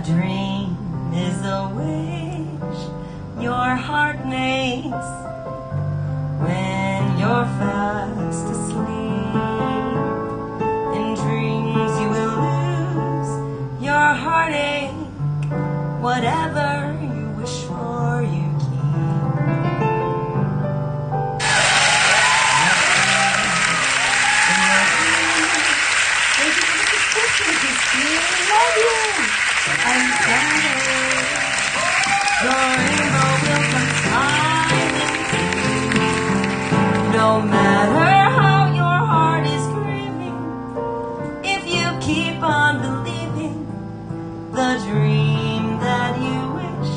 dream is a wish your heart makes when you're fast asleep. In dreams you will lose your heartache. Whatever you wish for, you keep. In your dreams. Thank you for the subscription, Christine. Love you. I'm sorry. Your rainbow will come smiling through. No matter how your heart is grieving, if you keep on believing, the dream that you wish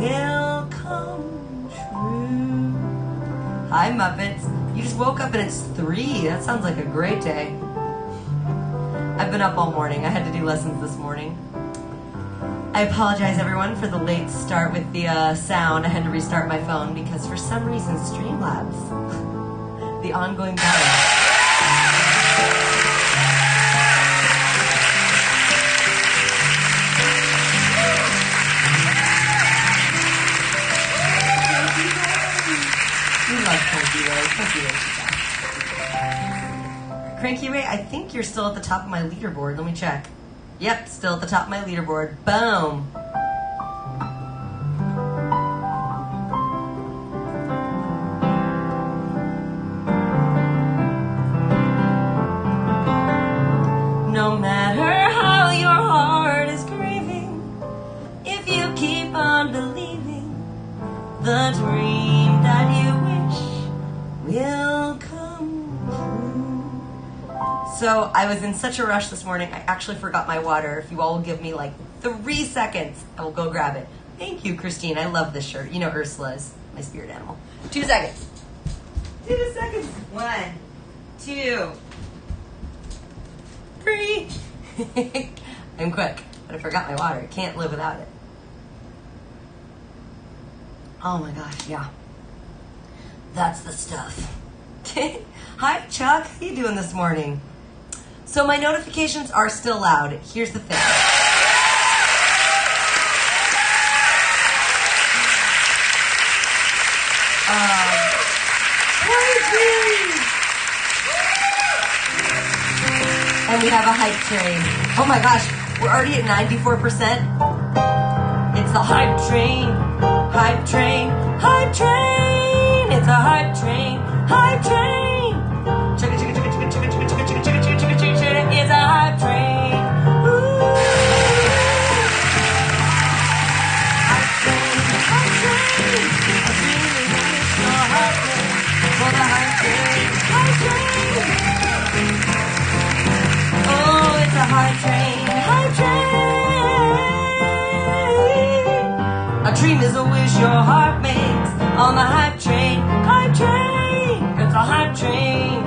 will come true. Hi, Muppets. You just woke up and it's 3. That sounds like a great day. I've been up all morning. I had to do lessons this morning. I apologize, everyone, for the late start with the sound. I had to restart my phone because for some reason Streamlabs, the ongoing battle. We love Cranky Ray. Cranky Ray's the best. Cranky Ray, I think you're still at the top of my leaderboard. Let me check. Yep, still at the top of my leaderboard. Boom. No matter how your heart is grieving, if you keep on believing, the dream that you wish will come true. So I was in such a rush this morning, I actually forgot my water. If you all will give me like 3 seconds, I will go grab it. Thank you, Christine. I love this shirt. You know Ursula is my spirit animal. 2 seconds. 2 seconds. 1, 2, 3. I'm quick, but I forgot my water. I can't live without it. Oh my gosh, yeah. That's the stuff. Hi, Chuck. How you doing this morning? So my notifications are still loud. Here's the thing. And we have a hype train. Oh my gosh, we're already at 94%. It's the hype train, hype train, hype train. It's a hype train, hype train. Chugga chugga chugga chugga chugga chugga chugga chugga chugga chugga chugga chugga. It's a hype train. Ooh. Hype train, hype train. A dream is your hype train. For the hype train, hype train. Oh, it's a hype train, hype train. A dream is a wish your heart makes on the hype train, hype train. It's a hype train.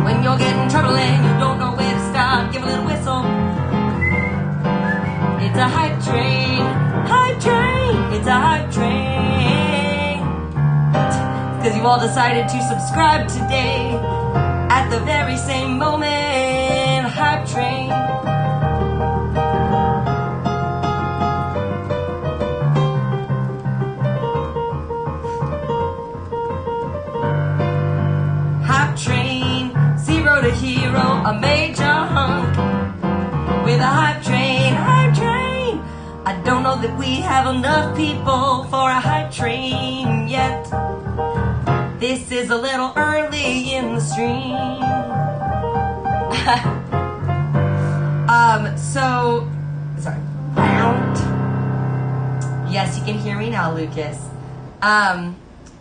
When you're getting trouble and you don't know where to start, give a little whistle. It's a hype train, hype train. It's a hype train. Because you've all decided to subscribe today at the very same moment. Hype train. Hype train, 0 to hero, a major hunk with a hype train, hype train. I don't know that we have enough people for a hype train yet. This is a little early in the stream. Sorry. Yes, you can hear me now, Lucas.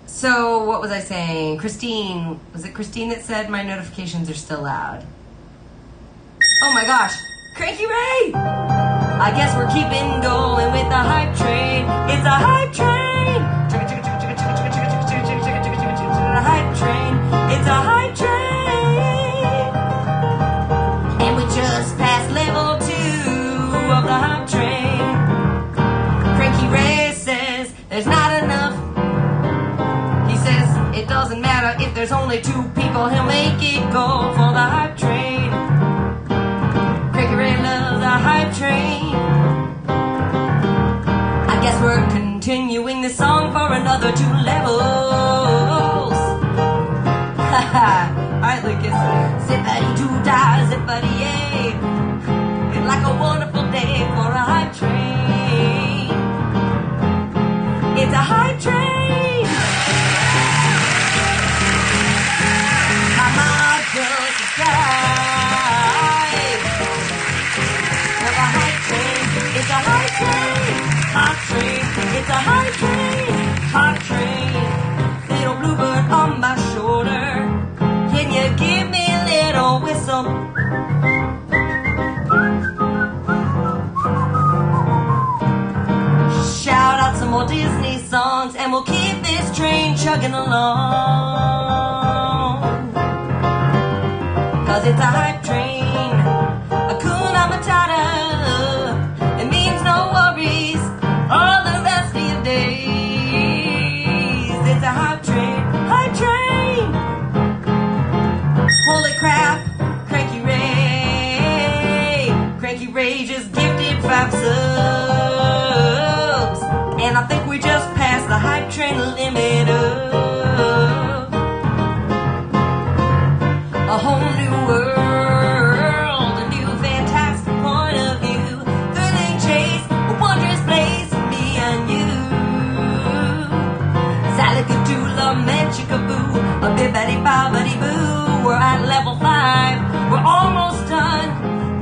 So what was I saying? Christine, was it Christine that said my notifications are still loud? Oh my gosh, Cranky Ray! I guess we're keeping going with the hype train. It's a hype train. A hype train. It's a hype train. And we just passed level 2 of the hype train. Cranky Ray says there's not enough. He says it doesn't matter if there's only 2 people. He'll make it go for the hype train. other two levels. Alright, Lucas. Zippity-doo-dah, zippity-yay. It's like a wonderful day for a hype train. It's a hype train. Come on, girls, subscribe. Have a hype train. It's a hype train. Hot train. It's a hype train. Hot train. Little bluebird on my shoulder. Can you give me a little whistle? Shout out some more Disney songs and we'll keep this train chugging along. Cause it's a hype train. Hakuna Matata. It means no worries all the rest of your days. It's a hype train. Hype train. Holy crap, Cranky Ray. Cranky Ray just gifted 5 subs. And I think we just passed the hype train limit up. A whole new world, a new fantastic point of view. Thrilling chase, a wondrous place for me and you. Sally-Gadoola, Manchikaboo, a bibbidi-bobbidi-boo. We're at level 5, we're almost done.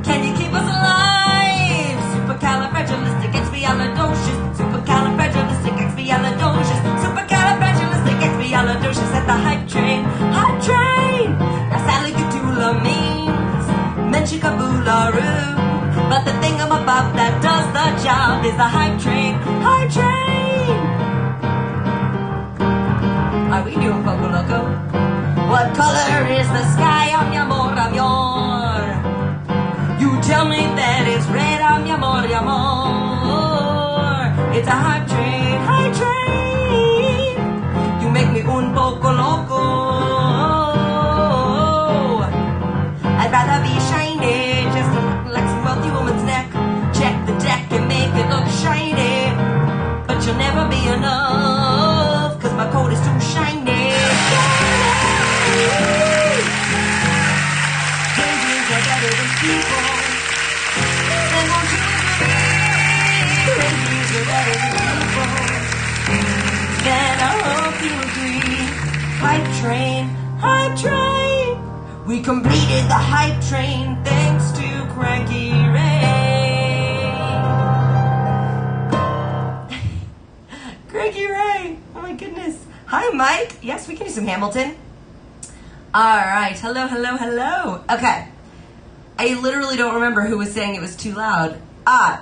Can you keep us alive? Supercalifragilisticexpialidocious. Supercalifragilisticexpialidocious. Supercalifragilisticexpialidocious at the hype train. Hype train! That's Sally-Gadoola means Menchikaboolaroo. But the thingamabob that does the job is the hype train. Hype train! Are we doing Poco Loco? What color is the sky? I'm Yamor, I'm your. You tell me that it's red, I'm Yamor, Yamor. It's a hype train, hype train. You make me un poco loco. I'd rather be shiny, just like some wealthy woman's neck. Check the deck and make it look shiny. But you'll never be enough, cause my coat is too shiny. Strangers are better than people. And won't you agree? Strangers are better than people. Then I hope you agree. Hype train, hype train. We completed the hype train thanks to Cranky Ray. Cranky Ray, oh my goodness. Hi, Mike. Yes, we can do some Hamilton. All right, hello, hello, hello. Okay, I literally don't remember who was saying it was too loud.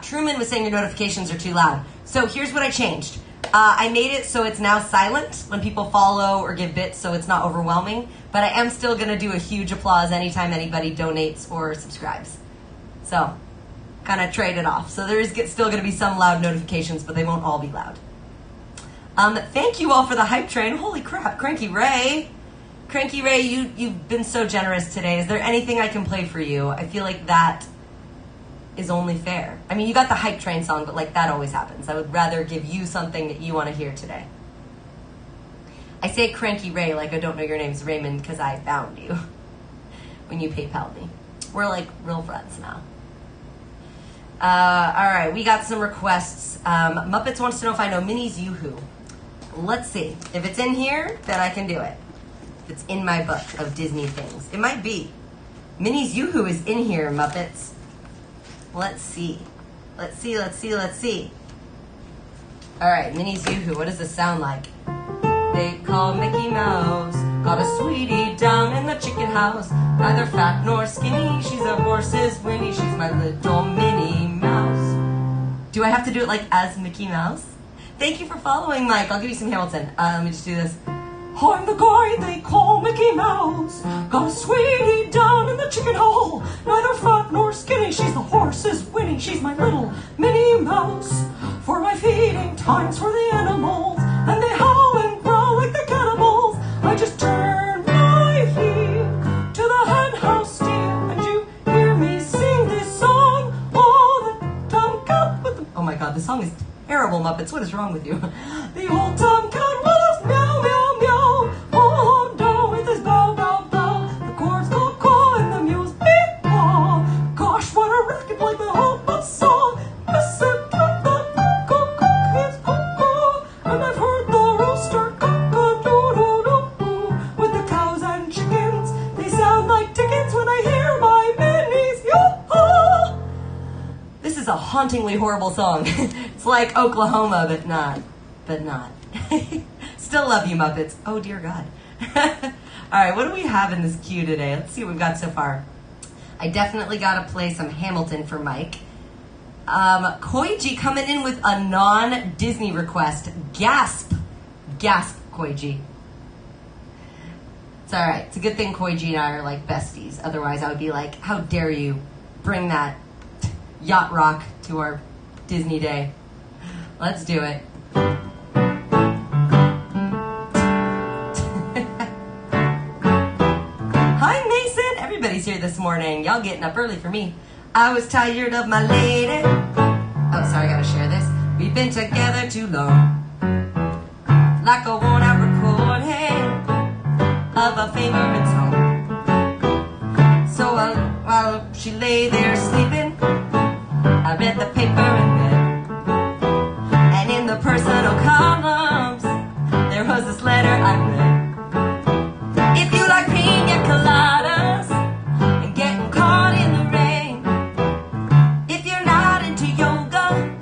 Truman was saying your notifications are too loud. So here's what I changed. I made it so it's now silent when people follow or give bits, so it's not overwhelming. But I am still gonna do a huge applause anytime anybody donates or subscribes. So, kind of trade it off. So there is still gonna be some loud notifications, but they won't all be loud. Thank you all for the hype train. Holy crap, Cranky Ray. Cranky Ray, you've been so generous today. Is there anything I can play for you? I feel like that is only fair. I mean, you got the hype train song, but like that always happens. I would rather give you something that you want to hear today. I say Cranky Ray like I don't know your name's Raymond because I found you when you PayPal'd me. We're like real friends now. All right, we got some requests. Muppets wants to know if I know Minnie's Yoo-Hoo. Let's see. If it's in here, then I can do it. If it's in my book of Disney things. It might be. Minnie's Yoo-Hoo is in here, Muppets. Let's see. Let's see, let's see, let's see. All right, Minnie's Yoo-Hoo. What does this sound like? They call Mickey Mouse. Got a sweetie down in the chicken house. Neither fat nor skinny. She's a horse's Winnie. She's my little Minnie Mouse. Do I have to do it like as Mickey Mouse? Thank you for following, Mike. I'll give you some Hamilton. Let me just do this. I'm the guy they call Mickey Mouse. Got a sweetie down in the chicken hole. Neither fat nor skinny. She's the horse's Winnie. She's my little Minnie Mouse. For my feeding times for the animals. And they howl and growl like the cannibals. I just turn my heel to the hen house steal. And you hear me sing this song all the time. Cut with the... Oh my god, this song is terrible, Muppets. What is wrong with you? The old tomcat hauntingly horrible song. It's like Oklahoma, but not. Still love you, Muppets. Oh, dear God. All right, what do we have in this queue today? Let's see what we've got so far. I definitely got to play some Hamilton for Mike. Koiji coming in with a non-Disney request. Gasp. Gasp, Koiji. It's all right. It's a good thing Koiji and I are like besties. Otherwise, I would be like, how dare you bring that yacht rock to our Disney day. Let's do it. Hi, Mason. Everybody's here this morning. Y'all getting up early for me. I was tired of my lady. Oh, sorry, I gotta share this. We've been together too long. Like a worn out recording of a favorite song. So while she lay there sleeping, I read the paper in bed. And in the personal columns, there was this letter I read. If you like pina coladas and getting caught in the rain, if you're not into yoga,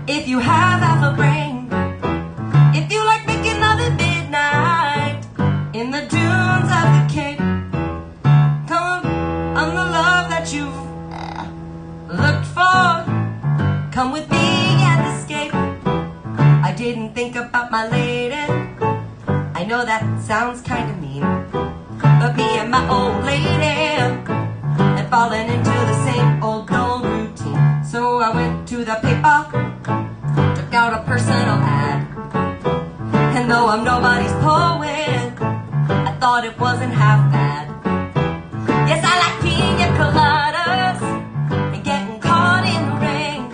if you have half a brain, if you like making love at midnight in the dunes of the Cape, come on the love that you've looked for, come with me and escape. I didn't think about my lady. I know that sounds kind of mean, but me and my old lady had fallen into the same old dull routine. So I went to the paper, took out a personal ad, and though I'm nobody's poet, I thought it wasn't half bad. Yes, I like pina coladas and getting caught in the rain.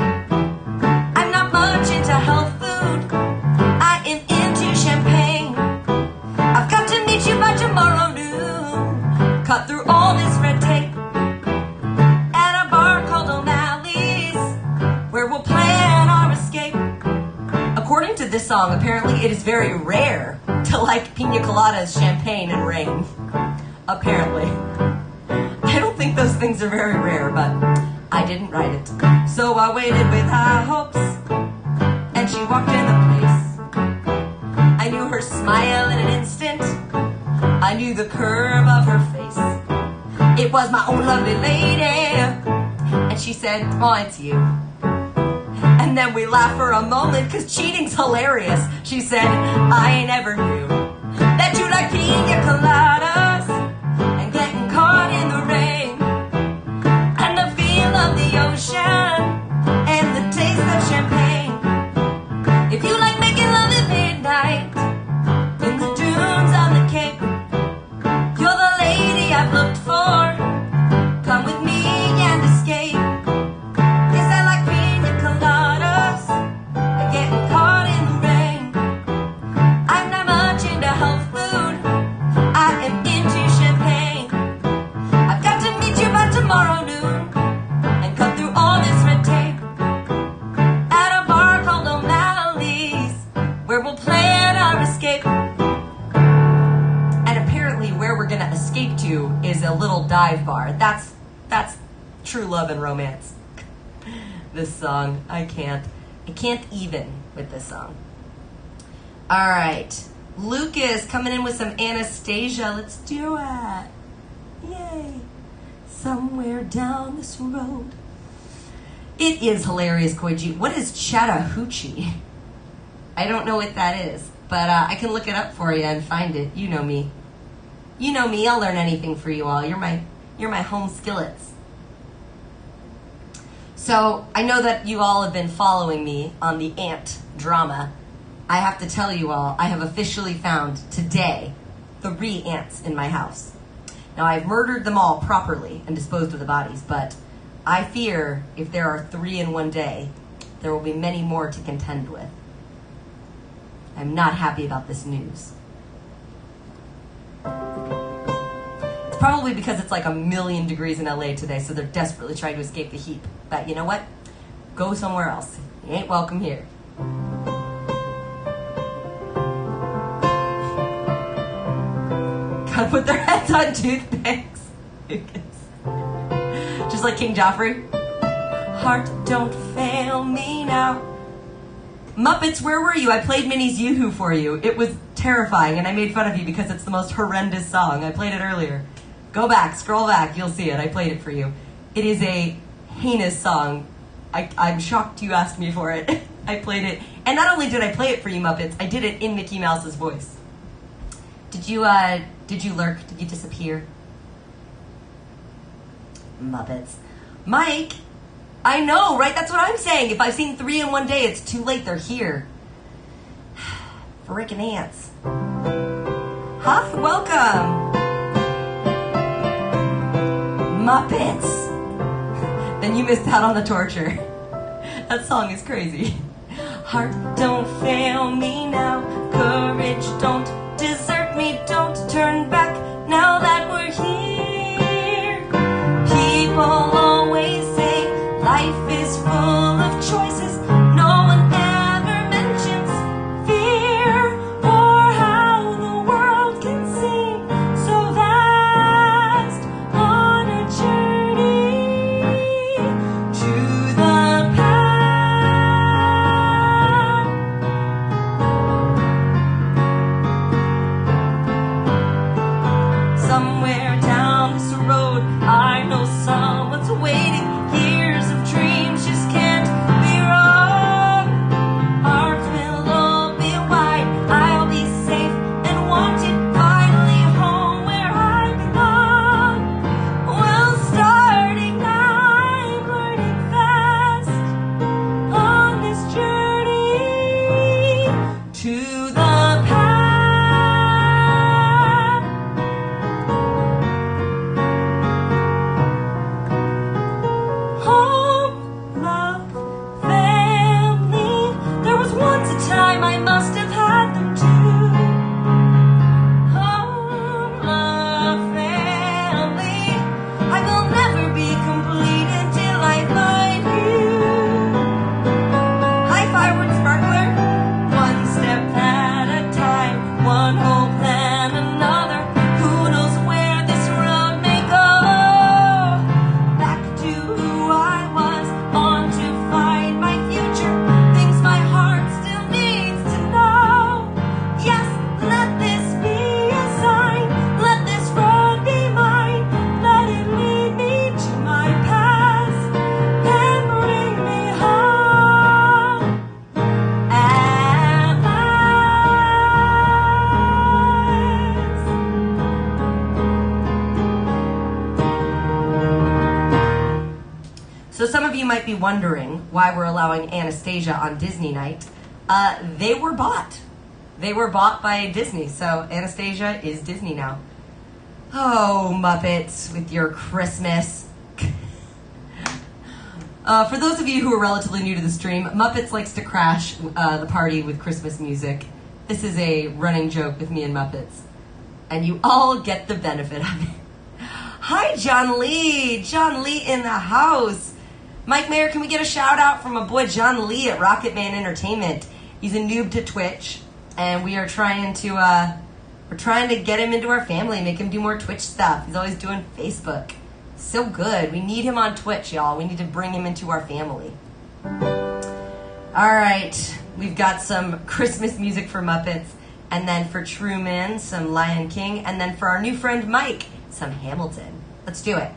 I'm not much into health food, I am into champagne. I've got to meet you by tomorrow noon, cut through all this red tape at a bar called O'Malley's, where we'll plan our escape. According to this song, apparently it is very rare to like pina coladas, champagne, and rain. Apparently. I don't think those things are very rare, but I didn't write it. So I waited with high hopes, and she walked in the place. I knew her smile in an instant, I knew the curve of her face. It was my own lovely lady, and she said, oh, it's you. And then we laughed for a moment, cause cheating's hilarious. She said, I never knew that you like pina coladas and getting caught in the rain, and the feel of the ocean and the taste of champagne. If you like making love at midnight in the dunes on the Cape, you're the lady I've looked for. Come with me and escape. Yes, I like pina coladas and getting caught in the rain. I'm not much into health food, I am into champagne. I've got to meet you by tomorrow noon and cut through all this red tape at a bar called O'Malley's, where we'll plan our escape. And apparently where we're gonna escape to is a little dive bar. That's true love and romance. This song, I can't even with this song. All right, Lucas coming in with some Anastasia. Let's do it. Yay. Somewhere down this road. It is hilarious, Koiji. What is Chattahoochee? I don't know what that is, but I can look it up for you and find it. You know me. You know me. I'll learn anything for you all. You're my home skillets. So I know that you all have been following me on the ant drama. I have to tell you all, I have officially found today 3 ants in my house. Now I've murdered them all properly and disposed of the bodies, but I fear if there are 3 in one day, there will be many more to contend with. I'm not happy about this news. It's probably because it's like 1,000,000 degrees in LA today, so they're desperately trying to escape the heat. But you know what? Go somewhere else. You ain't welcome here. Gotta put their heads on toothpicks. Just like King Joffrey. Heart, don't fail me now. Muppets, where were you? I played Minnie's Yoo-Hoo for you. It was terrifying, and I made fun of you because it's the most horrendous song. I played it earlier. Go back, scroll back, you'll see it. I played it for you. It is a heinous song. I'm shocked you asked me for it. I played it. And not only did I play it for you, Muppets, I did it in Mickey Mouse's voice. Did you lurk? Did you disappear? Muppets. Mike, I know, right? That's what I'm saying. If I've seen 3 in one day, it's too late. They're here. Frickin' ants. Huff, welcome. Muppets. Then you missed out on the torture. That song is crazy. Heart, don't fail me now. Courage, don't desert me. Don't turn back now that we're here. People always say life is full of choices. No one ever mentions fear or how the world can seem so vast on a journey to the past. Somewhere down this road, I know someone's waiting. Years of dreams just can't be wrong. Hearts will all be wide. I'll be safe and wanted. Finally home where I belong. Well, starting now, I'm learning fast on this journey to the past. Home, love, family. There was once a time I must have had them too. Home, love, family. I will never be complete until I find you. Hi, firewood sparkler. One step at a time, one hope then another. Who knows where this road may go? Back to who I was, on to find my future. Things my heart still needs to know. Yes, let this be a sign. Let this road be mine. Let it lead me to my past and bring me home at last. So some of you might be wondering why we're allowing Anastasia on Disney night. They were bought. They were bought by Disney, so Anastasia is Disney now. Oh, Muppets with your Christmas. For those of you who are relatively new to the stream, Muppets likes to crash the party with Christmas music. This is a running joke with me and Muppets. And you all get the benefit of it. Hi, John Lee. John Lee in the house. Mike Mayer, can we get a shout out from my boy John Lee at Rocket Man Entertainment? He's a noob to Twitch, and we are trying to get him into our family, make him do more Twitch stuff. He's always doing Facebook. So good. We need him on Twitch, y'all. We need to bring him into our family. All right, we've got some Christmas music for Muppets, and then for Truman, some Lion King, and then for our new friend Mike, some Hamilton. Let's do it.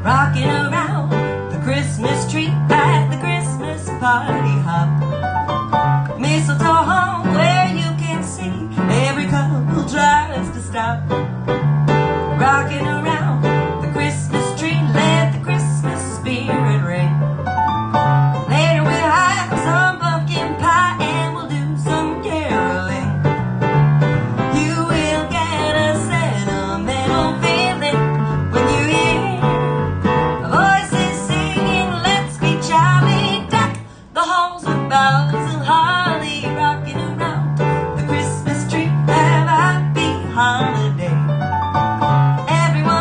Rocking around the Christmas tree at the Christmas party hop. Mistletoe home where you can see every couple tries to stop. Rocking around the Christmas tree, let the Christmas spirit ring. Later we'll have some pumpkin pie and we'll do some caroling. You will get a sentimental feeling when you hear voices singing, let's be jolly, deck the halls with boughs of holly, rocking around the Christmas tree, have a happy holiday. Everyone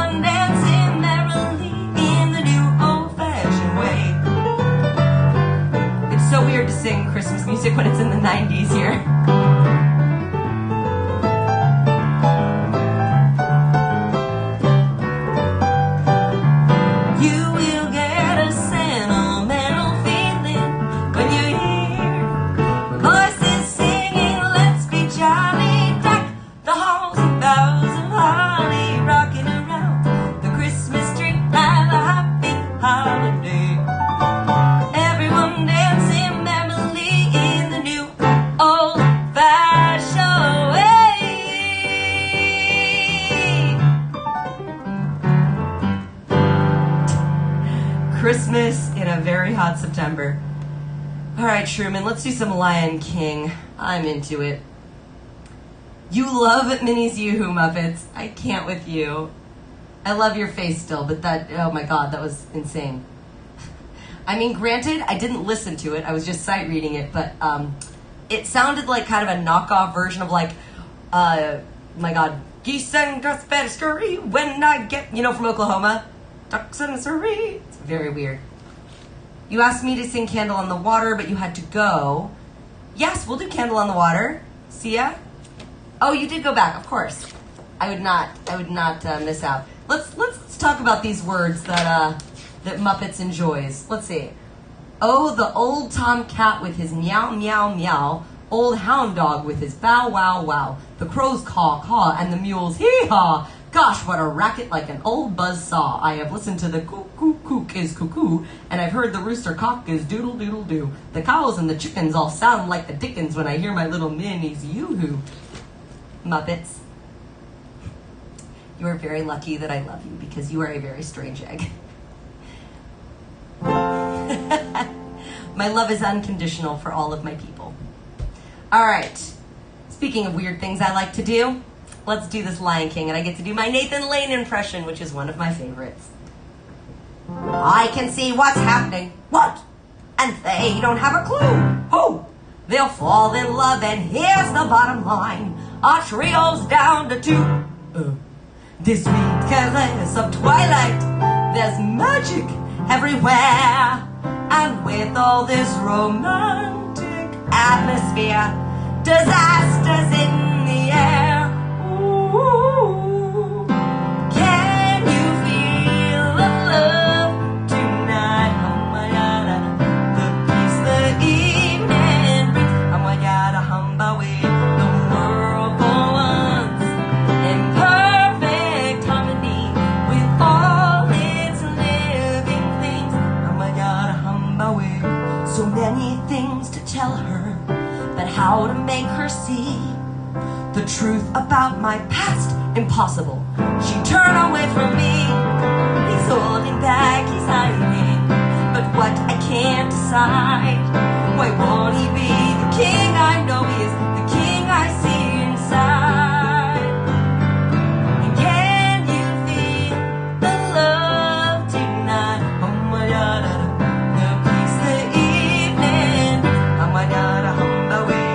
hot September. All right, Truman, let's do some Lion King. I'm into it. You love Minnie's Yoo-Hoo Muppets. I can't with you. I love your face still, but that, oh my God, that was insane. I mean, granted, I didn't listen to it. I was just sight reading it, but it sounded like kind of a knockoff version of like, my God, geese and ducks better scurry when I get, you know, from Oklahoma. Ducks and scurry. It's very weird. You asked me to sing Candle on the Water, but you had to go. Yes, we'll do Candle on the Water. See ya? Oh, you did go back, of course. I would not miss out. Let's talk about these words that Muppets enjoys. Let's see. Oh, the old tomcat with his meow meow meow, old hound dog with his bow wow wow, the crows caw caw and the mules hee haw. Gosh, what a racket like an old buzz saw. I have listened to the cook cook cook is cuckoo, and I've heard the rooster cock is doodle doodle doo. The cows and the chickens all sound like the dickens when I hear my little Minnie's Yoo-Hoo. Muppets, you are very lucky that I love you because you are a very strange egg. My love is unconditional for all of my people. All right, speaking of weird things I like to do, let's do this Lion King, and I get to do my Nathan Lane impression, which is one of my favorites. I can see what's happening. What? And they don't have a clue. Who? They'll fall in love, and here's the bottom line. Our trio's down to two. This sweet caress of twilight, there's magic everywhere. And with all this romantic atmosphere, disasters in the air. Ooh, can you feel the love tonight? Oh my God, the peace the evening brings. Oh my God, a humble way. The world for once in perfect harmony with all its living things. Oh my God, a humble way. So many things to tell her, but how to make her see the truth about my past, impossible. She turned away from me. He's holding back, he's hiding, but what I can't decide. Why won't he be the king I know he is, the king I see inside? And can you feel the love tonight? Oh my God, the peace, the evening. Oh my God, a humble way.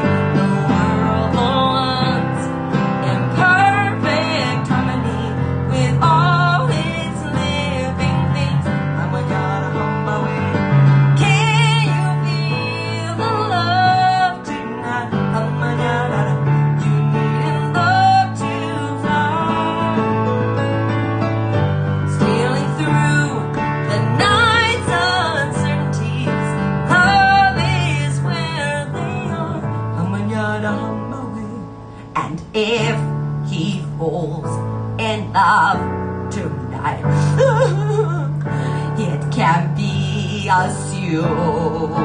If he falls in love tonight, it can be assumed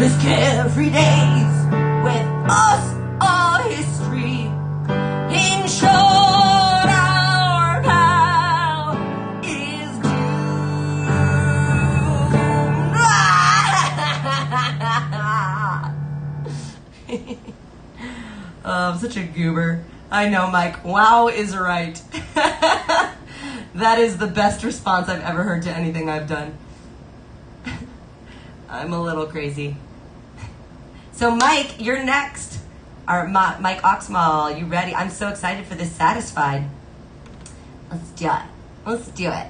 his carefree days with us are history. In short, our pal is doomed. I'm such a goober. I know, Mike. Wow is right. That is the best response I've ever heard to anything I've done. I'm a little crazy. So, Mike, you're next. Mike Oxmall, you ready? I'm so excited for this Satisfied. Let's do it. Let's do it.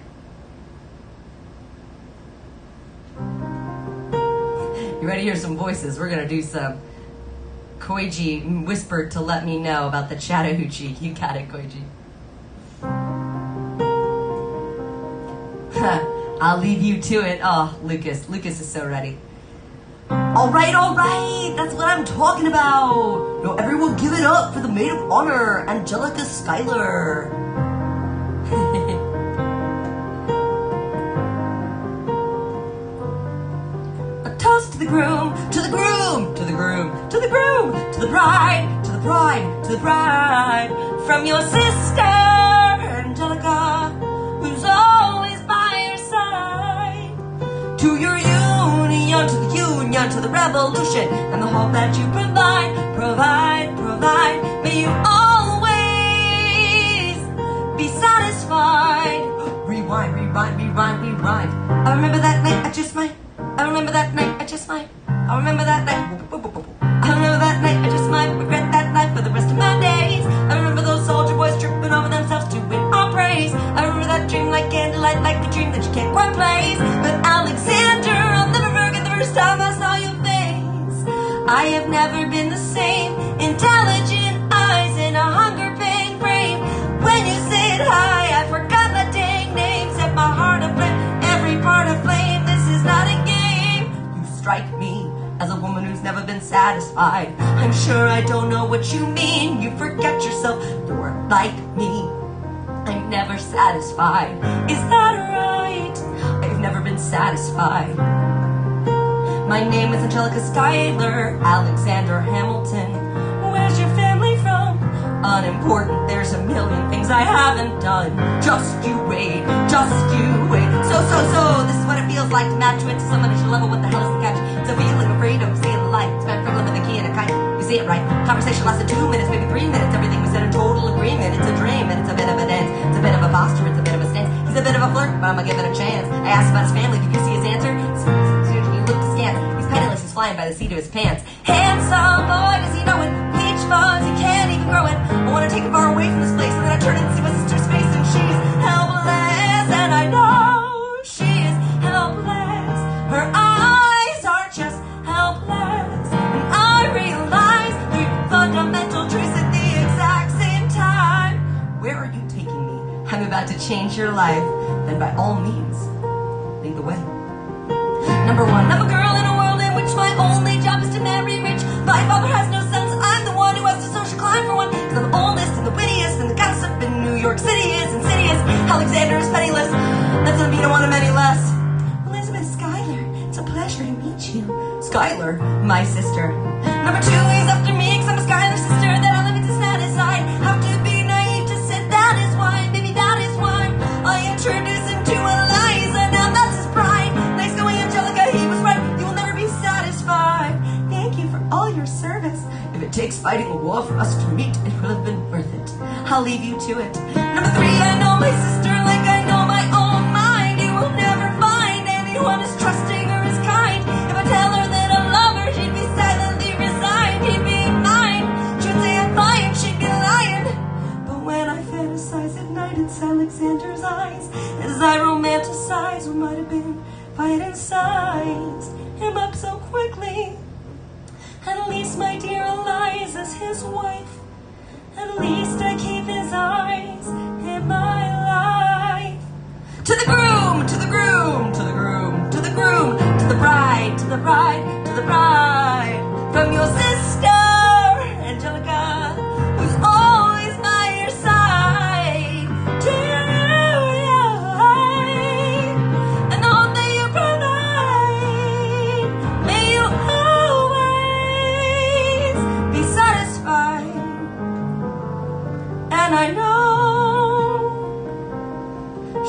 You ready to hear some voices? We're going to do some Koiji whispered to let me know about the Chattahoochee. You got it, Koiji. I'll leave you to it. Oh, Lucas. Lucas is so ready. All right. That's what I'm talking about. No, everyone give it up for the maid of honor, Angelica Schuyler. A toast to the groom, to the groom, to the groom, to the groom, to the bride, to the bride, to the bride. From your sister, Angelica, who's always by your side. return to the revolution and the hope that you provide. May you always be satisfied. Rewind. I remember that night, I remember that night, I remember that night, I just might regret that night for the rest of my days. I remember those soldier boys tripping over themselves to win our praise. I remember that dream like candlelight, like the dream that you can't quite place. But Alexander, I'll never forget the first time I saw your face. I have never been the same. Intelligent eyes in a hunger pain frame. When you said hi, I forgot my dang name. Set my heart aflame, every part aflame. This is not a game. You strike me as a woman who's never been satisfied. I'm sure I don't know what you mean. You forget yourself, you're like me. I'm never satisfied. Is that right? I've never been satisfied. My name is Angelica Schuyler, Alexander Hamilton. Where's your family from? Unimportant, there's a million things I haven't done. Just you wait. So, this is what it feels like to match with someone at your level. What the hell is the catch? It's a feeling of freedom, seeing the light. It's been Franklin with a key and a kite. You see it right. Conversation lasted 2 minutes, maybe 3 minutes. Everything was in a total agreement. It's a dream and it's a bit of a dance. It's a bit of a posture, it's a bit of a stance. He's a bit of a flirt, but I'm gonna give it a chance. I asked about his family, did you see his answer? He looked askance. He's penniless, he's flying by the seat of his pants. Handsome boy, does he know it? Peach fuzz, he can't even grow it. I wanna take him far away from this place, and then I turn and see my sister's face, and she's helpless, and I know she is helpless. Her eyes are just helpless, and I realize 3 fundamental truths at the exact same time. Where are you taking me? I'm about to change your life. Then by all means, lead the way. Number 1, I'm a girl in a world in which my only job is to marry rich. My father has no sons, I'm the one who has to social climb for one. Cause I'm the oldest and the wittiest, and the gossip in New York City is insidious. Alexander is penniless, that doesn't mean I want him any less. Elizabeth Schuyler, it's a pleasure to meet you. Schuyler, my sister. Number 2, he's after me, cause I'm a Schuyler sister. That I'm living to satisfied. Have to be naive to say that is why, baby, that is why I introduced him to Eliza, now that's his pride. Nice going, Angelica, he was right. You will never be satisfied. Thank you for all your service. If it takes fighting a war for us to meet, it will have been worth it. I'll leave you to it. Number 3, I know my sister like I know my own mind. You will never find anyone as trusting or as kind. If I tell her that I love her, she'd be silently resigned. He'd be mine. She'd say I'm fine, she'd be lying. But when I fantasize at night, it's Alexander's eyes. As I romanticize what might have been fighting sides. Him up so quickly. At least my dear Eliza's his wife. At least I keep his eyes in my life. To the groom, to the groom, to the groom, to the groom, to the bride, to the bride, to the bride. From your sister, Angelica, who's always by your side. To you, and the hope that you provide. May you always be satisfied. And I know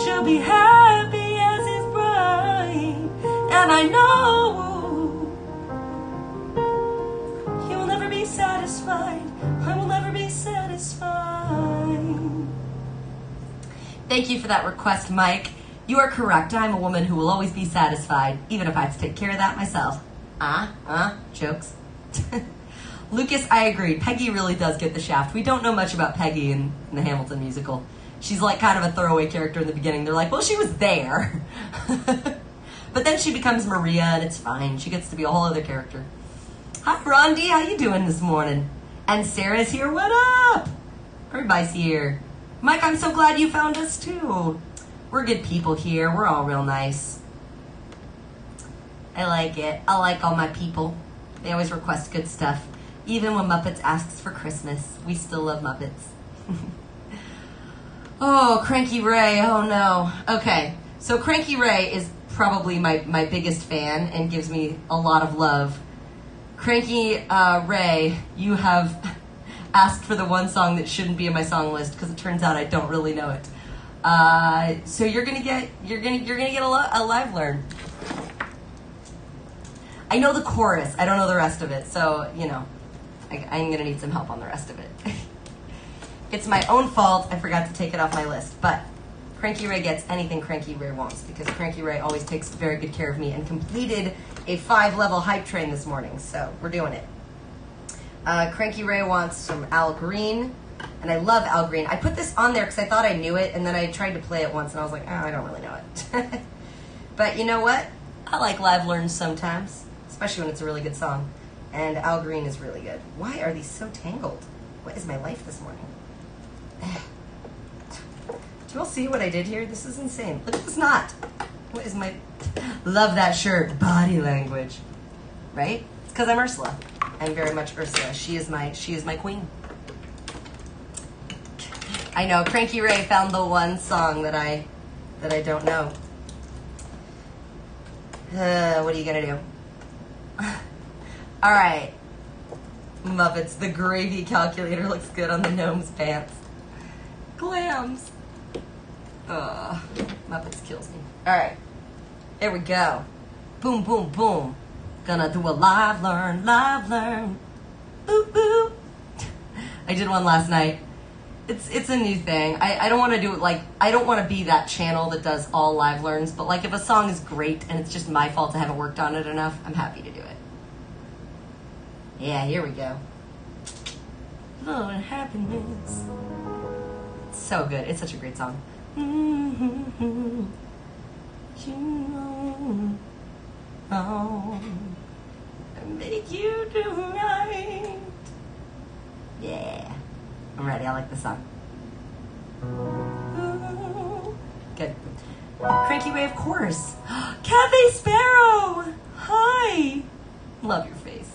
she'll be happy as his bride. And I know he will never be satisfied. I will never be satisfied. Thank you for that request, Mike. You are correct. I'm a woman who will always be satisfied, even if I have to take care of that myself. Jokes. Lucas, I agree. Peggy really does get the shaft. We don't know much about Peggy in the Hamilton musical. She's like kind of a throwaway character in the beginning. They're like, well, she was there. But then she becomes Maria, and it's fine. She gets to be a whole other character. Hi, Rondi. How you doing this morning? And Sarah's here. What up? Everybody's here. Mike, I'm so glad you found us, too. We're good people here. We're all real nice. I like it. I like all my people. They always request good stuff. Even when Muppets asks for Christmas, we still love Muppets. Oh, Cranky Ray. Oh, no. Okay. So Cranky Ray is probably my biggest fan and gives me a lot of love. Cranky Ray, you have asked for the one song that shouldn't be in my song list because it turns out I don't really know it. So you're gonna get a live learn. I know the chorus. I don't know the rest of it. So, you know, I'm going to need some help on the rest of it. It's my own fault. I forgot to take it off my list. But Cranky Ray gets anything Cranky Ray wants because Cranky Ray always takes very good care of me and completed a 5-level hype train this morning. So we're doing it. Cranky Ray wants some Al Green. And I love Al Green. I put this on there because I thought I knew it. And then I tried to play it once and I was like, oh, I don't really know it. But you know what? I like live learns sometimes, especially when it's a really good song. And Al Green is really good. Why are these so tangled? What is my life this morning? Do you all see what I did here? This is insane. Look at this knot. What is my... Love that shirt. Body language. Right? It's because I'm Ursula. I'm very much Ursula. She is my queen. I know. Cranky Ray found the one song that I don't know. What are you gonna do? All right. Muppets, the gravy calculator looks good on the gnome's pants. Clams. Muppets kills me. All right. Here we go. Boom, boom, boom. Gonna do a live learn. Boo, boo. I did one last night. It's a new thing. I don't want to do it like, I don't want to be that channel that does all live learns, but like if a song is great and it's just my fault I haven't worked on it enough, I'm happy to do it. Yeah, here we go. Love and happiness. It's so good. It's such a great song. You know, oh, I make you do right. Yeah. I'm ready. I like the song. Good. Cranky Ray, of course. Cafe Sparrow! Hi! Love your face.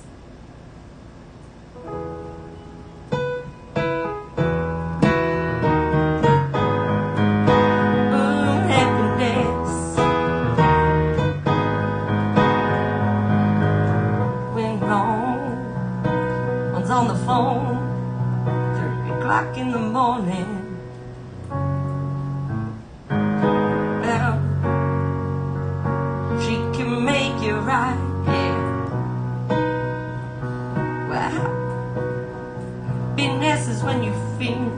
Happiness. When home, one's on the phone. 3 o'clock in the morning. Well, she can make you right, yeah. Well, happiness is when you feel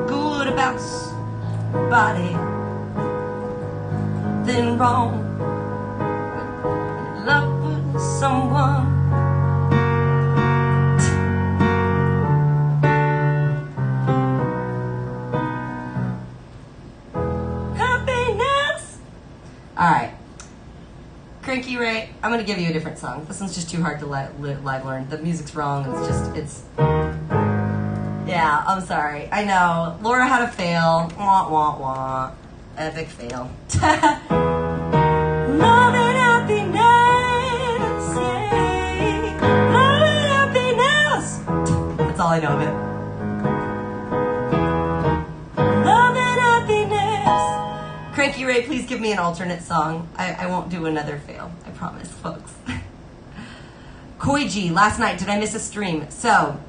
good about somebody, then wrong. Love with someone. Alright. Cranky Ray, I'm going to give you a different song. This one's just too hard to live learn. The music's wrong. It's... Yeah, I'm sorry. I know. Laura had a fail. Wah, wah, wah. Epic fail. Love and happiness, yeah. Love and happiness. That's all I know of it. Cranky Ray, please give me an alternate song. I won't do another fail. I promise, folks. Koiji, last night, did I miss a stream? So,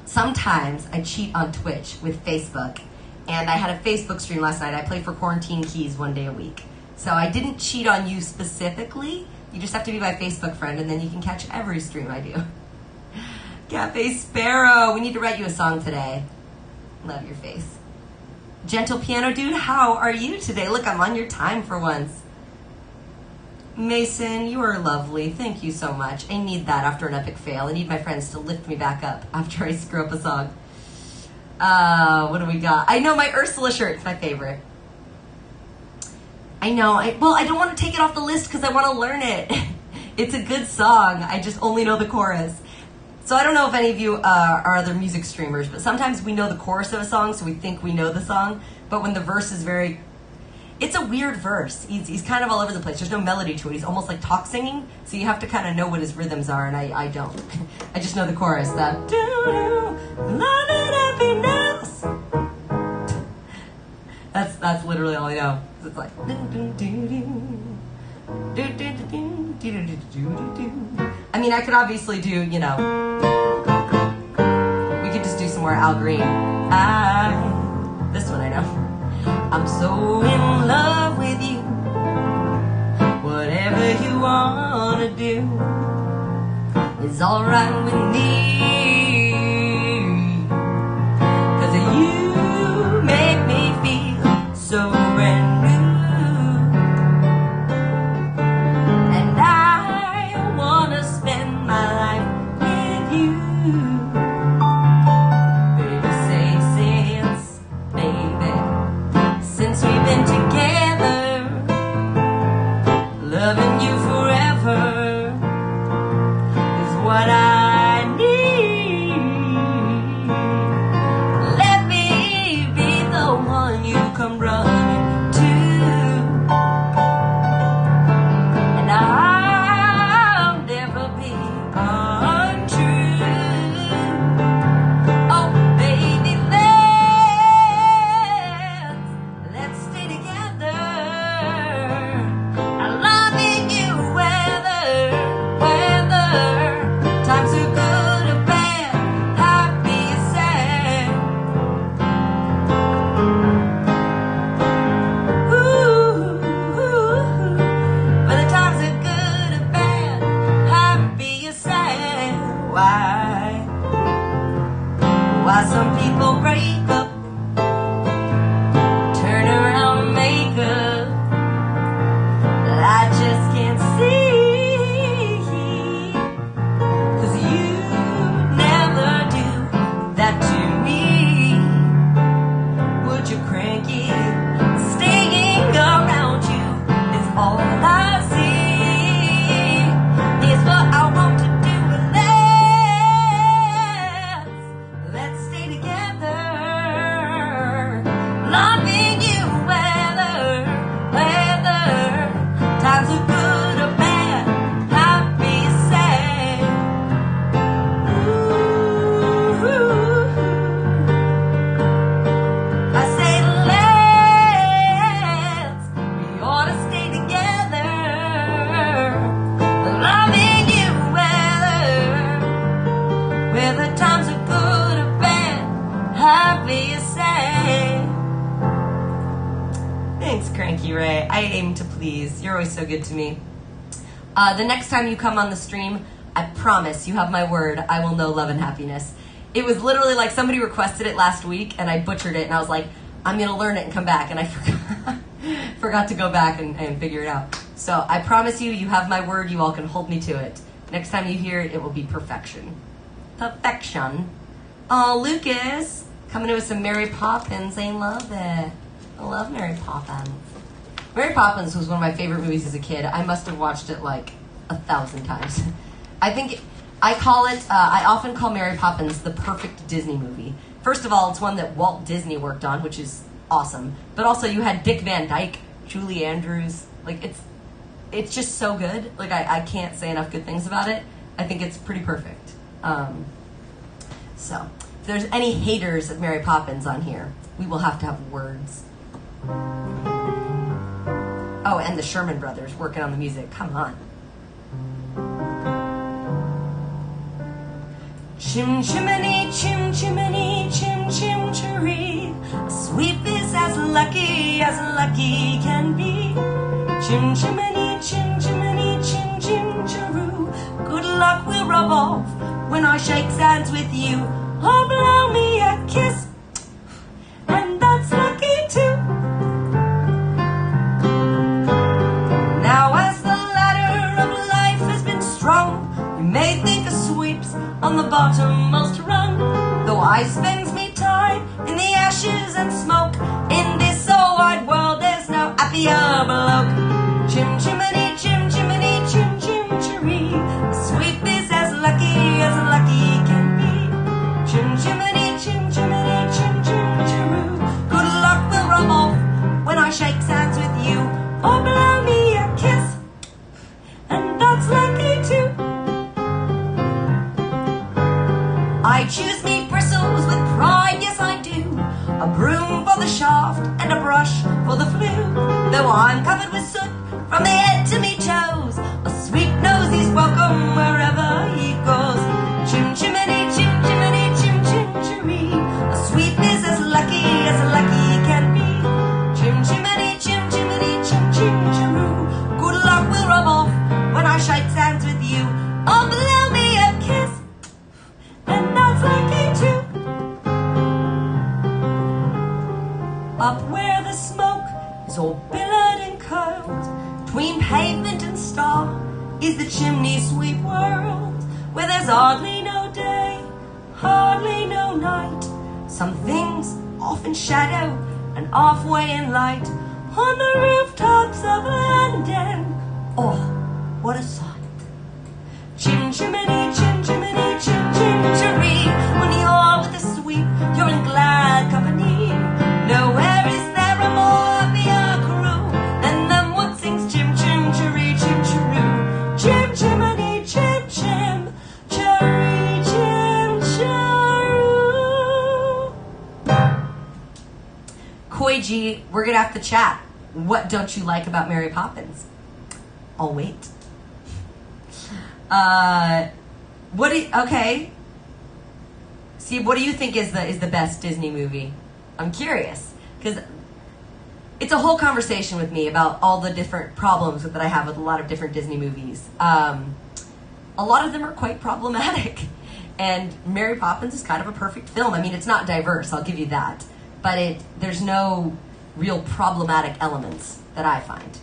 sometimes I cheat on Twitch with Facebook. And I had a Facebook stream last night. I play for Quarantine Keys 1 day a week. So I didn't cheat on you specifically. You just have to be my Facebook friend, and then you can catch every stream I do. Cafe Sparrow, we need to write you a song today. Love your face. Gentle Piano Dude, how are you today? Look, I'm on your time for once. Mason, you are lovely. Thank you so much. I need that after an epic fail. I need my friends to lift me back up after I screw up a song. What do we got? I know my Ursula shirt. It's my favorite. I know. Well, I don't want to take it off the list because I want to learn it. It's a good song. I just only know the chorus. So I don't know if any of you are other music streamers, but sometimes we know the chorus of a song, so we think we know the song. But when the verse is very... It's a weird verse. He's kind of all over the place. There's no melody to it. He's almost like talk singing, so you have to kind of know what his rhythms are, and I don't. I just know the chorus. That... Love and happiness. That's literally all I know. It's like... I mean, I could obviously do, you know, we could just do some more Al Green. This one I know. I'm so in love with you. Whatever you wanna do is alright with me. 'Cause you make me feel so brand new. And I wanna spend my life with you. Baby, say since, baby, since we've been together, loving you forever is what I need. Let me be the one you come running to, and I'll never be untrue. Oh, baby, let's stay together. I love you whether times are good or bad, happy or sad. Whether times are good or bad, happy or sad. Why some people break up, turn around and make up. I just can't see, 'cause you never do that to me. Would you cranky? Staying around you is all I see. It's what I want to do. Let's stay together. Loving you whether times are good or bad, happy or sad. Ooh, I say we ought to stay together. Loving you whether times are good or bad, happy or sad. Thanks, Cranky Ray. I aim to please. You're always so good to me. The next time you come on the stream, I promise, you have my word, I will know love and happiness. It was literally like somebody requested it last week and I butchered it and I was like, I'm going to learn it and come back. And I forgot to go back and figure it out. So I promise you, you have my word. You all can hold me to it. Next time you hear it, it will be perfection. Perfection. Oh, Lucas, coming in with some Mary Poppins. I love it. I love Mary Poppins. Mary Poppins was one of my favorite movies as a kid. I must have watched it like 1,000 times. I often call Mary Poppins the perfect Disney movie. First of all, it's one that Walt Disney worked on, which is awesome. But also you had Dick Van Dyke, Julie Andrews. Like it's just so good. Like I can't say enough good things about it. I think it's pretty perfect. So if there's any haters of Mary Poppins on here, we will have to have words. Oh, and the Sherman Brothers working on the music. Come on. Chim chimney, chim chimney, chim chim cheree. A sweep is as lucky can be. Chim chimney, chim chimney, chim chim cheroo. Good luck will rub off when I shake hands with you. Oh, blow me a kiss, and that's lucky too. Now as the ladder of life has been strung, you may think a sweep's on the bottommost rung. Though I spends me time in the ashes and smoke, in this so wide world there's no happier bloke. Chim chimney, chim chimney, chim chim cheree. A sweep is as lucky can be. Chim chimney, chim chimney, chim chim cheroo. Good luck will rub off when I shake hands with you. Or blow me a kiss, and that's lucky too. I choose me bristles with pride, yes I do. A broom for the shaft and a brush for the flue. Though I'm covered with soot from the head to me toes, a sweep knows he's welcome wherever he goes. Chim chimney, chim chimney, chim chim cheree. A sweep is as lucky can be. Chim chimney, chim chimney, chim chim cheroo. Good luck will rub off when I shake hands with night. Some things off in shadow and halfway in light. On the rooftops of London. Oh, what a sight. Chim chimney, chim chimney, chim chim chiree. When you're with the sweep, you're in glad company. Nowhere is there a more happier crew than them what sings chim chim chiree, chim chiroo. Chim chimney, chim chim chiree, chim chiroo. Koiji, we're gonna have to chat. What don't you like about Mary Poppins? I'll wait. Okay. See, what do you think is the best Disney movie? I'm curious because it's a whole conversation with me about all the different problems that I have with a lot of different Disney movies. A lot of them are quite problematic, and Mary Poppins is kind of a perfect film. I mean, it's not diverse, I'll give you that, but there's no real problematic elements that I find.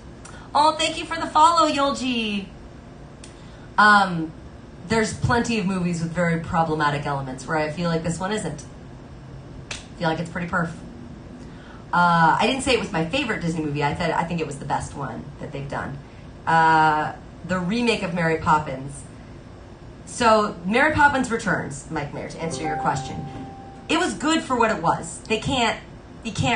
Oh, thank you for the follow, Yolji. There's plenty of movies with very problematic elements where I feel like this one isn't. I feel like it's pretty perf. I didn't say it was my favorite Disney movie. I think it was the best one that they've done. The remake of Mary Poppins. So, Mary Poppins Returns, Mike Mayer, to answer your question. It was good for what it was. You can't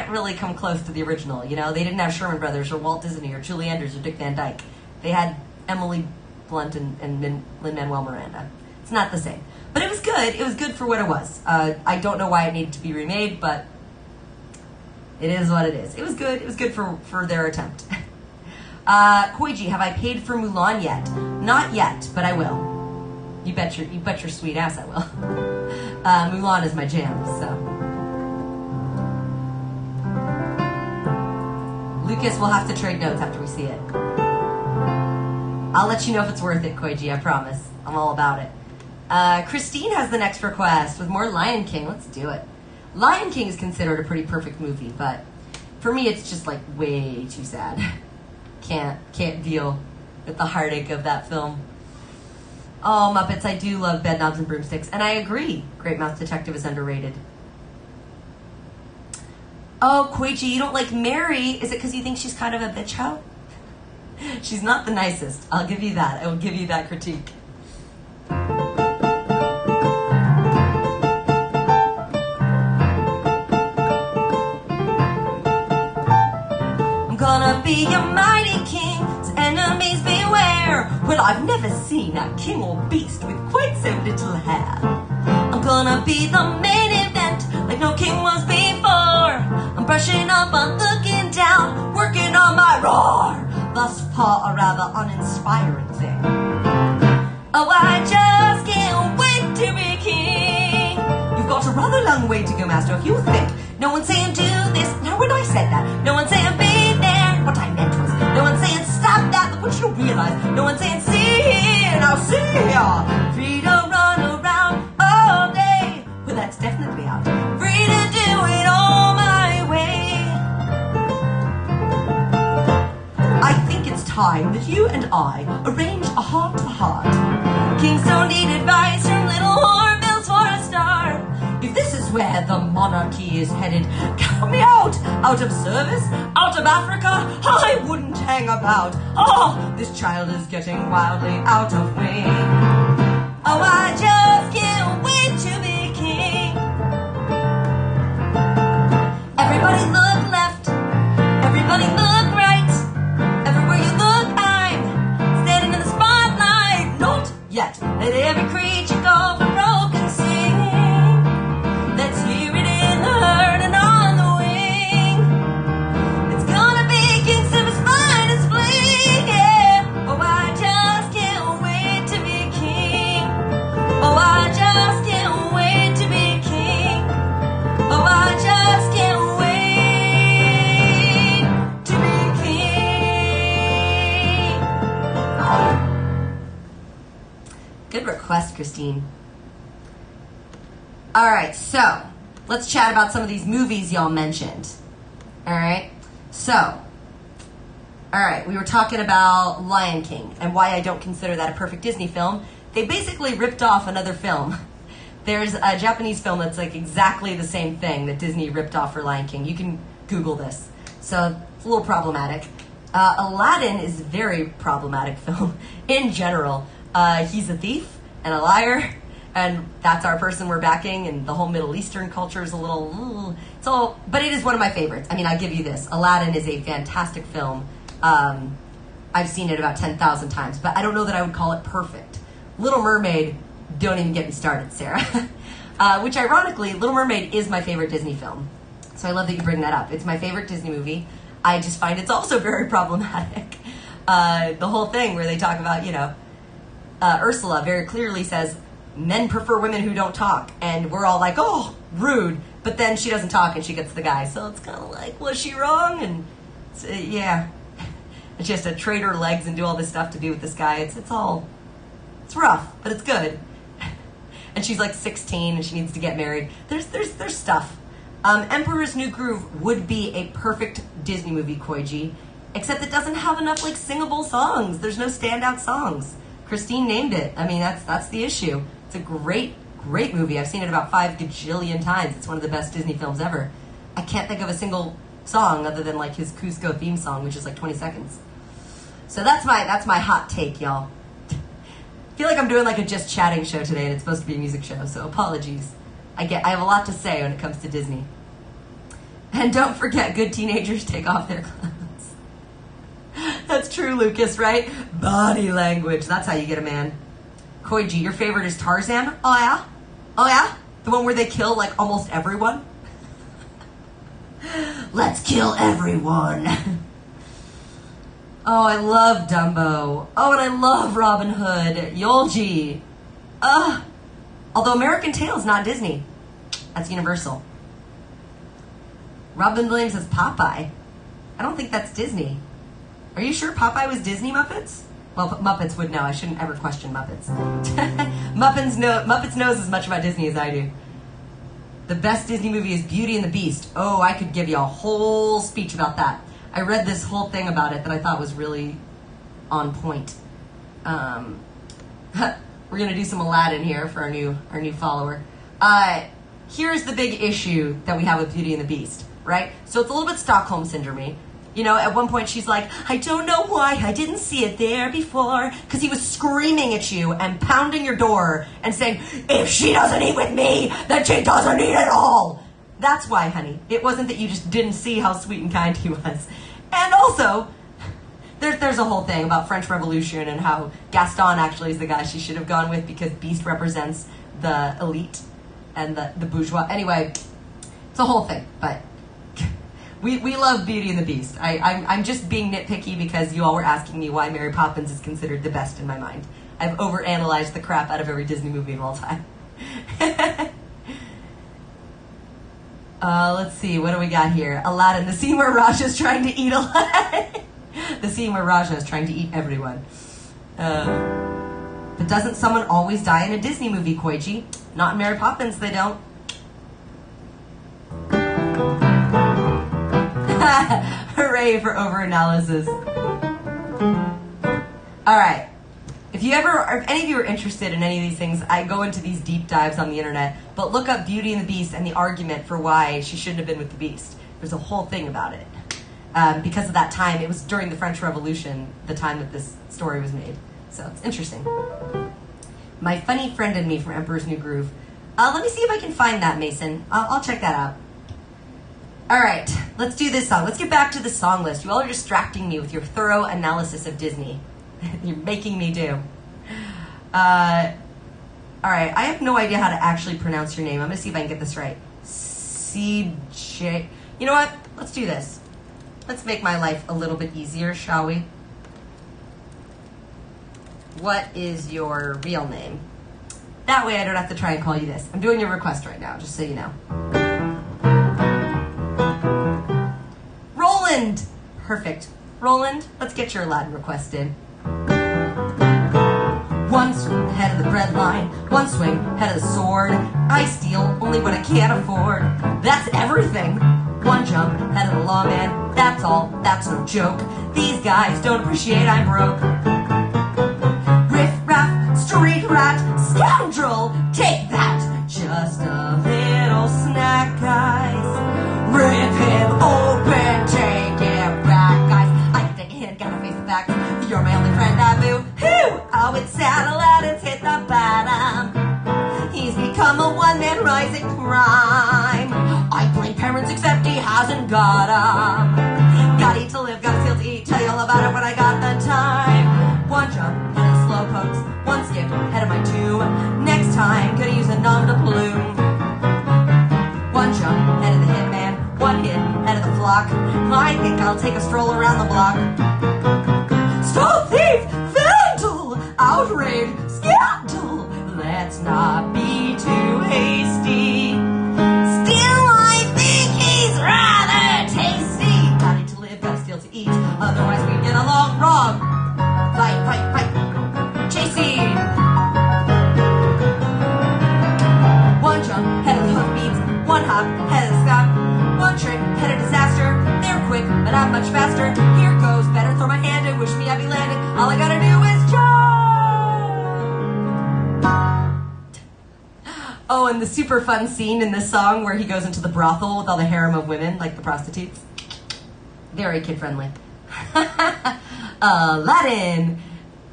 really come close to the original, you know? They didn't have Sherman Brothers or Walt Disney or Julie Andrews or Dick Van Dyke. They had Emily Blunt and Lin-Manuel Miranda. It's not the same. But it was good. It was good for what it was. I don't know why it needed to be remade, but it is what it is. It was good. It was good for their attempt. Koiji, have I paid for Mulan yet? Not yet, but I will. You bet your sweet ass I will. Mulan is my jam, so. Lucas, we'll have to trade notes after we see it. I'll let you know if it's worth it, Koiji, I promise. I'm all about it. Christine has the next request with more Lion King. Let's do it. Lion King is considered a pretty perfect movie, but for me it's just like way too sad. Can't deal with the heartache of that film. Oh, Muppets, I do love Bedknobs and Broomsticks, and I agree. Great Mouse Detective is underrated. Oh, Koichi, you don't like Mary. Is it because you think she's kind of a bitch hoe? She's not the nicest. I'll give you that. I will give you that critique. I'm gonna be your mighty king, so enemies beware. Well, I've never seen a king or beast with quite so little hair. I'm gonna be the main event, like no king was before. I'm brushing up, I'm looking down, working on my roar. Thus far, a rather uninspiring thing. Oh, I just can't wait to be king. You've got a rather long way to go, master, if you think. No one's saying do this. Now, when I said that, no one's saying be there. What I meant was, no one's saying stop that. But what you realize, no one's saying see here. Now, see here. Free to run around all day. Well, that's definitely out. Free to do it all my way. I think it's time that you and I arrange a heart-to-heart. Kings don't need advice from little hornbills for a start. If this is where the monarchy is headed, count me out of service, out of Africa, I wouldn't hang about. Oh, this child is getting wildly out of me. Oh, I just can't wait to be king. Everybody look left, everybody look right. Everywhere you look, I'm standing in the spotlight. Not yet. Let every creature go for broke and sing. Let's hear it in the herd and on the wing. It's gonna be King Simba's finest fling, yeah. Oh, I just can't wait to be king. Oh, I just can't wait to be king. Oh, I just can't wait to be king. Good request, Christine. All right, so let's chat about some of these movies y'all mentioned. All right, we were talking about Lion King and why I don't consider that a perfect Disney film. They basically ripped off another film There's a Japanese film that's like exactly the same thing that Disney ripped off for Lion King. You can Google this. So it's a little problematic. Aladdin is a very problematic film in general. He's a thief and a liar, and that's our person we're backing, and the whole Middle Eastern culture is a little... but it is one of my favorites. I mean, I give you this. Aladdin is a fantastic film. I've seen it about 10,000 times, but I don't know that I would call it perfect. Little Mermaid, don't even get me started, Sarah. Which ironically, Little Mermaid is my favorite Disney film. So I love that you bring that up. It's my favorite Disney movie. I just find it's also very problematic. The whole thing where they talk about, Ursula very clearly says, men prefer women who don't talk. And we're all like, oh, rude. But then she doesn't talk and she gets the guy. So it's kind of like, was she wrong? And yeah. And she has to trade her legs and do all this stuff to be with this guy. It's rough, but it's good. And she's like 16 and she needs to get married. There's stuff. Emperor's New Groove would be a perfect Disney movie, Koiji, except it doesn't have enough like singable songs. There's no standout songs. Christine named it. I mean, that's the issue. It's a great movie. I've seen it about 5 gajillion times. It's one of the best Disney films ever. I can't think of a single song other than like his Cusco theme song, which is like 20 seconds. So that's my hot take, y'all. I feel like I'm doing like a just chatting show today, and it's supposed to be a music show, so apologies. I have a lot to say when it comes to Disney. And don't forget, good teenagers take off their clothes. That's true, Lucas, right? Body language. That's how you get a man. Koiji, your favorite is Tarzan? Oh, yeah? Oh, yeah? The one where they kill, like, almost everyone? Let's kill everyone. Oh, I love Dumbo. Oh, and I love Robin Hood. Yolji. Although American Tail's not Disney. That's Universal. Robin Williams is Popeye. I don't think that's Disney. Are you sure Popeye was Disney Muppets? Well, Muppets would know. I shouldn't ever question Muppets. Muppets knows as much about Disney as I do. The best Disney movie is Beauty and the Beast. Oh, I could give you a whole speech about that. I read this whole thing about it that I thought was really on point. We're going to do some Aladdin here for our new follower. Here's the big issue that we have with Beauty and the Beast, right? So it's a little bit Stockholm Syndrome-y. At one point she's like, I don't know why I didn't see it there before, because he was screaming at you and pounding your door and saying, if she doesn't eat with me, then she doesn't eat at all. That's why, honey. It wasn't that you just didn't see how sweet and kind he was. And also, there's a whole thing about French Revolution and how Gaston actually is the guy she should have gone with because Beast represents the elite and the bourgeois. Anyway, it's a whole thing, but we love Beauty and the Beast. I'm just being nitpicky because you all were asking me why Mary Poppins is considered the best in my mind. I've overanalyzed the crap out of every Disney movie of all time. Let's see, what do we got here? Aladdin, the scene where Raja's trying to eat Aladdin. The scene where Raja is trying to eat everyone. But doesn't someone always die in a Disney movie, Koichi? Not in Mary Poppins, they don't. Hooray for overanalysis. Alright. If any of you are interested in any of these things, I go into these deep dives on the internet, but look up Beauty and the Beast and the argument for why she shouldn't have been with the Beast. There's a whole thing about it. Because of that time, it was during the French Revolution, the time that this story was made. So it's interesting. My Funny Friend and Me from Emperor's New Groove. Let me see if I can find that, Mason. I'll check that out. Alright, let's do this song. Let's get back to the song list. You all are distracting me with your thorough analysis of Disney. You're making me do. Alright, I have no idea how to actually pronounce your name. I'm going to see if I can get this right. CJ. You know what? Let's do this. Let's make my life a little bit easier, shall we? What is your real name? That way I don't have to try and call you this. I'm doing your request right now, just so you know. Roland! Perfect. Roland, let's get your Aladdin request in. One swing, head of the bread line. One swing, head of the sword. I steal only what I can't afford. That's everything. One jump, head of the lawman. That's all, that's no joke. These guys don't appreciate I'm broke. Riff raff, street rat, scoundrel, take that, snack, guys. Rip him open, take it back, guys. I can take a hint, gotta face the facts. You're my only friend, I boo-hoo. Oh, it's sad Aladdin's hit the bottom. He's become a one-man rising crime. I blame parents except he hasn't got 'em. Gotta eat to live, gotta steal to eat. Tell you all about it when I got the time. One jump, head of slow pokes. One skip, head of my tomb. Next time, gonna use a nom de plume. One jump, head of the hitman. One hit, head of the flock. I think I'll take a stroll around the block. Stole, thief, vandal, outrage, scandal. Let's not be too hasty. Still, I think he's rather tasty. Gotta eat to live, gotta steal to eat. Otherwise, we get along wrong. Fight, fight, fight. Chasey. One jump, head of the hoofbeats. One hop, head of the scop. One trick, head of disaster. They're quick, but I'm much faster. Here goes, better throw my hand and wish me I'd be landing. All I gotta do is jump. Oh, and the super fun scene in this song where he goes into the brothel with all the harem of women, like the prostitutes. Very kid-friendly. Aladdin.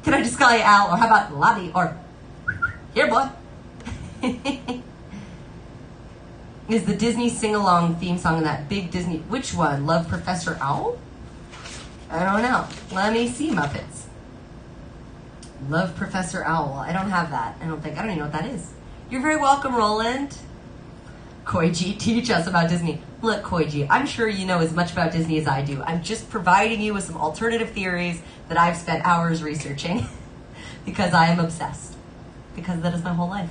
Can I just call you Al? Or how about Laddie? Or, here, boy. Is the Disney sing-along theme song in that big Disney... Which one? Love Professor Owl? I don't know. Let me see, Muppets. Love Professor Owl. I don't have that. I don't even know what that is. You're very welcome, Roland. Koiji, teach us about Disney. Look, Koiji, I'm sure you know as much about Disney as I do. I'm just providing you with some alternative theories that I've spent hours researching because I am obsessed. Because that is my whole life.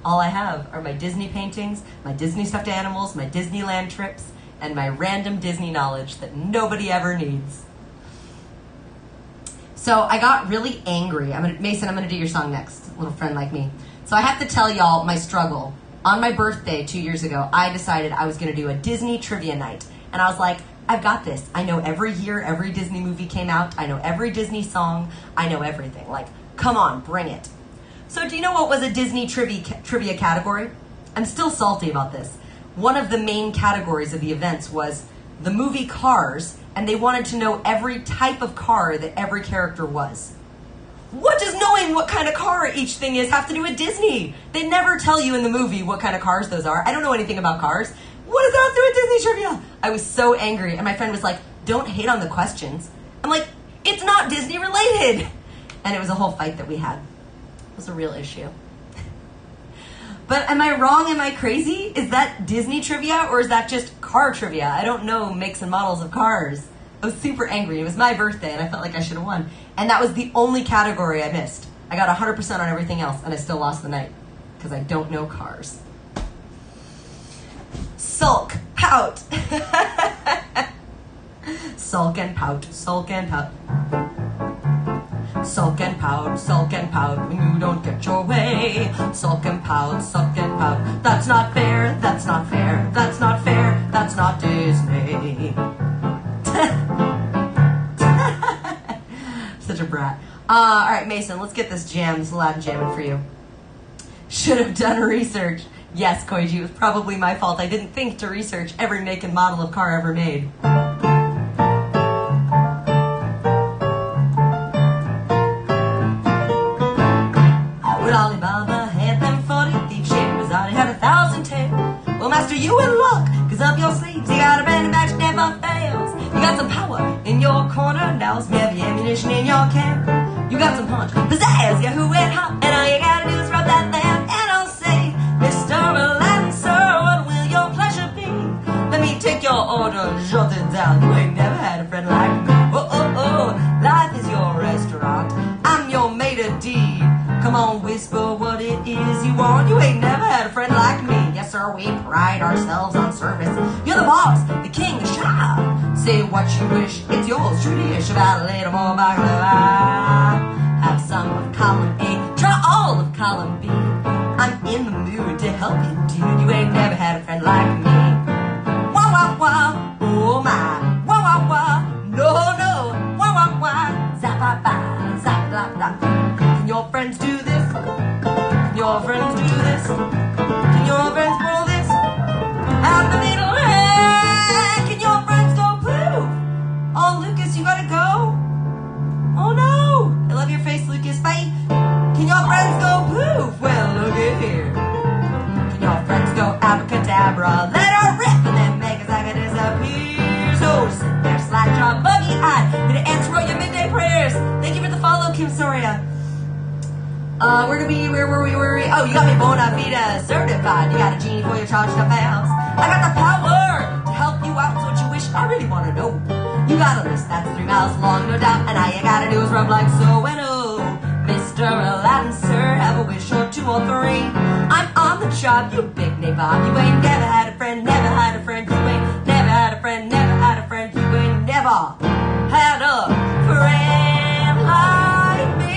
All I have are my Disney paintings, my Disney stuffed animals, my Disneyland trips, and my random Disney knowledge that nobody ever needs. So I got really angry. Mason, I'm going to do your song next, Little Friend Like Me. So I have to tell y'all my struggle. On my birthday 2 years ago, I decided I was going to do a Disney trivia night. And I was like, I've got this. I know every year every Disney movie came out. I know every Disney song. I know everything. Like, come on, bring it. So do you know what was a Disney trivia category? I'm still salty about this. One of the main categories of the events was the movie Cars, and they wanted to know every type of car that every character was. What does knowing what kind of car each thing is have to do with Disney? They never tell you in the movie what kind of cars those are. I don't know anything about cars. What does that have to do with Disney trivia? I was so angry, and my friend was like, don't hate on the questions. I'm like, it's not Disney related. And it was a whole fight that we had. It was a real issue. But am I wrong? Am I crazy? Is that Disney trivia or is that just car trivia? I don't know makes and models of cars. I was super angry. It was my birthday and I felt like I should have won. And that was the only category I missed. I got 100% on everything else and I still lost the night because I don't know cars. Sulk, pout. Sulk and pout, sulk and pout. Sulk and pout when you don't get your way. Sulk and pout, that's not fair, that's not fair, that's not fair, that's not Disney. Such a brat. Alright, Mason, let's get this jam, this Aladdin jamming for you. Should have done research. Yes, Koiji, it was probably my fault. I didn't think to research every make and model of car ever made. Well, master, you in luck, cause up your sleeves you got a brand that never fails. You got some power in your corner, now it's heavy ammunition in your camp. You got some punch, pizzazz, yeah, who went hot, and all you gotta do is rub that lamp. And I'll say, Mr. Aladdin, sir, what will your pleasure be? Let me take your order, jot it down. You ain't never had a friend like me. Oh, oh, oh, life is your restaurant, I'm your maitre d'. Come on, whisper what it is you want. You ain't never had a friend like me. Yes, sir, we pride ourselves on service. You're the boss, the king, the shah. Say what you wish, it's yours truly. About a little more baklava. Have some of column A, try all of column B. I'm in the mood to help you, dude. You ain't never had a friend like me. Wah, wah, wah, oh my. Wah, wah, wah, no, no. Wah, wah, wah, zap-a-ba, zap-a-da-da. Can your friends do this? Can your friends do this? Can your friends pull this? Where were we? Oh, you got me bona fide certified. You got a genie for your charged up house. I got the power to help you out. So what you wish, I really want to know. You got a list that's 3 miles long, no doubt. And all you gotta do is rub like so and oh. Mr. Aladdin, sir, have a wish or 2 or 3. I'm on the job, you big nabob. You ain't never had a friend, never had a friend. You ain't never had a friend, never had a friend. You ain't never had a friend like me.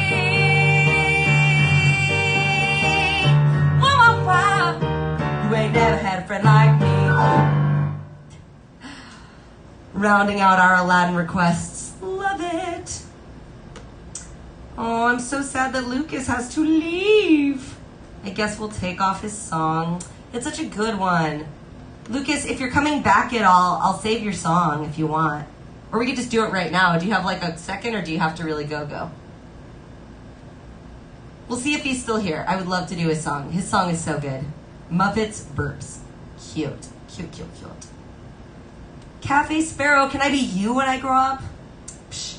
Wow. You ain't never had a friend like me. Rounding out our Aladdin requests. Love it. Oh, I'm so sad that Lucas has to leave. I guess we'll take off his song. It's such a good one. Lucas, if you're coming back at all, I'll save your song if you want. Or we could just do it right now. Do you have like a second or do you have to really go? We'll see if he's still here. I would love to do his song. His song is so good. Muppets Burps. Cute. Cafe Sparrow, can I be you when I grow up? Psh.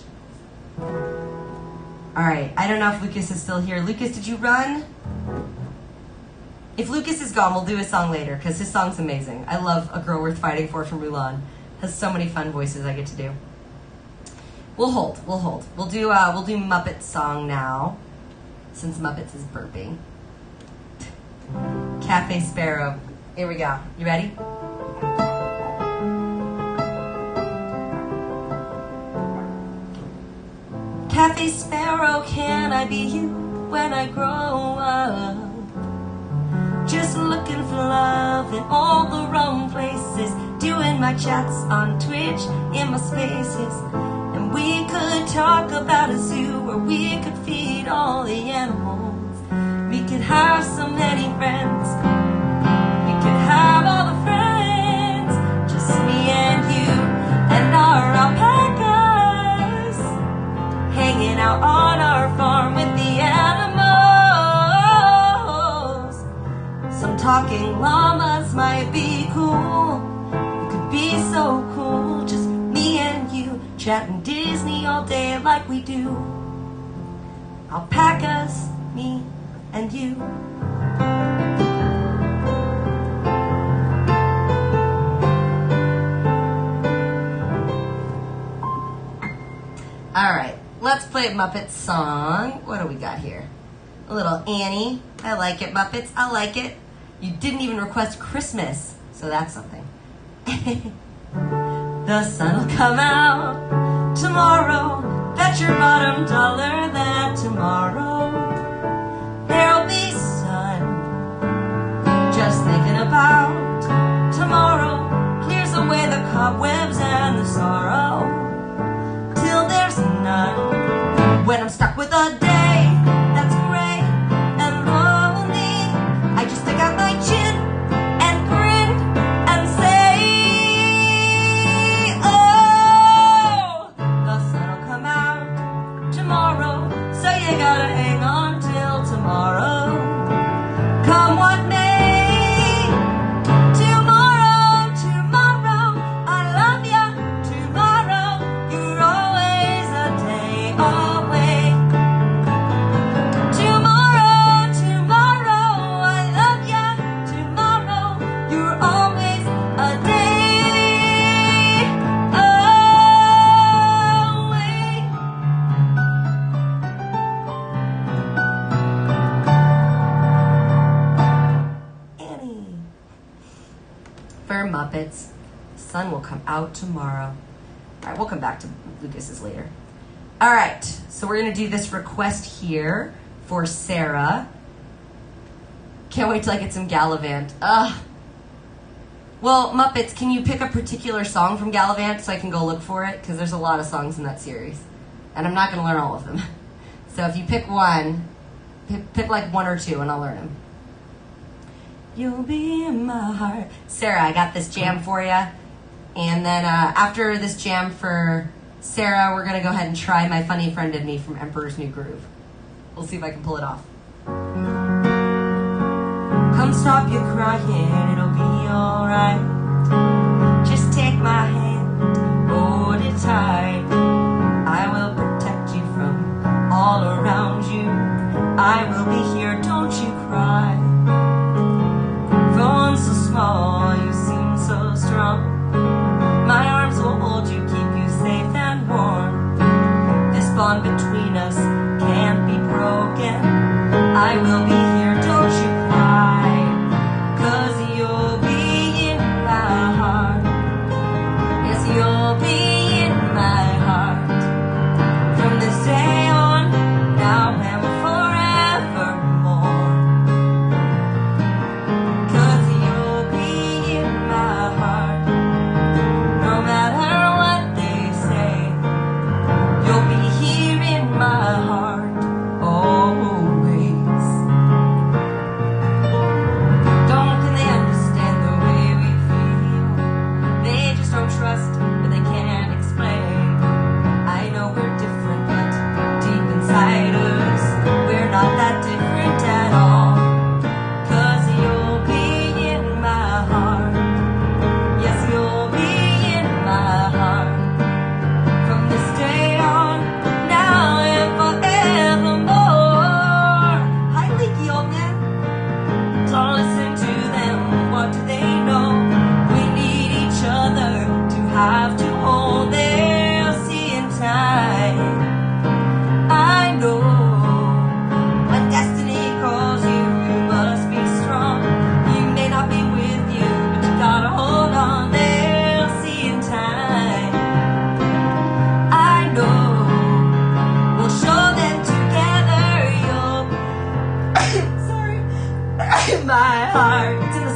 Alright, I don't know if Lucas is still here. Lucas, did you run? If Lucas is gone, we'll do his song later, because his song's amazing. I love A Girl Worth Fighting For from Mulan. Has so many fun voices I get to do. We'll hold. We'll do Muppet's song now, since Muppets is burping. Cafe Sparrow. Here we go. You ready? Cafe Sparrow, can I be you when I grow up? Just looking for love in all the wrong places, doing my chats on Twitch in my spaces. And we could talk about a zoo where we could feed all the animals. We could have so many friends. We could have all the friends, just me and you and our alpacas, hanging out on our farm with the animals. Some talking llamas might be cool. It could be so cool, just me and you, chatting Disney all day like we do. Alpacas, me and you. Alright, let's play a Muppet song. What do we got here? A little Annie. I like it, Muppets. I like it. You didn't even request Christmas, so that's something. The sun will come out tomorrow. Bet your bottom dollar that tomorrow there'll be sun. Just thinking about tomorrow clears away the cobwebs and the sorrow till there's none. When I'm stuck with a day that's gray and lonely, I just stick out my chin and grin and say, oh, the sun will come out tomorrow, so you gotta hang on till tomorrow. Come what may. Muppets. The sun will come out tomorrow. All right, we'll come back to Lucas's later. All right, so we're going to do this request here for Sarah. Can't wait till I get some Gallivant. Well, Muppets, can you pick a particular song from Gallivant so I can go look for it? Because there's a lot of songs in that series. And I'm not going to learn all of them. So if you pick one, pick like 1 or 2 and I'll learn them. You'll be in my heart. Sarah, I got this jam for you. And then after this jam for Sarah, we're going to go ahead and try My Funny Friend and Me from Emperor's New Groove. We'll see if I can pull it off. Come stop your crying, it'll be alright. Just take my hand, hold it tight. I will protect you from all around you. I will be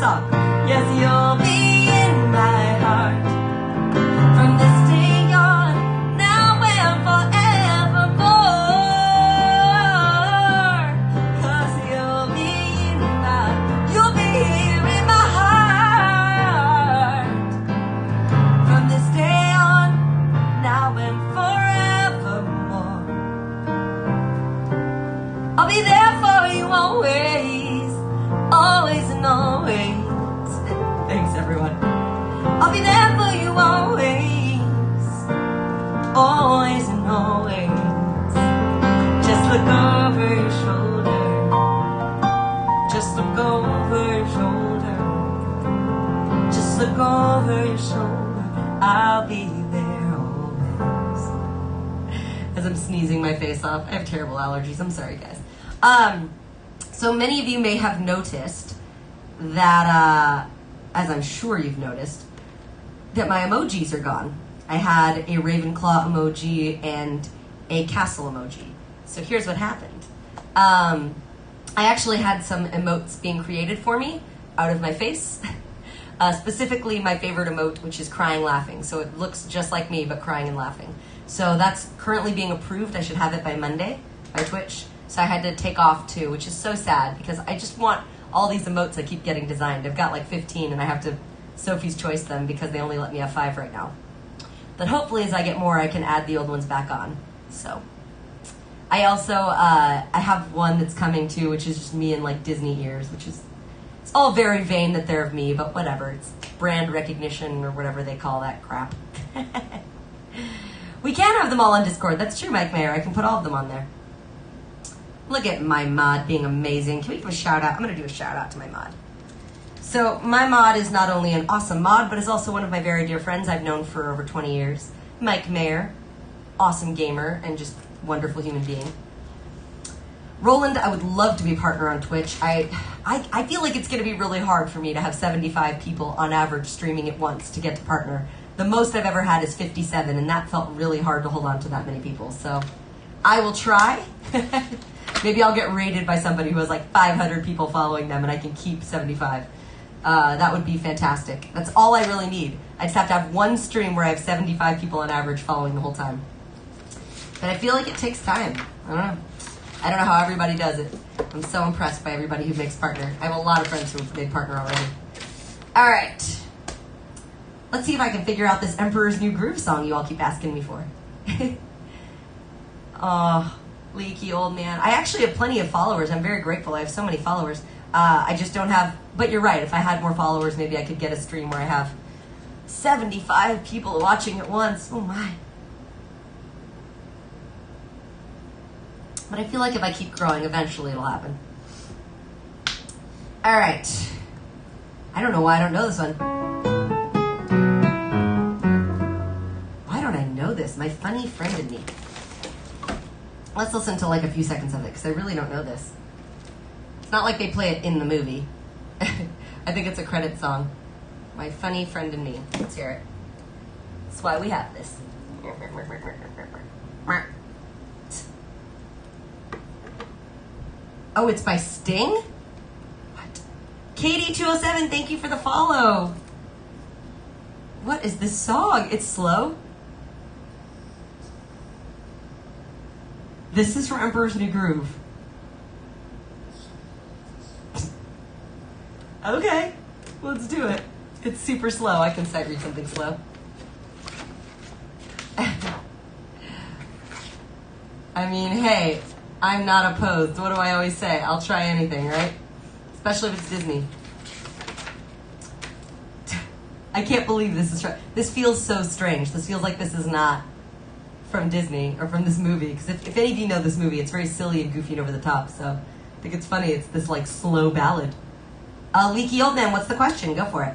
song. Yes, you'll be in my heart from this day on, now and forevermore. 'Cause you'll be here in my heart from this day on, now and forevermore. I'll be there for you always, always and always. Thanks, everyone. I'll be there for you always, always and always. Just look over your shoulder, just look over your shoulder, just look over your shoulder. I'll be there always. As I'm sneezing my face off, I have terrible allergies. I'm sorry, guys. So many of you may have noticed that, as I'm sure you've noticed, that my emojis are gone. I had a Ravenclaw emoji and a castle emoji. So here's what happened. I actually had some emotes being created for me out of my face. Specifically my favorite emote, which is crying laughing. So it looks just like me, but crying and laughing. So that's currently being approved. I should have it by Monday by Twitch. So I had to take off too, which is so sad because I just want all these emotes that keep getting designed. I've got like 15 and I have to Sophie's Choice them because they only let me have 5 right now. But hopefully as I get more, I can add the old ones back on. So I also, I have one that's coming too, which is just me in like Disney ears, which is, it's all very vain that they're of me, but whatever. It's brand recognition or whatever they call that crap. We can have them all on Discord. That's true, Mike Mayer. I can put all of them on there. Look at my mod being amazing. Can we give a shout out? I'm going to do a shout out to my mod. So my mod is not only an awesome mod, but is also one of my very dear friends I've known for over 20 years. Mike Mayer, awesome gamer and just wonderful human being. Roland, I would love to be a partner on Twitch. I feel like it's going to be really hard for me to have 75 people on average streaming at once to get to partner. The most I've ever had is 57, and that felt really hard to hold on to that many people. So I will try. Maybe I'll get raided by somebody who has like 500 people following them and I can keep 75. That would be fantastic. That's all I really need. I just have to have one stream where I have 75 people on average following the whole time. But I feel like it takes time. I don't know. I don't know how everybody does it. I'm so impressed by everybody who makes partner. I have a lot of friends who have made partner already. All right. Let's see if I can figure out this Emperor's New Groove song you all keep asking me for. Oh, leaky old man. I actually have plenty of followers. I'm very grateful. I have so many followers. I just don't have, but you're right. If I had more followers, maybe I could get a stream where I have 75 people watching at once. Oh my. But I feel like if I keep growing, eventually it'll happen. All right. I don't know why I don't know this one. Why don't I know this? My funny friend and me. Let's listen to like a few seconds of it because I really don't know this. It's not like they play it in the movie. I think it's a credit song. My funny friend and me. Let's hear it. That's why we have this. Oh, it's by Sting? What? Katie207, thank you for the follow. What is this song? It's slow. This is from Emperor's New Groove. Okay, let's do it. It's super slow. I can sight read something slow. I mean, hey, I'm not opposed. What do I always say? I'll try anything, right? Especially if it's Disney. I can't believe this is this feels so strange. This feels like this is not from Disney or from this movie. Because if any of you know this movie, it's very silly and goofy and over the top. So I think it's funny. It's this like slow ballad. Leaky Old Man, what's the question? Go for it.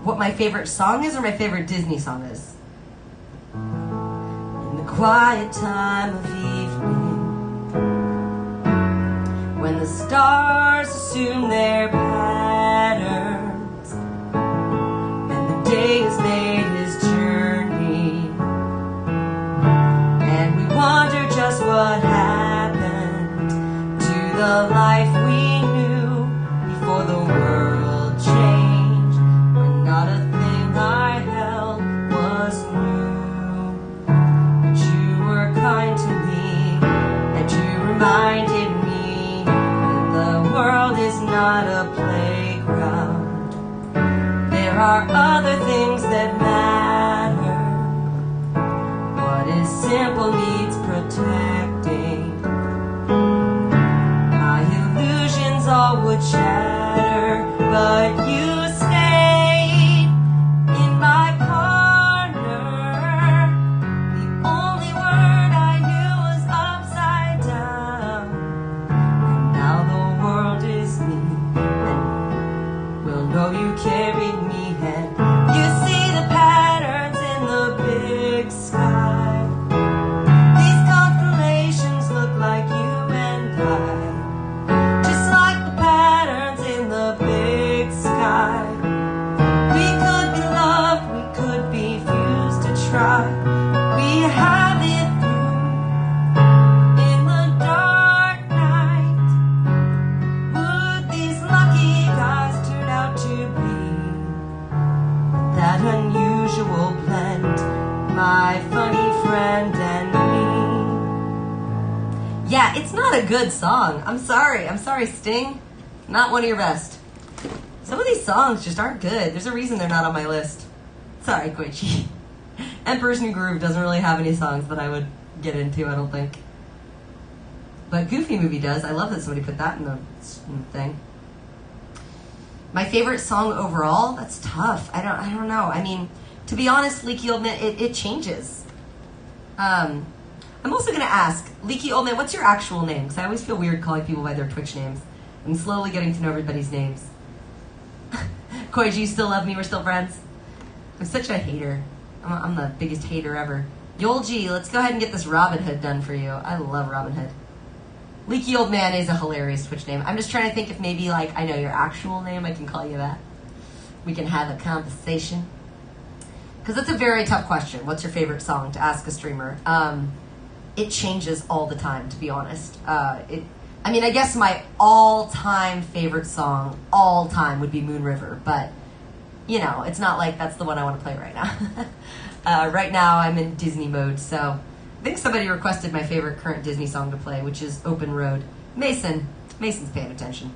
What my favorite song is or my favorite Disney song is? In the quiet time of evening, when the stars assume their patterns, and the day has made his journey, and we wonder just what happened to the life we knew before There are other things that matter. What is simple needs protecting. My illusions all would shatter, but you stayed in my corner. The only word I knew was upside down. And now the world is me, and will know you carried me. And you see the patterns in the big sky. These constellations look like you and I. Just like the patterns in the big sky. We could be loved, we could be fused to try. We have it through in the dark night. Would these lucky guys turn out to be that unusual blend, my funny friend and me? Yeah, it's not a good song. I'm sorry, Sting. Not one of your best. Some of these songs just aren't good. There's a reason they're not on my list. Sorry, Koichi. Emperor's New Groove doesn't really have any songs that I would get into, I don't think. But Goofy Movie does. I love that somebody put that in the thing. My favorite song overall? That's tough. I don't know. I mean, to be honest, Leaky Old Man, it changes. I'm also going to ask, Leaky Old Man, what's your actual name? Because I always feel weird calling people by their Twitch names. I'm slowly getting to know everybody's names. Koichi, you still love me? We're still friends? I'm such a hater. I'm the biggest hater ever. Yolji, let's go ahead and get this Robin Hood done for you. I love Robin Hood. Leaky Old Man is a hilarious Twitch name. I'm just trying to think if maybe, like, I know your actual name, I can call you that. We can have a conversation. Because that's a very tough question. What's your favorite song to ask a streamer? It changes all the time, to be honest. I mean, I guess my all-time favorite song, all time, would be Moon River. But, you know, it's not like that's the one I want to play right now. Right now, I'm in Disney mode, so I think somebody requested my favorite current Disney song to play, which is Open Road. Mason's paying attention.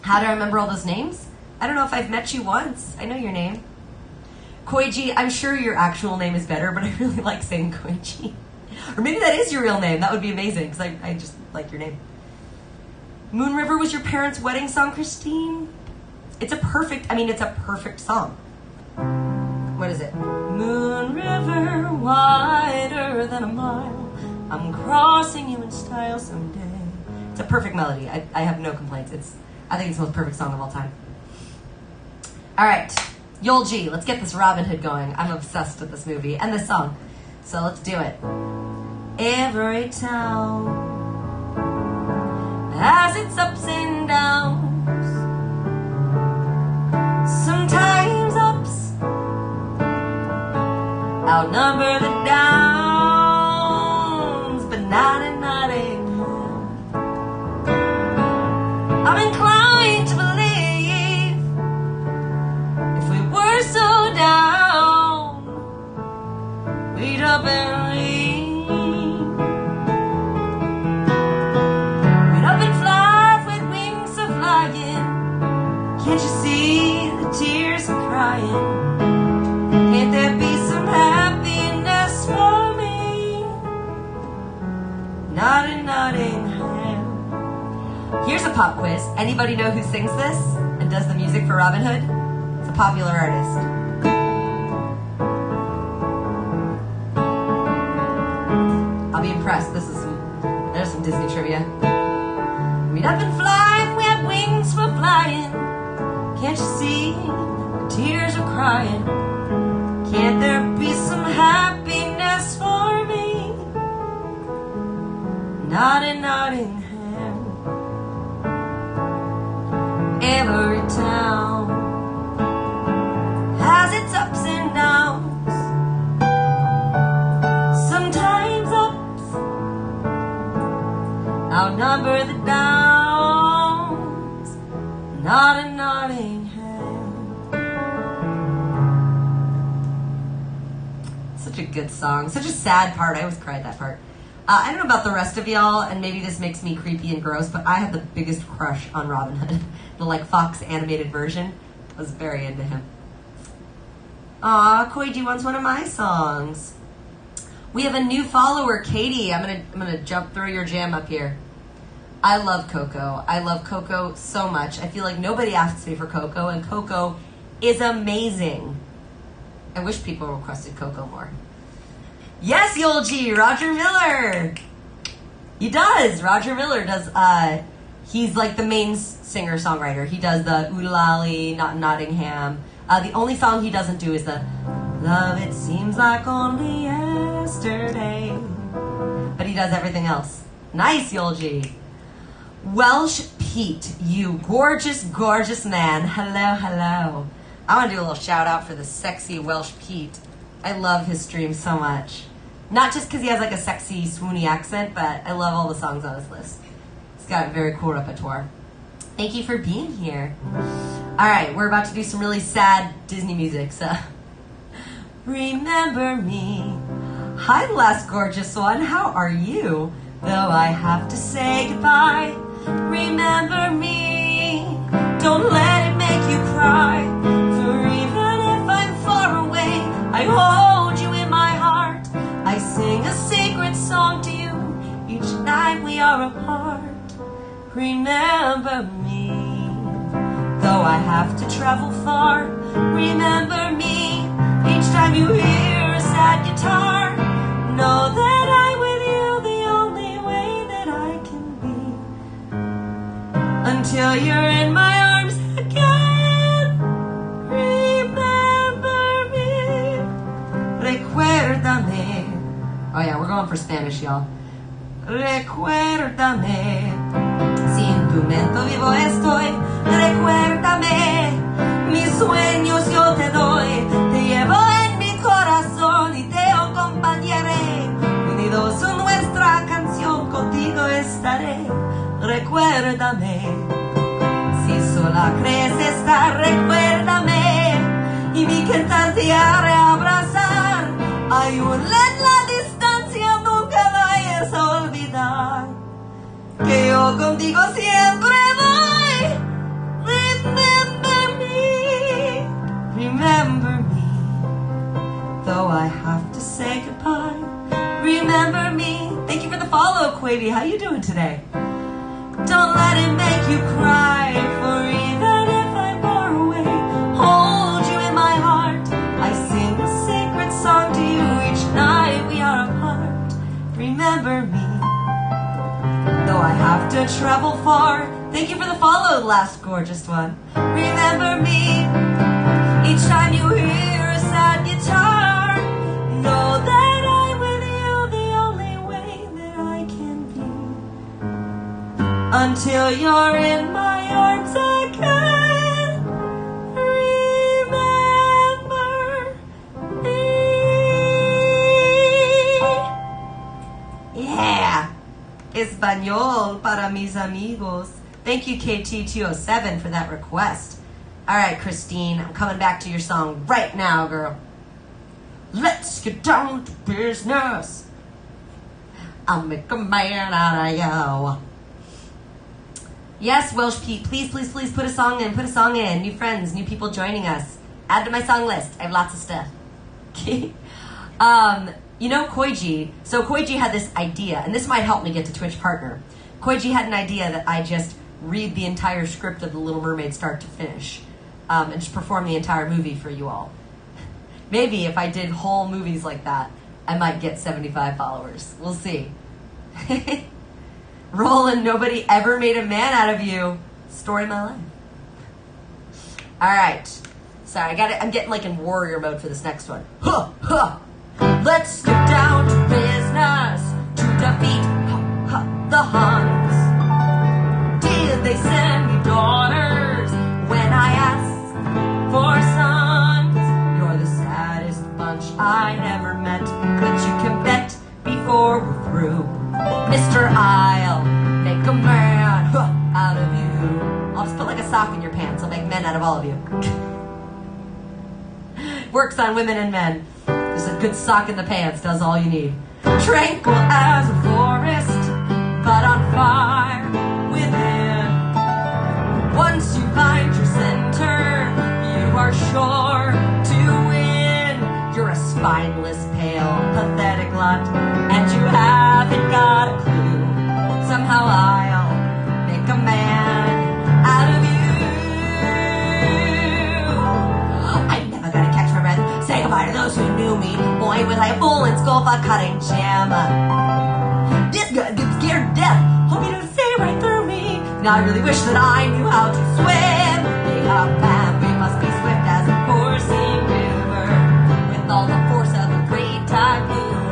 How do I remember all those names? I don't know if I've met you once. I know your name. Koichi, I'm sure your actual name is better, but I really like saying Koichi. Or maybe that is your real name. That would be amazing, because I just like your name. Moon River was your parents' wedding song, Christine? It's a perfect song. What is it? Moon River, wider than a mile. I'm crossing you in style someday. It's a perfect melody. I have no complaints. I think it's the most perfect song of all time. All right, Yolji, let's get this Robin Hood going. I'm obsessed with this movie and this song. So let's do it. Every town has its ups and downs. Sometimes ups outnumber the downs, but not in Nottingham. I'm inclined to believe if we were so down, we'd up and leave. We'd up and fly with wings of flying. Can't you see the tears I'm crying? Can't there be some happiness for me? Not in Nottingham. Here's a pop quiz. Anybody know who sings this and does the music for Robin Hood? It's a popular artist. I'll be impressed. There's some Disney trivia. We'd up and fly if we had wings for flying. Can't you see the tears are crying? Can't there be some happiness for me? Not in Nottingham. Every town has its ups and downs. Sometimes ups outnumber the downs. Not in Nottingham. Such a good song. Such a sad part. I always cried that part. I don't know about the rest of y'all, and maybe this makes me creepy and gross, but I have the biggest crush on Robin Hood. The, like, Fox animated version. was very into him. Aw, Koiji wants one of my songs. We have a new follower, Katie. I'm gonna jump through your jam up here. I love Coco. I love Coco so much. I feel like nobody asks me for Coco, and Coco is amazing. I wish people requested Coco more. Yes, Yolji, Roger Miller. He does. Roger Miller does. He's like the main singer-songwriter. He does the Oodalali, Not Nottingham. The only song he doesn't do is the Love It Seems Like Only Yesterday. But he does everything else. Nice, Yolji. Welsh Pete, you gorgeous, gorgeous man. Hello, hello. I want to do a little shout out for the sexy Welsh Pete. I love his stream so much. Not just because he has like a sexy, swoony accent, but I love all the songs on his list. He's got a very cool repertoire. Thank you for being here. All right, we're about to do some really sad Disney music, so. Remember me. Hi, last gorgeous one. How are you? Though I have to say goodbye. Remember me. Don't let it make you cry. For even if I'm far away, I hold you in my heart. I sing a secret song to you each night we are apart. Remember me. Though I have to travel far, remember me. Each time you hear a sad guitar, know that I'm with you the only way that I can be. Until you're in my arms again. Remember me. Recuérdame. Oh yeah, we're going for Spanish, y'all. Recuérdame. Si en tu momento vivo estoy, recuérdame. Mis sueños yo te doy, te llevo en mi corazón y te acompañaré. Unidos en nuestra canción, contigo estaré. Recuérdame. Si sola crees estar, recuérdame. Y mi cantar te haré abrazar. Hay un en la distancia, nunca vayas a olvidar. Que yo contigo siempre voy. Remember me. Remember me. Though I have to say goodbye. Remember me. Thank you for the follow, Quavy. How you doing today? Don't let it make you cry. For even if I'm far away, hold you in my heart. I sing a secret song to you each night we are apart. Remember me. Though I have to travel far. Thank you for the follow, last gorgeous one. Remember me. Each time you hear a sad guitar, know that I'm with you the only way that I can be. Until you're in my arms again. Remember me. Yeah. Español para mis amigos. Thank you, KT207, for that request. All right, Christine, I'm coming back to your song right now, girl. Let's get down to business. I'll make a man out of you. Yes, Welsh Pete, please, please, please put a song in. Put a song in. New friends, new people joining us. Add to my song list. I have lots of stuff. You know Koiji, so Koiji had this idea, and this might help me get to Twitch Partner. Koiji had an idea that I just read the entire script of The Little Mermaid start to finish, and just perform the entire movie for you all. Maybe if I did whole movies like that, I might get 75 followers. We'll see. Roland, nobody ever made a man out of you. Story of my life. All right. Sorry, I'm getting like in warrior mode for this next one. Huh, huh. Let's get down to business to defeat the Huns. Did they send me daughters when I asked for sons? You're the saddest bunch I ever met, but you can bet before we're through, Mr. I'll make a man out of you. I'll just put like a sock in your pants. I'll make men out of all of you. Works on women and men. Just a good sock in the pants does all you need. Tranquil as a forest, but on fire within. Once you find your center, lot, and you haven't got a clue. Somehow I'll make a man out of you. I'm never gonna catch my breath, say goodbye to those who knew me. Boy, was I a fool in school for cutting jam. This guy gets scared to death, hope you don't see right through me. Now I really wish that I knew how to swim. Big up man, we must be swift as a coursing river, with all the force of a great typhoon,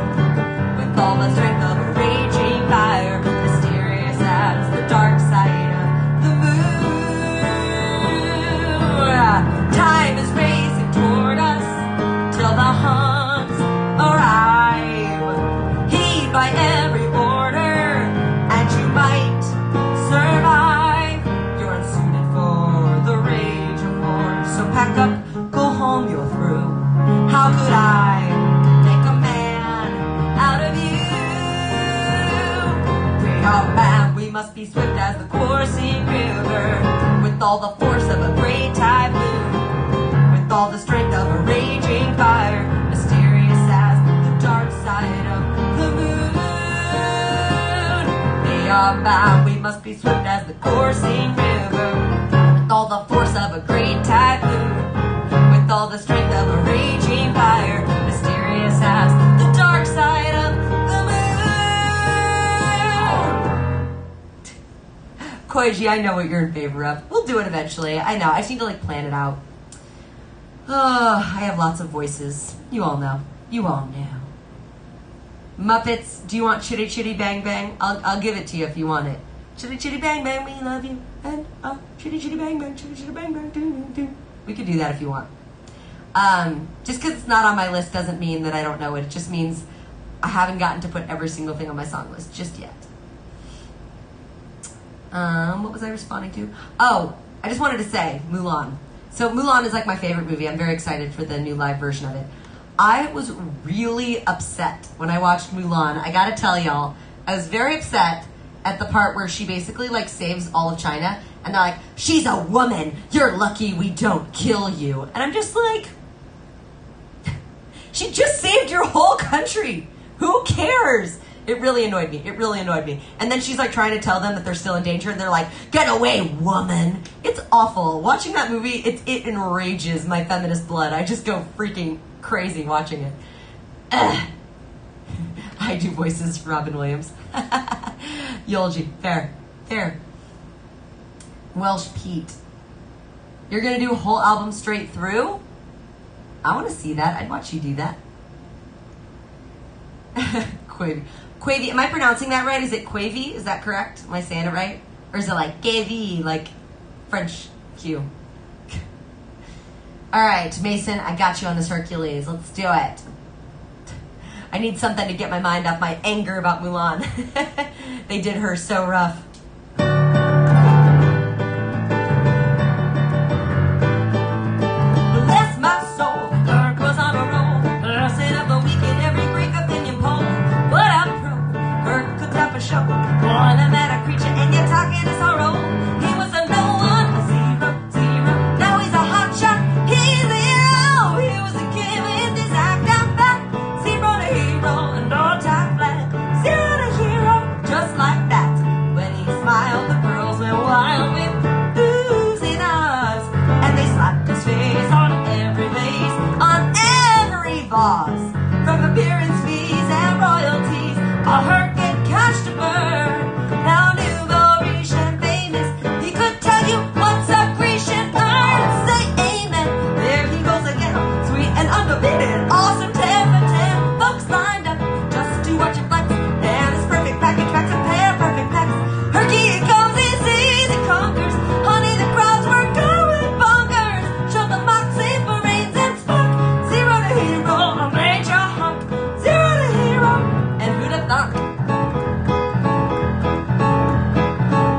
with all the strength of a raging fire, mysterious as the dark side of the moon. Time is racing toward us till the hunts arrive. Heed by every order, and you might survive. You're unsuited for the rage of war, so pack up, go home, you're through. How could I make a man out of you? We are mad, we must be swift as the coursing river, with all the force of a great typhoon, with all the strength of a raging fire, mysterious as the dark side of the moon. We are bound, we must be swift as the coursing river, with all the force of a great typhoon, with all the strength of a raging fire, mysterious as the dark side of the moon. Koiji, I know what you're in favor of. We'll do it eventually. I know. I just need to plan it out. I have lots of voices. You all know. You all know. Muppets, do you want Chitty Chitty Bang Bang? I'll give it to you if you want it. Chitty Chitty Bang Bang, we love you. And Chitty Chitty Bang Bang, Chitty Chitty Bang Bang, doo, doo, doo. We could do that if you want. Just because it's not on my list doesn't mean that I don't know it. It just means I haven't gotten to put every single thing on my song list just yet. What was I responding to? Oh, I just wanted to say Mulan. So Mulan is my favorite movie. I'm very excited for the new live version of it. I was really upset when I watched Mulan. I gotta tell y'all, I was very upset at the part where she basically saves all of China, and they're like, she's a woman, you're lucky we don't kill you. And I'm just like, she just saved your whole country. Who cares? It really annoyed me. It really annoyed me. And then she's trying to tell them that they're still in danger, and they're like, get away, woman. It's awful. Watching that movie, it enrages my feminist blood. I just go freaking crazy watching it. I do voices for Robin Williams. Yolji, fair. Welsh Pete. You're gonna do a whole album straight through? I wanna see that. I'd watch you do that. Quavy, am I pronouncing that right? Is it Quavy? Is that correct? Am I saying it right? Or is it Gavy, French Q? All right, Mason, I got you on this Hercules. Let's do it. I need something to get my mind off my anger about Mulan. They did her so rough. Bless my soul, Kirk was on a roll. Person of the week in every Greek opinion poll. What a pro, Kirk could tap a show. More than that, a creature, and you're talking to sorrow. He was a no one, a zero. Now he's a hot shot. He's a hero. He was a kid with his act out back. Zero to hero and all time flat. Zero to hero, just like that. When he smiled, the girls went wild with losing us, and they slapped his face on every vase, on every vase, from appearance fees and royalties. All her get cash to burn. Now nouveau riche and famous, he could tell you what's a Grecian urn. Say amen. There he goes again, sweet and undefeated, awesome 10 for 10. Folks lined up just to watch it flex, and his perfect package backs a pair of perfect packs. Herky comes, he sees, he conquers. Honey, the crowds were going bonkers. Show the moxie, parades and spunk. Zero to hero, a major hunk. Zero to hero, and who'd have thunk?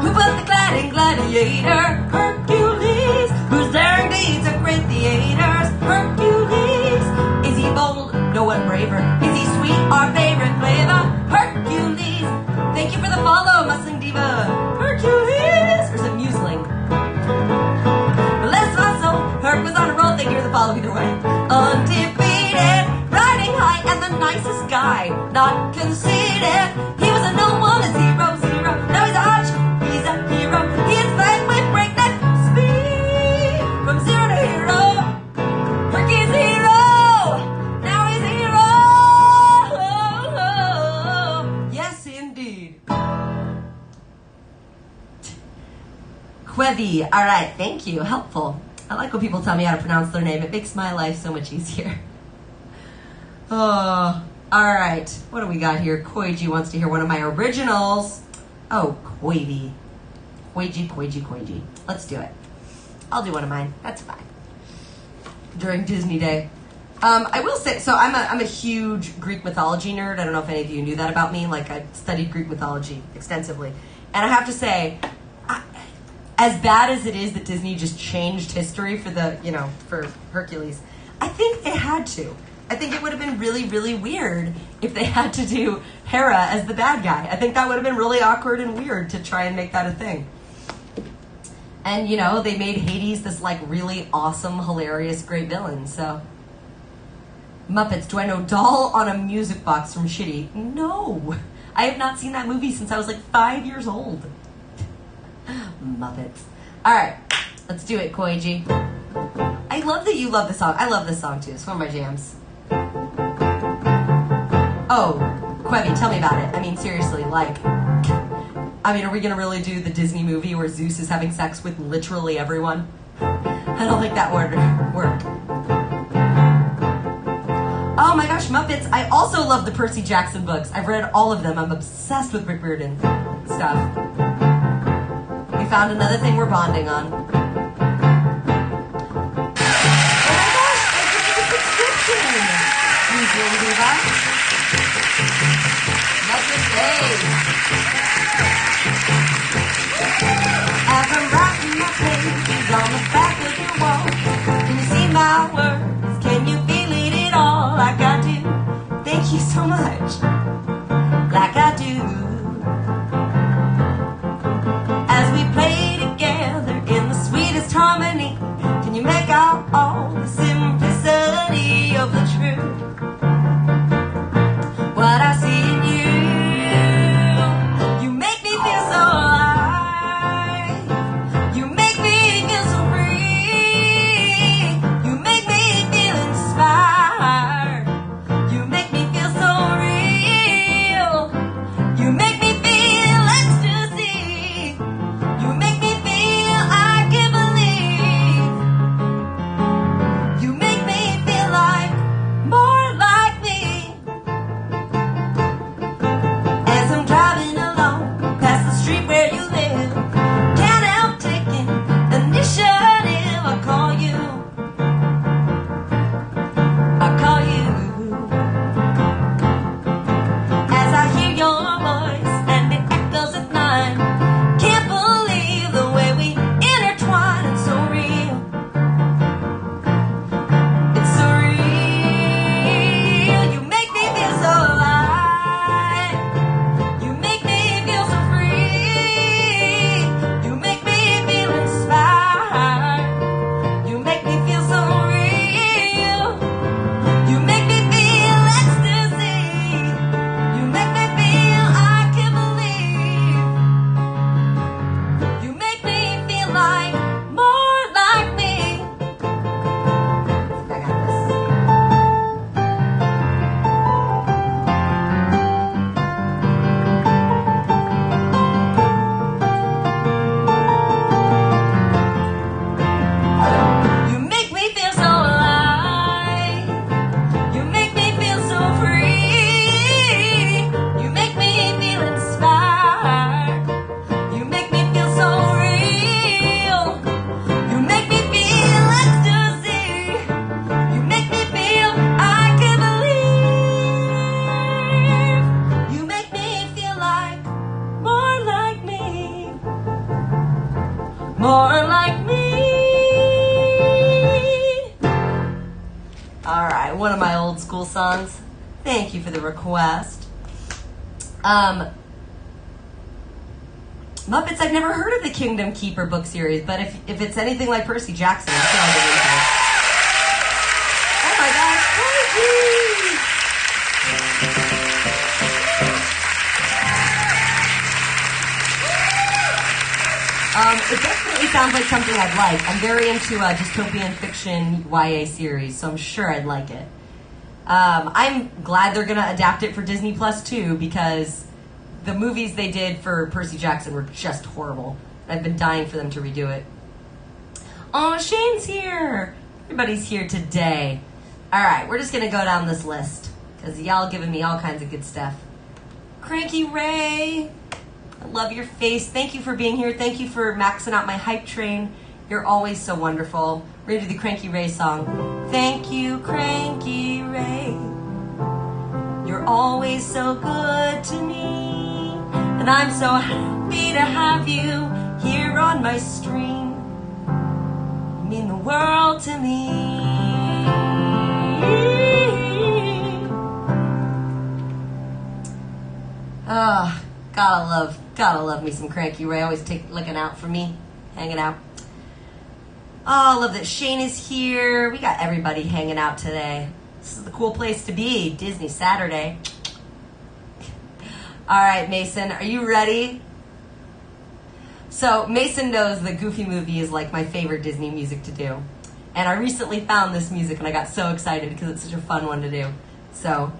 Who put the cladding gladiator? Hercules, whose daring deeds are great theaters. Hercules, is he bold? No one braver. Is he sweet? Our favorite flavor. Hercules, thank you for the follow, Musling Diva. Hercules, or is it Musling? Bless my soul, Herc was on a roll. Thank you for the follow either way. Undefeated, riding high, and the nicest guy. Not Quevy. All right, thank you. Helpful. I like when people tell me how to pronounce their name. It makes my life so much easier. Oh, all right. What do we got here? Koiji wants to hear one of my originals. Oh, Quavy. Koiji. Let's do it. I'll do one of mine. That's fine. During Disney Day. I will say, so I'm a huge Greek mythology nerd. I don't know if any of you knew that about me. Like, I studied Greek mythology extensively. And I have to say, as bad as it is that Disney just changed history for Hercules, I think they had to. I think it would have been really, really weird if they had to do Hera as the bad guy. I think that would have been really awkward and weird to try and make that a thing. And, they made Hades this, really awesome, hilarious, great villain, so... Muppets, do I know Doll on a Music Box from Shitty? No! I have not seen that movie since I was 5 years old. Muppets. Alright, let's do it, Koiji. I love that you love this song. I love this song too. It's one of my jams. Oh, Quevy, tell me about it. I mean, seriously, are we gonna really do the Disney movie where Zeus is having sex with literally everyone? I don't think that would work. Oh my gosh, Muppets. I also love the Percy Jackson books. I've read all of them. I'm obsessed with Rick Riordan stuff. We found another thing we're bonding on. Oh my gosh, thank you for the subscription. Museum Diva. Muppet Day. As I'm writing my pages on the back of your wall, can you see my words? Can you feel it at all? Like I do. Thank you so much. Like I do. As we play together in the sweetest harmony, can you make out all the simplicity of the truth? What I see in you, you make me feel so alive. You make me feel so free. You make me feel inspired. You make me feel so real. You make me feel ecstasy. You make me feel I can believe. You make me feel like more like me. As I'm driving along past the street where you live, can't help taking initiative. I call you. As I hear your voice and it echoes at mine, can't believe the way we intertwine. It's so real. It's so real. You make me feel so alive. You make me feel so free. You make me feel inspired. You make me feel so real. You make me feel ecstasy. You make me feel I can believe. You make me feel like more like me. I got this. You make me feel so alive. You make me feel so free. You make me feel inspired. You make me feel so real. You make me feel ecstasy. You make me feel I can believe. You make me feel like more like me. More like me. All right, one of my old school songs. Thank you for the request. Muppets, I've never heard of the Kingdom Keeper book series, but if it's anything like Percy Jackson, I'm sure I'll get into it. Oh my gosh, it definitely sounds like something I'd like. I'm very into dystopian fiction YA series, so I'm sure I'd like it. I'm glad they're going to adapt it for Disney Plus too, because the movies they did for Percy Jackson were just horrible. I've been dying for them to redo it. Oh, Shane's here. Everybody's here today. All right, we're just going to go down this list because y'all giving me all kinds of good stuff. Cranky Ray, I love your face. Thank you for being here. Thank you for maxing out my hype train. You're always so wonderful. We're going to do the Cranky Ray song. Thank you, Cranky Ray. You're always so good to me. And I'm so happy to have you here on my stream. You mean the world to me. Oh, gotta love me some Cranky Ray. Always looking out for me, hanging out. Oh, I love that Shane is here. We got everybody hanging out today. This is the cool place to be, Disney Saturday. All right, Mason, are you ready? So Mason knows that Goofy Movie is like my favorite Disney music to do. And I recently found this music and I got so excited because it's such a fun one to do. So,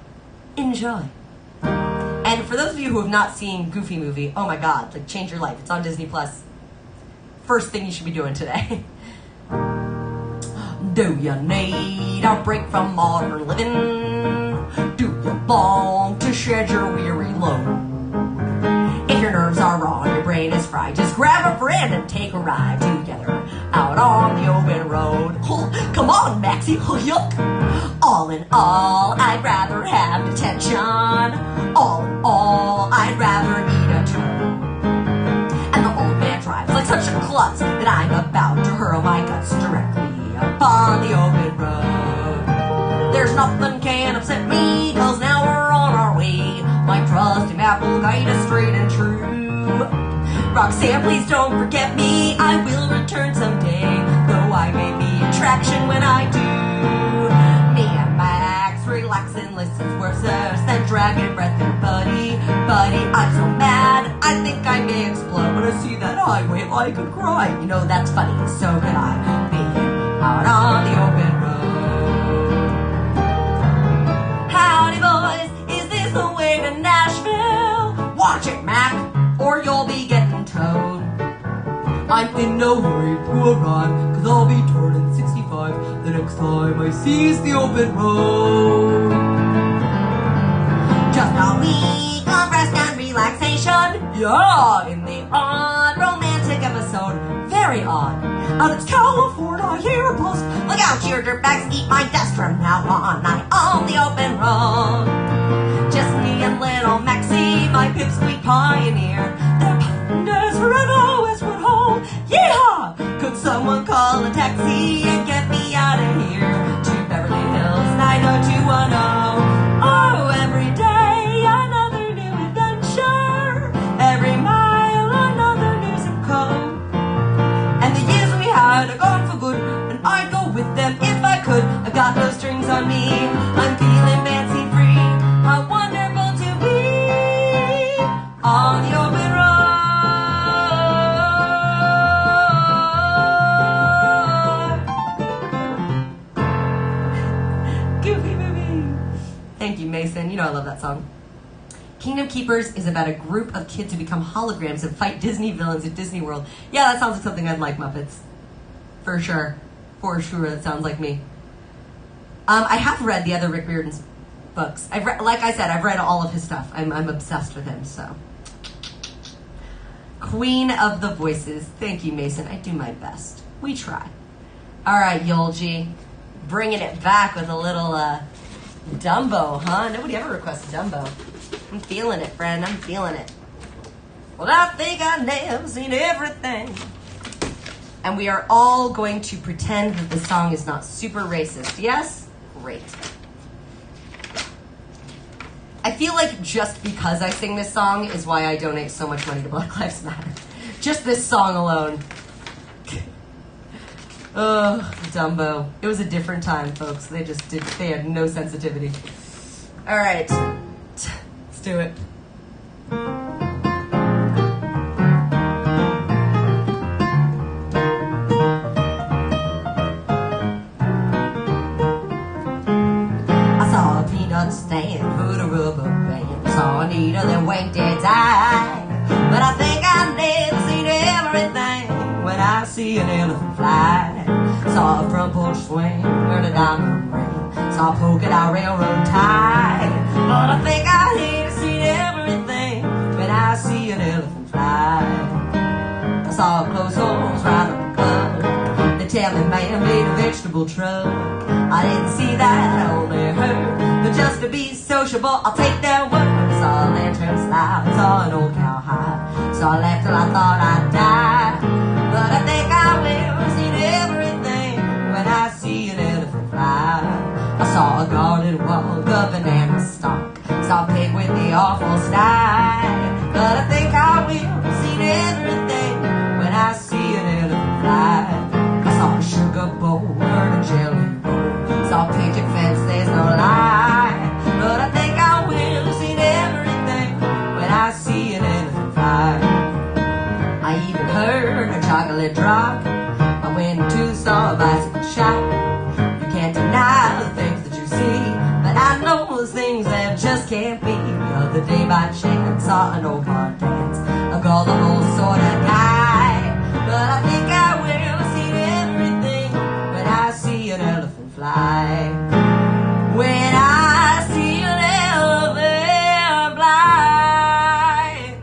enjoy. And for those of you who have not seen Goofy Movie, oh my God, like change your life. It's on Disney Plus. First thing you should be doing today. Do you need a break from modern living? Do you long to shed your weary load? If your nerves are raw and your brain is fried, just grab a friend and take a ride together out on the open road. Come on, Maxie. All in all, I'd rather have detention. All in all, I'd rather eat a tune. And the old man drives like such a klutz that I'm about to hurl my guts directly upon the open road. There's nothing can upset me, cause now we're on our way. My trusty map will guide us straight and true. Roxanne, please don't forget me. I will return someday, though I may be attraction when I do. Me and Max relax and listen worse than dragon breath and buddy. I'm so mad, I think I may explode. When I see that highway, I could cry. You know, that's funny, so could I be out on the open road. Howdy, boys, is this the way to Nashville? Watch it, Mac, or you'll be getting towed. I'm in no hurry to arrive, cause I'll be turning 65 the next time I seize the open road. Just a week of rest and relaxation, yeah, in the odd romantic episode. Very odd. Out it's California, here post. Look out, your dirtbags, eat my dust from now on. I'm on the open road. Just me and little Maxie, my pipsqueak pioneer. Their partners forever westward home. Yeehaw! Could someone call a taxi and get me out of here to Beverly Hills 90210? Oh, every day another new adventure. Every mile another new zip code. And the years we had are gone for good, and I'd go with them if I could. I've got no strings on me, I'm feeling fancy free. How wonderful to be on the open road. Goofy Movie. Thank you, Mason. You know I love that song. Kingdom Keepers is about a group of kids who become holograms and fight Disney villains at Disney World. Yeah, that sounds like something I'd like, Muppets. For sure. For sure, that sounds like me. I have read the other Rick Riordan's books. Like I said, I've read all of his stuff. I'm obsessed with him, so. Queen of the Voices. Thank you, Mason. I do my best. We try. All right, Yolji. Bringing it back with a little Dumbo, huh? Nobody ever requests Dumbo. I'm feeling it, friend. I'm feeling it. Well, I think I never seen everything. And we are all going to pretend that the song is not super racist. Yes? Great. I feel like just because I sing this song is why I donate so much money to Black Lives Matter. Just this song alone. Oh, Dumbo. It was a different time, folks. They had no sensitivity. All right. Let's do it. I saw a peanut stand, put a rubber band. Saw a needle that winked its eye. But I think I've never seen everything. swing, heard a diamond ring, saw a polka dot railroad tie. But I think I need to see everything when I see an elephant fly. I saw a close horse ride up a club. They tell me man made a vegetable truck. I didn't see that, I only heard. But just to be sociable, I'll take their word. Saw a lantern slide, saw an old cowhide. Saw a laugh till I thought I'd die. But I think I will see everything when I see an elephant fly. I saw a garden wall, a banana stalk. Saw a pig with the awful style. But I think I will see everything when I see an elephant fly. I saw a sugar bowl, heard a jelly roll. Saw a picket fence, there's no lie. But I think I will see everything when I see an elephant fly. I even heard a chocolate drop. I went to saw a bicycle shop. You can't deny the things that you see, but I know those things that just can't be. The other day by chance saw an old bar dance, a gullible sort of guy. But I think I will see everything when I see an elephant fly. When I see an elephant fly.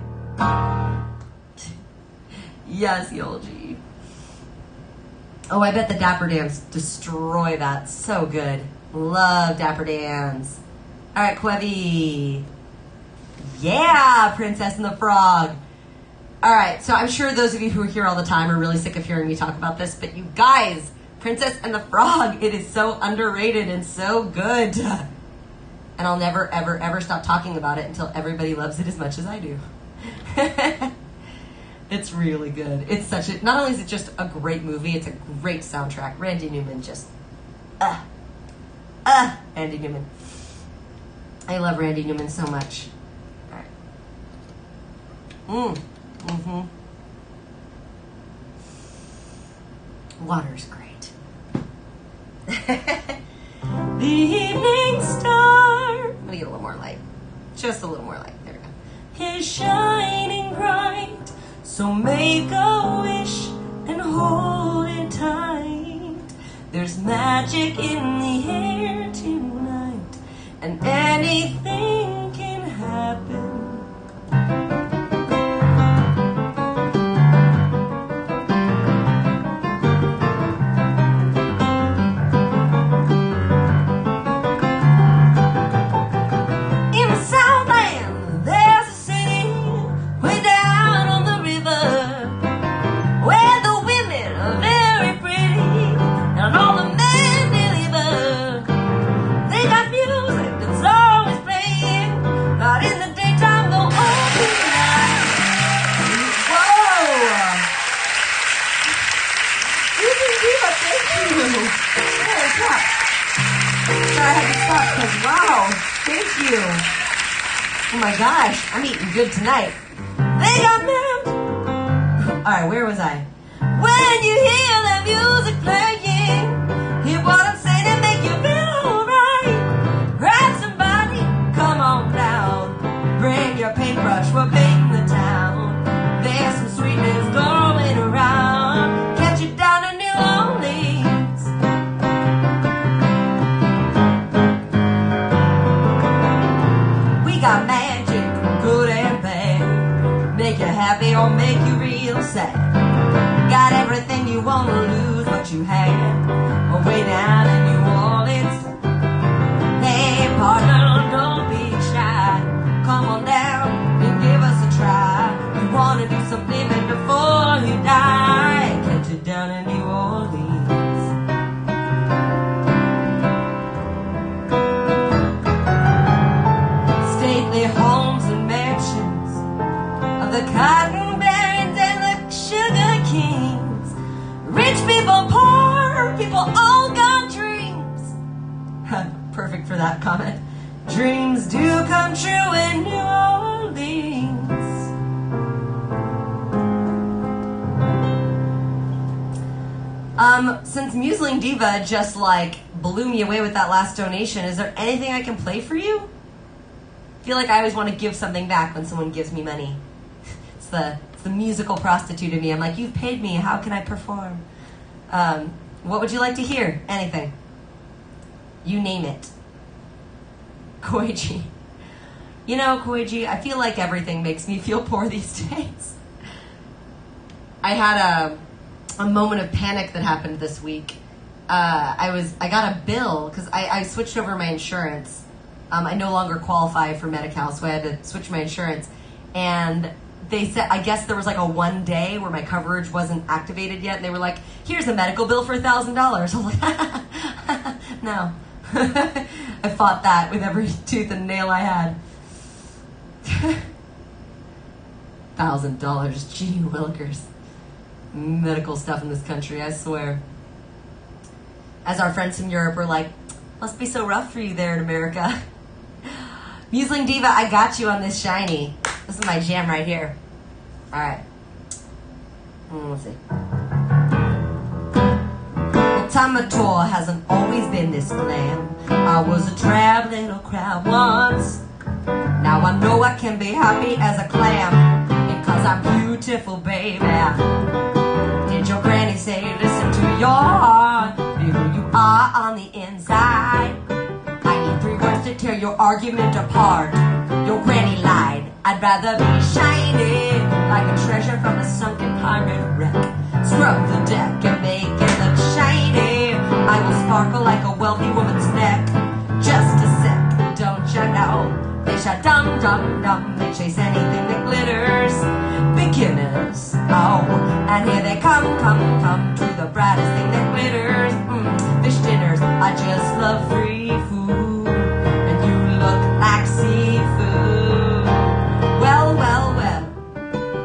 Yes, Yolji. Oh, I bet the Dapper Dans destroy that. So good. Love Dapper Dans. All right, Quevy. Yeah, Princess and the Frog. All right, so I'm sure those of you who are here all the time are really sick of hearing me talk about this, but you guys, Princess and the Frog, it is so underrated and so good. And I'll never, ever, ever stop talking about it until everybody loves it as much as I do. It's really good. It's such a, not only is it just a great movie, it's a great soundtrack. Randy Newman just, Randy Newman. I love Randy Newman so much. All right. Water's great. The evening star. I'm gonna get a little more light. Just a little more light. There we go. Is shining bright. So make a wish and hold it tight. There's magic in the air tonight, and anything can happen. In the Southland, there's a city way down on the river, where the women are very pretty and all the men deliver. They got music that's always playing, not in the daytime, though all through the night. Whoa! You can do it, thank you. Holy crap. Sorry, I had to stop because, wow, thank you. Oh my gosh, I'm eating good tonight. They got moved. All right, where was I? When you hear the music playing, hear what I'm saying and make you feel alright. Grab somebody, come on down. Bring your paintbrush, we're painting the town. There's some sweetness going around. Catch you down in New Orleans. We got magic, good and bad. Make you happy or make you real sad. Got everything you want to lose, but you had way down in New Orleans. Hey, partner, don't be shy. Come on down and give us a try. You want to do something before you die. Catch you down in New Orleans. Stately homes and mansions of the cotton barons and the sugar kings. Rich people, poor people, all got dreams. Perfect for that comment. Dreams do come true in New Orleans. Since Musling Diva just like blew me away with that last donation, is there anything I can play for you? I feel like I always want to give something back when someone gives me money. It's the musical prostitute in me. I'm like, you've paid me, how can I perform? What would you like to hear? Anything. You name it. Koichi. You know, Koichi, I feel like everything makes me feel poor these days. I had a moment of panic that happened this week. I got a bill because I switched over my insurance. I no longer qualify for Medi-Cal, so I had to switch my insurance. And they said, I guess there was like a one day where my coverage wasn't activated yet. And they were like, here's a medical bill for $1,000. I was like, no. I fought that with every tooth and nail I had. $1,000, gee willikers. Medical stuff in this country, I swear. As our friends from Europe were like, must be so rough for you there in America. Musling Diva, I got you on this shiny. This is my jam right here. Alright. Let's see. Well, Tamator hasn't always been this glam. I was a drab little crab once. Now I know I can be happy as a clam because I'm beautiful, baby. Did your granny say, listen to your heart, be who you are on the inside? I need 3 words to tear your argument apart. Your granny lied. I'd rather be shiny like a treasure from a sunken pirate wreck. Scrub the deck and make it look shiny. I will sparkle like a wealthy woman's neck. Just a sec, don't you know? They shout dum dum dum, they chase anything that glitters. Beginners, oh, and here they come to the brightest thing that glitters. Fish dinners, I just love free food, and you look like seafood. Well,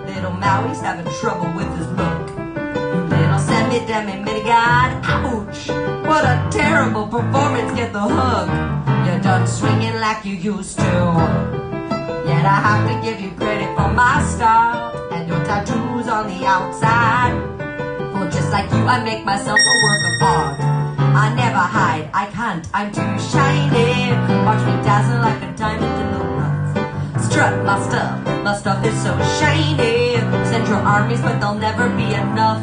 little Maui's having trouble with his look. You little semi-demi mini-god, ouch! What a terrible performance, get the hook. You're done swinging like you used to. Yet I have to give you credit for my style and your tattoos on the outside. For just like you, I make myself a work of art. I never hide, I can't, I'm too shiny. Watch me dazzle like a diamond in the rough. Strut my stuff is so shiny. Send your armies, but they'll never be enough.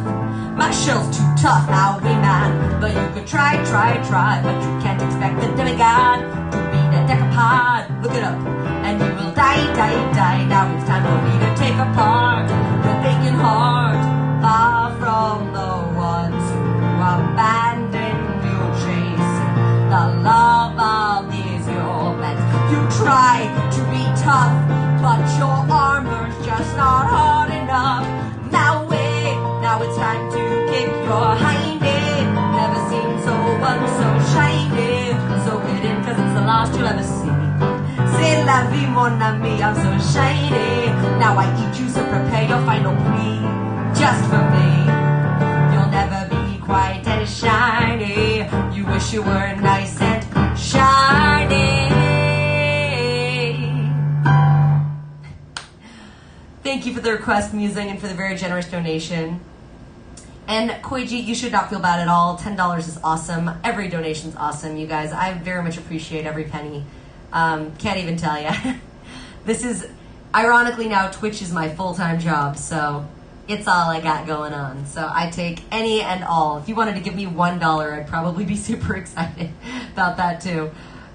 My shell's too tough, I'll be man. But you could try, but you can't expect the demigod to beat a decapod. Look it up, and you will die. Now it's time for me to take apart your thinking heart. Far from the ones who abandoned you, chasing the love of these humans. You try to be tough, but your armor's just not hard enough. Now it's time to kick your hindy. Never seen someone so shiny, so hidden, cause it's the last you'll ever see. C'est la vie, mon ami, I'm so shiny. Now I eat you, so prepare your final plea. Just for me, you'll never be quite as shiny. You wish you were nice and shiny. Thank you for the request, Musing, and for the very generous donation. And Koichi, you should not feel bad at all. $10 is awesome. Every donation's awesome, you guys. I very much appreciate every penny. Can't even tell you. This is, ironically now, Twitch is my full-time job, so it's all I got going on. So I take any and all. If you wanted to give me $1, I'd probably be super excited about that too.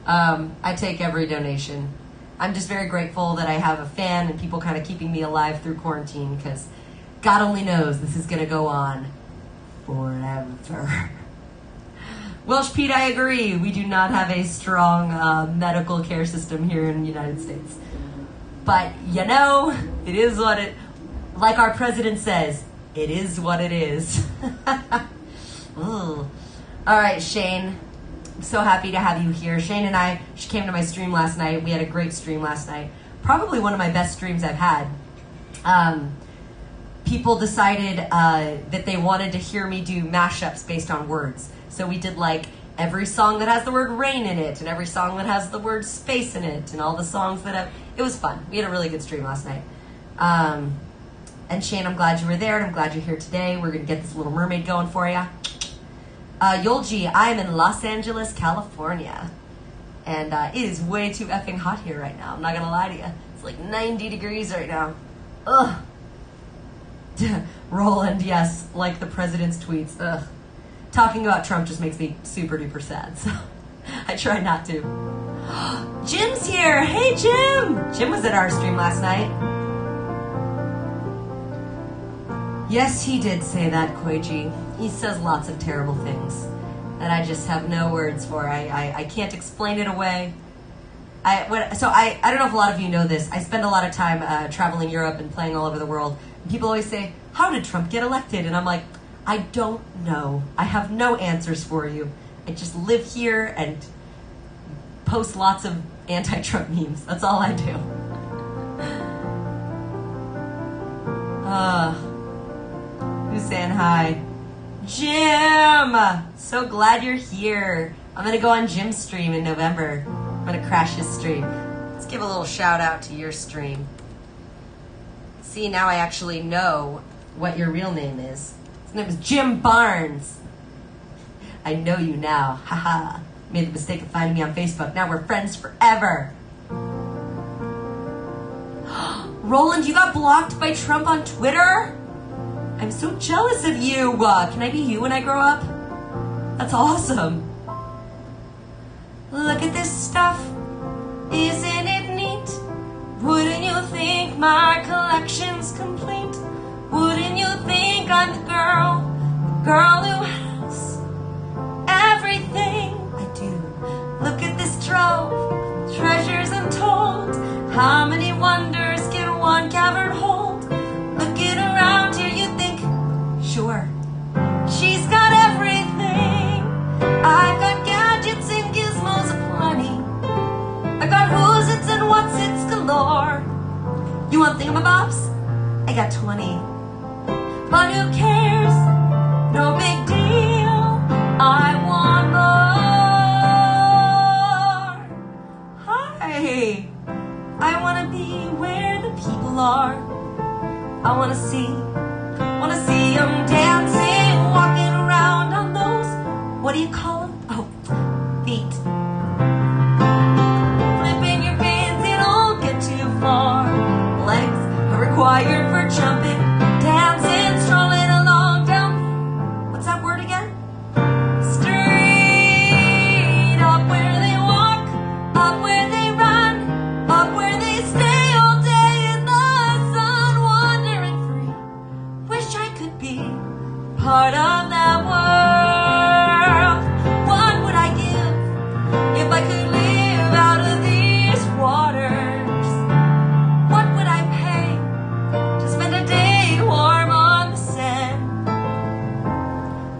I take every donation. I'm just very grateful that I have a fan and people kind of keeping me alive through quarantine, because God only knows this is going to go on forever. Welsh Pete, I agree. We do not have a strong medical care system here in the United States. But, you know, it is what it... Like our president says, it is what it is. All right, Shane. I'm so happy to have you here. Shane and I, she came to my stream last night. We had a great stream last night. Probably one of my best streams I've had. People decided that they wanted to hear me do mashups based on words. So we did like every song that has the word rain in it, and every song that has the word space in it, and all the songs that have... It was fun. We had a really good stream last night. And Shane, I'm glad you were there, and I'm glad you're here today. We're going to get this Little Mermaid going for you. Yolji, I'm in Los Angeles, California. And it is way too effing hot here right now. I'm not going to lie to you. It's like 90 degrees right now. Ugh. Roland, yes, like the president's tweets. Ugh. talking about Trump just makes me super duper sad, so I try not to. Jim's here! Hey, Jim! Jim was at our stream last night. Yes, he did say that, Koichi. He says lots of terrible things that I just have no words for. I can't explain it away. I don't know if a lot of you know this. I spend a lot of time traveling Europe and playing all over the world. And people always say, how did Trump get elected? And I'm like, I don't know. I have no answers for you. I just live here and post lots of anti-Trump memes. That's all I do. Who's saying hi? Jim! So glad you're here. I'm gonna go on Jim's stream in November. I'm gonna crash his stream. Let's give a little shout out to your stream. See, now I actually know what your real name is. His name is Jim Barnes. I know you now. Haha. Made the mistake of finding me on Facebook. Now we're friends forever. Roland, you got blocked by Trump on Twitter? I'm so jealous of you. Can I be you when I grow up? That's awesome. Look at this stuff. Isn't it neat? Wouldn't you think my collection's complete? Wouldn't you think I'm the girl who has everything I do? Look at this trove, treasures untold. How many wonders can one cavern hold? Looking around here, you think, sure, she's got everything. I've got gadgets and gizmos aplenty. I got who's its and what's its galore. You want thingamabobs? I got 20. But who cares? No big deal. I want more. Hi. I want to be where the people are. I want to see them dancing, walking around on those, what do you call them? Oh, feet. Flipping your pants, it don't get too far. Legs are required for jumping, dancing, strolling along down, what's that word again? Street, up where they walk, up where they run, up where they stay all day in the sun, wandering free. Wish I could be part of that world. What would I give if I could live out of these waters? What would I pay to spend a day warm on the sand?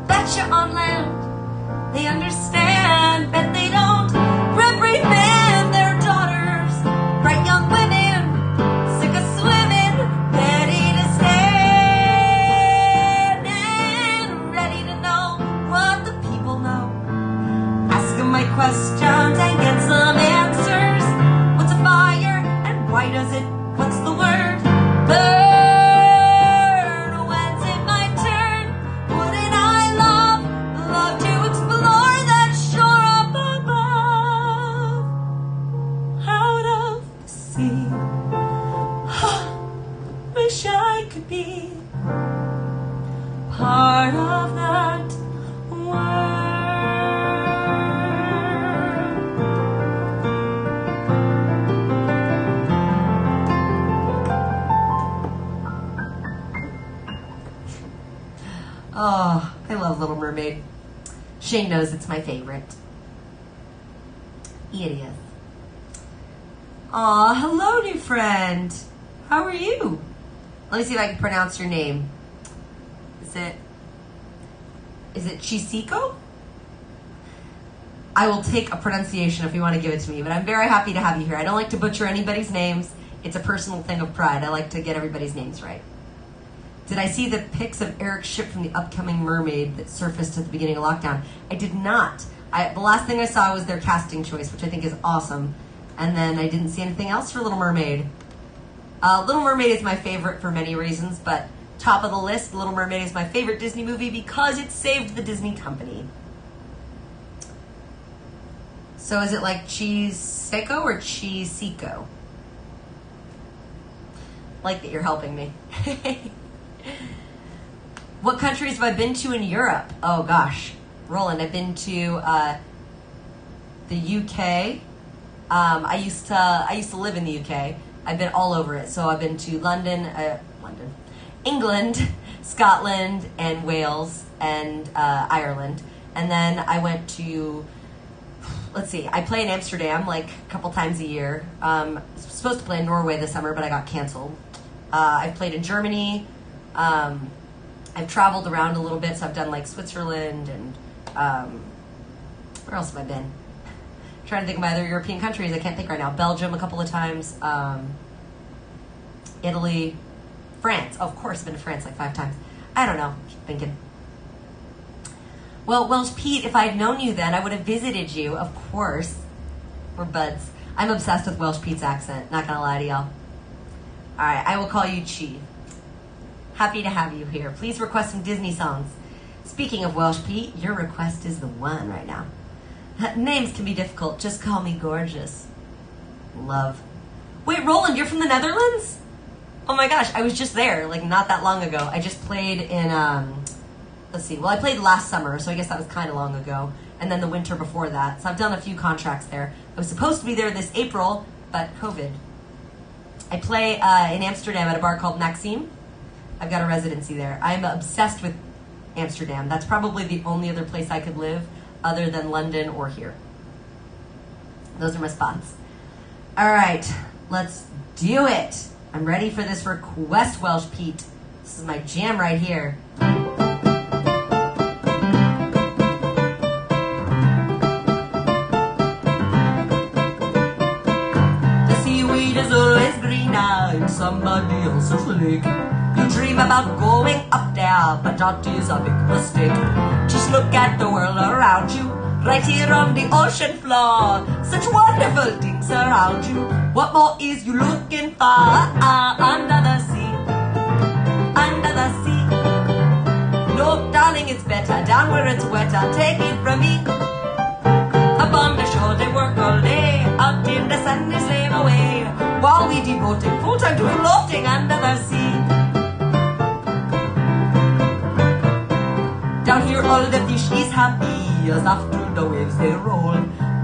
Betcha on land they understand, bet they don't reprimand their daughters, bright young women, sick of swimming, ready to stand and ready to know what the people know. Ask them my questions and get some answers. What's a fire and why does it? What's the word? Burn. When's it my turn? Wouldn't I love to explore that shore up above, out of the sea? Wish I could be part of that world. Oh, I love Little Mermaid. Shane knows it's my favorite. It is. Aw, hello, new friend. How are you? Let me see if I can pronounce your name. Is it Chisiko? I will take a pronunciation if you want to give it to me, but I'm very happy to have you here. I don't like to butcher anybody's names. It's a personal thing of pride. I like to get everybody's names right. Did I see the pics of Eric's ship from the upcoming Mermaid that surfaced at the beginning of lockdown? I did not. The last thing I saw was their casting choice, which I think is awesome. And then I didn't see anything else for Little Mermaid. Little Mermaid is my favorite for many reasons, but top of the list, Little Mermaid is my favorite Disney movie because it saved the Disney company. So is it like Chiseko or Chisiko? Like that you're helping me. What countries have I been to in Europe? Oh gosh. Roland, I've been to the UK. I used to live in the UK. I've been all over it. So I've been to London, England, Scotland, and Wales, and Ireland. And then I went to, let's see, I play in Amsterdam like a couple times a year. I was supposed to play in Norway this summer, but I got canceled. I've played in Germany. I've traveled around a little bit, so I've done like Switzerland and where else have I been? I'm trying to think of my other European countries. I can't think right now. Belgium a couple of times. Italy. France. Oh, of course, I've been to France like 5 times. I don't know. Keep thinking. Well, Welsh Pete, if I had known you then, I would have visited you, of course. We're buds. I'm obsessed with Welsh Pete's accent. Not gonna lie to y'all. All right, I will call you Chi. Happy to have you here. Please request some Disney songs. Speaking of Welsh Pete, your request is the one right now. Names can be difficult. Just call me gorgeous. Love. Wait, Roland, you're from the Netherlands? Oh my gosh, I was just there, like not that long ago. I just played in, let's see, well, I played last summer, so I guess that was kind of long ago. And then the winter before that. So I've done a few contracts there. I was supposed to be there this April, but COVID. I play in Amsterdam at a bar called Maxime. I've got a residency there. I'm obsessed with Amsterdam. That's probably the only other place I could live other than London or here. Those are my spots. All right, let's do it. I'm ready for this request, Welsh Pete. This is my jam right here. The seaweed is always greener in somebody else's lake. You dream about going up there, but that is a big mistake. Just look at the world around you, right here on the ocean floor. Such wonderful things around you. What more is you looking for? Under the sea, under the sea. No, darling, it's better down where it's wetter. Take it from me. Up on the shore they work all day, out in the sun they slave away, while we devoted full time to floating under the sea. Down here all the fish is happy, as after the waves they roll.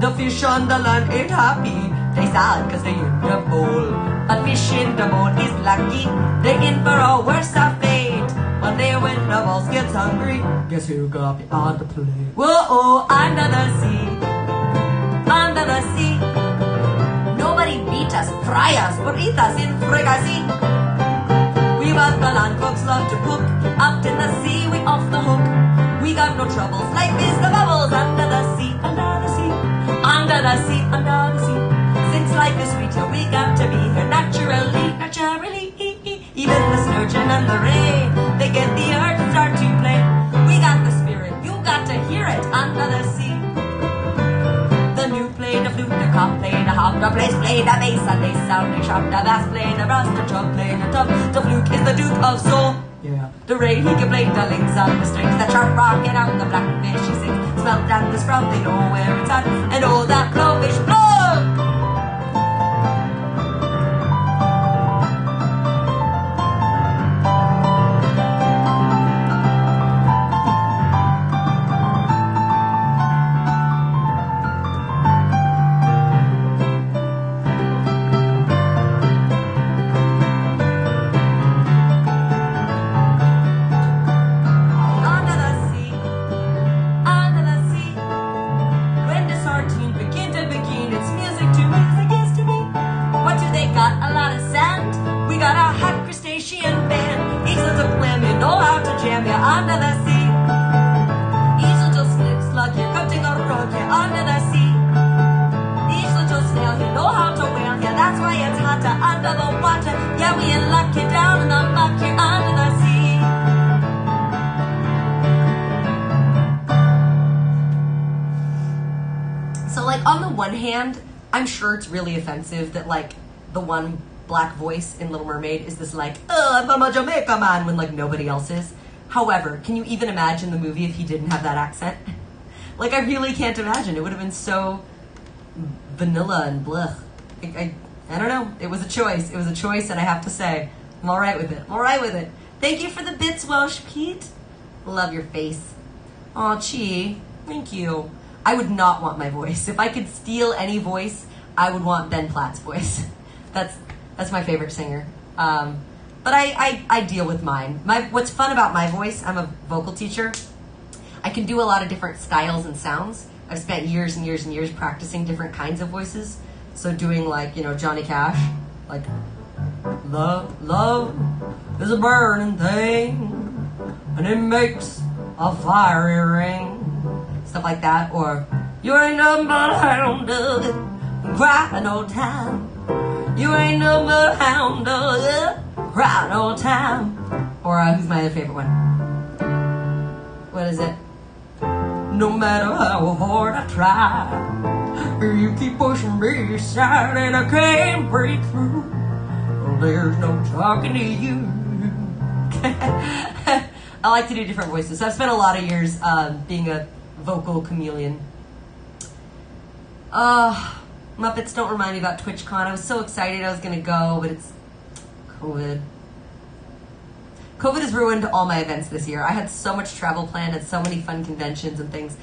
The fish on the land ain't happy, they sad cause they in the bowl. A fish in the boat is lucky, they in for a worse of fate. One day when the boss gets hungry, guess who got me on the plate? Whoa, under the sea, under the sea. Nobody beat us, fry us, or eat us in fricassee. We but the land folks love to cook, out in the sea we off the hook. We got no troubles, life is the bubbles under the sea, under the sea, under the sea, under the sea. Since life is sweet here, we got to be here naturally, naturally. Even the sturgeon and the ray, they get the urge to start to play. We got the spirit, you got to hear it under the sea. The new played the flute, the cop played the harp, the bass played the bass, and they sounded sharp. The bass played the brass, the drum played the dub. The flute is the Duke of Soul. Yeah. The ray, he can play the links on the strings. The sharp rocket out, the blackfish he sings. Smell down the sprout, they know where it's at. And all that blowfish blow! Under the sea, each little slug here, cutting a rug here under the sea. Each little snail here know how to whale here. That's why it's hotter under the water. Yeah, we lock you down in the muck here under the sea. So, like, on the one hand, I'm sure it's really offensive that, like, the one black voice in Little Mermaid is this, like, I'm from a Jamaica man, when, like, nobody else is. However, can you even imagine the movie if he didn't have that accent? Like, I really can't imagine. It would have been so vanilla and blech. I don't know. It was a choice. It was a choice, and I have to say, I'm all right with it. I'm all right with it. Thank you for the bits, Welsh Pete. Love your face. Aw, Chi. Thank you. I would not want my voice. If I could steal any voice, I would want Ben Platt's voice. That's my favorite singer. But I deal with mine. What's fun about my voice, I'm a vocal teacher. I can do a lot of different styles and sounds. I've spent years and years and years practicing different kinds of voices. So doing like, Johnny Cash, like, love is a burning thing, and it makes a fiery ring. Stuff like that. Or, you ain't nothing but a hound dog, crying all time. You ain't nothing but a hound dog, crying all time. Or, who's my other favorite one? What is it? No matter how hard I try, you keep pushing me aside and I can't break through. There's no talking to you. I like to do different voices. So I've spent a lot of years being a vocal chameleon. Muppets, don't remind me about TwitchCon. I was so excited I was going to go, but it's COVID. COVID has ruined all my events this year. I had so much travel planned and so many fun conventions and things.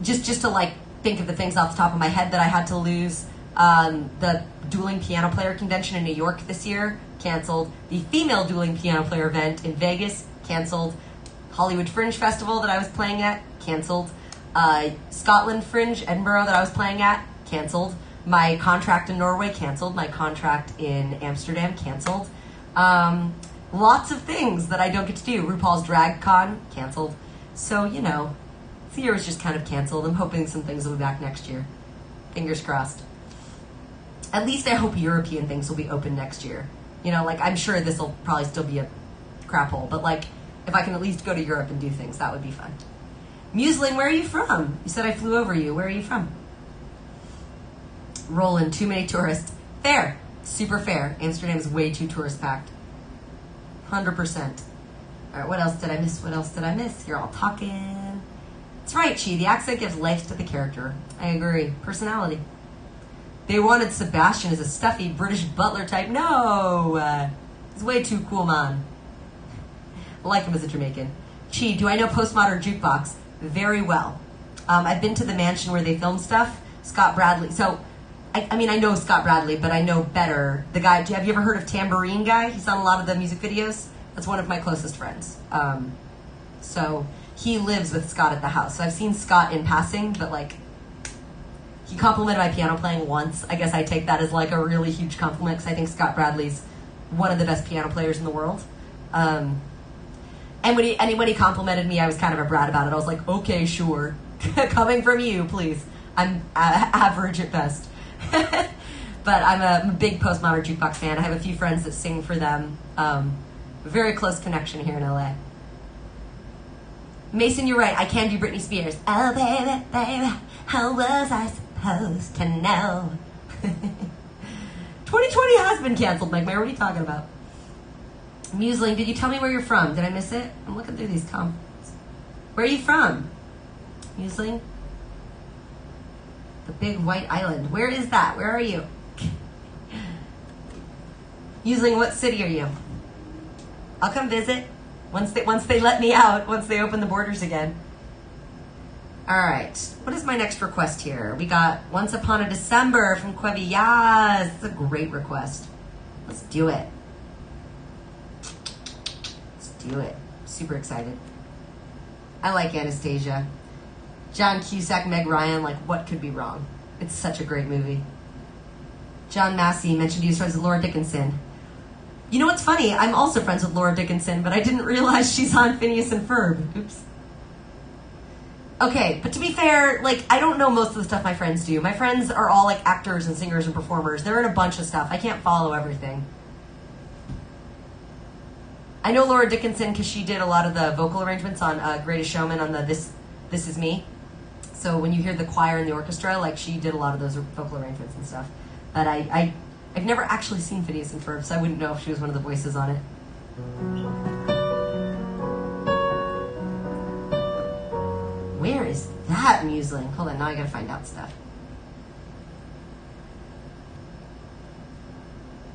Just to like think of the things off the top of my head that I had to lose. The dueling piano player convention in New York this year, canceled. The female dueling piano player event in Vegas, canceled. Hollywood Fringe Festival that I was playing at, canceled. Scotland Fringe, Edinburgh that I was playing at, canceled. My contract in Norway, canceled. My contract in Amsterdam, canceled. Lots of things that I don't get to do. RuPaul's Drag Con, canceled. So, the year was just kind of canceled. I'm hoping some things will be back next year. Fingers crossed. At least I hope European things will be open next year. I'm sure this will probably still be a crap hole, but if I can at least go to Europe and do things, that would be fun. Muslin, where are you from? You said I flew over you. Where are you from? Roland, too many tourists. Fair. Super fair. Amsterdam is way too tourist packed. 100%. All right, what else did I miss? You're all talking. That's right, Chi. The accent gives life to the character. I agree. Personality. They wanted Sebastian as a stuffy British butler type. No! He's way too cool, man. I like him as a Jamaican. Chi, do I know Postmodern Jukebox? Very well. I've been to the mansion where they film stuff. Scott Bradley. So, I know Scott Bradley, but I know better. The guy, have you ever heard of Tambourine Guy? He's on a lot of the music videos. That's one of my closest friends. So, he lives with Scott at the house. So I've seen Scott in passing, but he complimented my piano playing once. I guess I take that as a really huge compliment because I think Scott Bradley's one of the best piano players in the world. And when he complimented me, I was kind of a brat about it. I was like, okay, sure. Coming from you, please. I'm average at best. But I'm a big Postmodern Jukebox fan. I have a few friends that sing for them. Very close connection here in LA. Mason, you're right. I can do Britney Spears. Oh, baby, baby, how was I supposed to know? 2020 has been canceled, Nightmare. What are you talking about? Musling, did you tell me where you're from? Did I miss it? I'm looking through these comments. Where are you from? Musling? The big white island. Where is that? Where are you? Musling, what city are you? I'll come visit once they let me out, once they open the borders again. All right. What is my next request here? We got Once Upon a December from Quevi. Yes, it's a great request. Let's do it. Do it. Super excited. I like Anastasia. John Cusack, Meg Ryan, what could be wrong? It's such a great movie. John Massey mentioned he was friends with Laura Dickinson. You know what's funny? I'm also friends with Laura Dickinson, but I didn't realize she's on Phineas and Ferb. Oops. Okay, but to be fair, I don't know most of the stuff my friends do. My friends are all actors and singers and performers. They're in a bunch of stuff. I can't follow everything. I know Laura Dickinson because she did a lot of the vocal arrangements on Greatest Showman on the This Is Me. So when you hear the choir and the orchestra, she did a lot of those vocal arrangements and stuff. But I've never actually seen Phineas and Ferb, so I wouldn't know if she was one of the voices on it. Where is that Musling? Hold on, now I gotta find out stuff.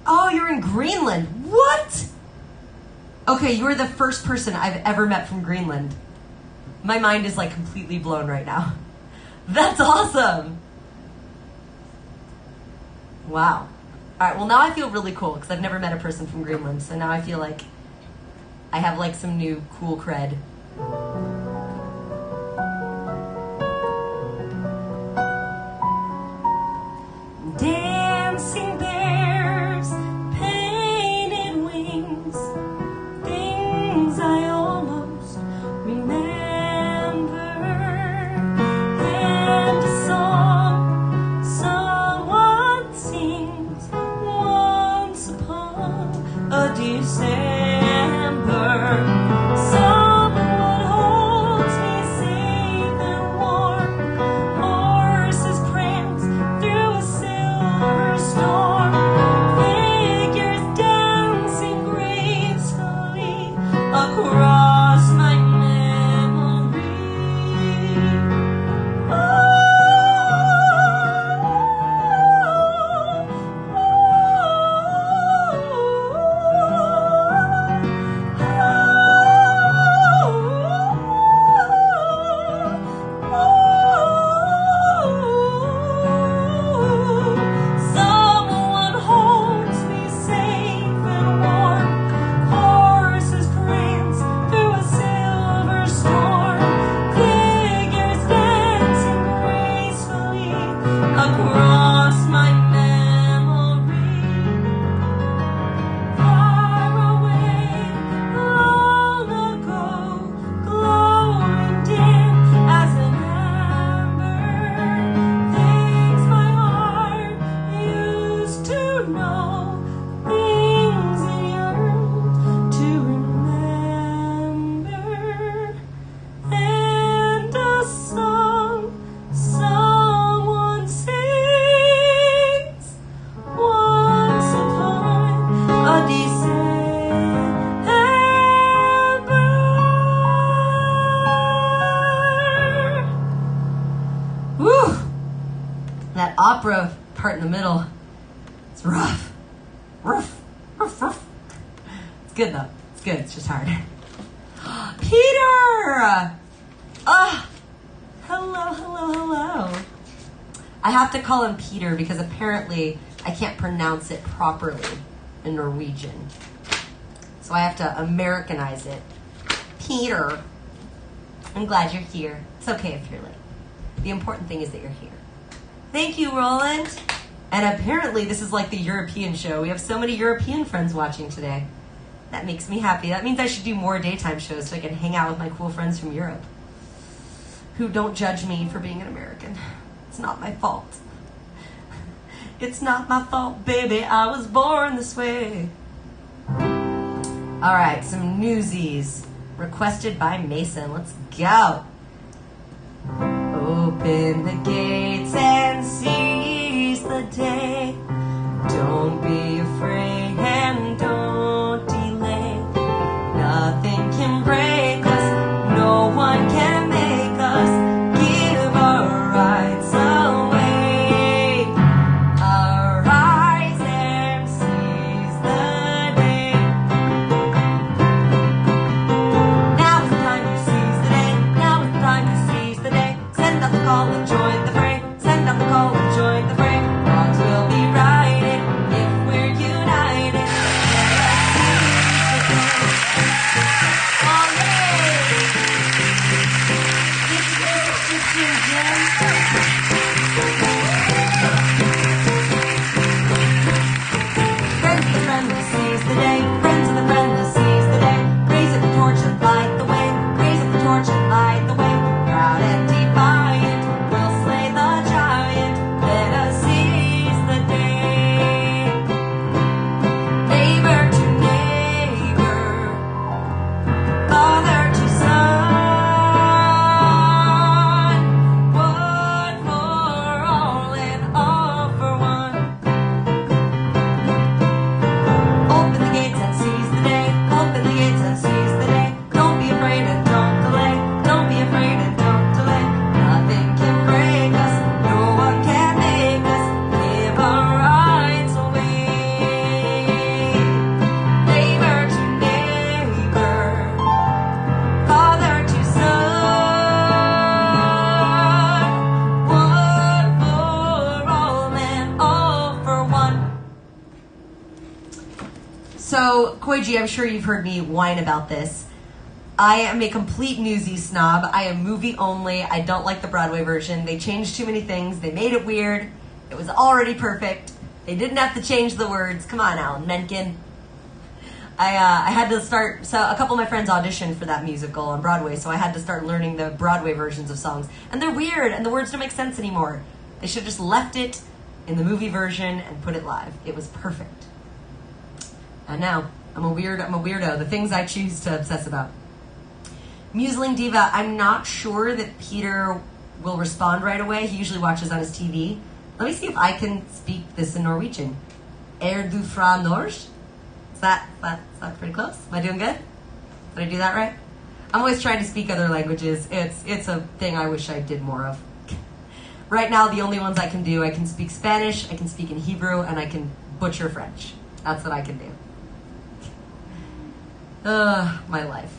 Oh, you're in Greenland. What? Okay, you are the first person I've ever met from Greenland. My mind is like completely blown right now. That's awesome. Wow. All right, well, now I feel really cool because I've never met a person from Greenland. So now I feel like I have like some new cool cred. Dancing bears, painted wings, things I almost remember, and a song someone sings once upon a December. Someone holds me safe and warm. Horses prance through a silver storm. Figures dancing gracefully across my memory. Someone holds me safe and warm. Horses prance through a silver storm. Figures dancing gracefully across my memory. Far away, long ago, glowing dim as an amber. Things my heart used to know, things it yearned to remember. And a song someone sings once upon a December. Woo! That opera part in the middle, it's rough. Rough, rough, rough. It's good though. It's good. It's just hard. Peter! Hello, hello, hello. I have to call him Peter because apparently I can't pronounce it properly in Norwegian. So I have to Americanize it. Peter. I'm glad you're here. It's okay if you're late. The important thing is that you're here. Thank you, Roland. And apparently this is like the European show. We have so many European friends watching today. That makes me happy. That means I should do more daytime shows so I can hang out with my cool friends from Europe who don't judge me for being an American. It's not my fault. It's not my fault, baby. I was born this way. All right, some newsies requested by Mason. Let's go. Open the gates and seize the day. Don't be afraid and don't delay. Nothing can break us. No one can make us give our rights away. Arise and seize the day. Now it's time to seize the day. Now it's time to seize the day. Send up the call and join the fray. So, Koiji, I'm sure you've heard me whine about this. I am a complete Newsies snob. I am movie only. I don't like the Broadway version. They changed too many things. They made it weird. It was already perfect. They didn't have to change the words. Come on, Alan Menken. I had to start, so a couple of my friends auditioned for that musical on Broadway, so I had to start learning the Broadway versions of songs. And they're weird, and the words don't make sense anymore. They should have just left it in the movie version and put it live. It was perfect. And now, I'm a weirdo. The things I choose to obsess about. Museling Diva, I'm not sure that Peter will respond right away. He usually watches on his TV. Let me see if I can speak this in Norwegian. Er du fra Norge? Is that pretty close? Am I doing good? Did I do that right? I'm always trying to speak other languages. It's a thing I wish I did more of. Right now, the only ones I can do, I can speak Spanish, I can speak in Hebrew, and I can butcher French. That's what I can do. My life.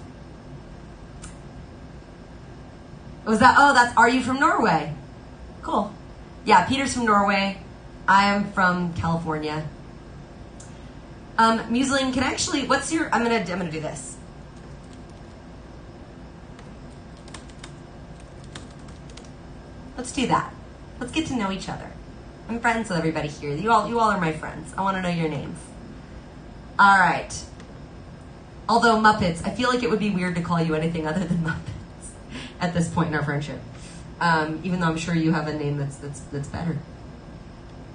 Are you from Norway? Cool. Yeah, Peter's from Norway. I am from California. Museling, can I actually, I'm gonna do this. Let's do that. Let's get to know each other. I'm friends with everybody here. You all are my friends. I want to know your names. All right. Although Muppets, I feel like it would be weird to call you anything other than Muppets at this point in our friendship. Even though I'm sure you have a name that's better.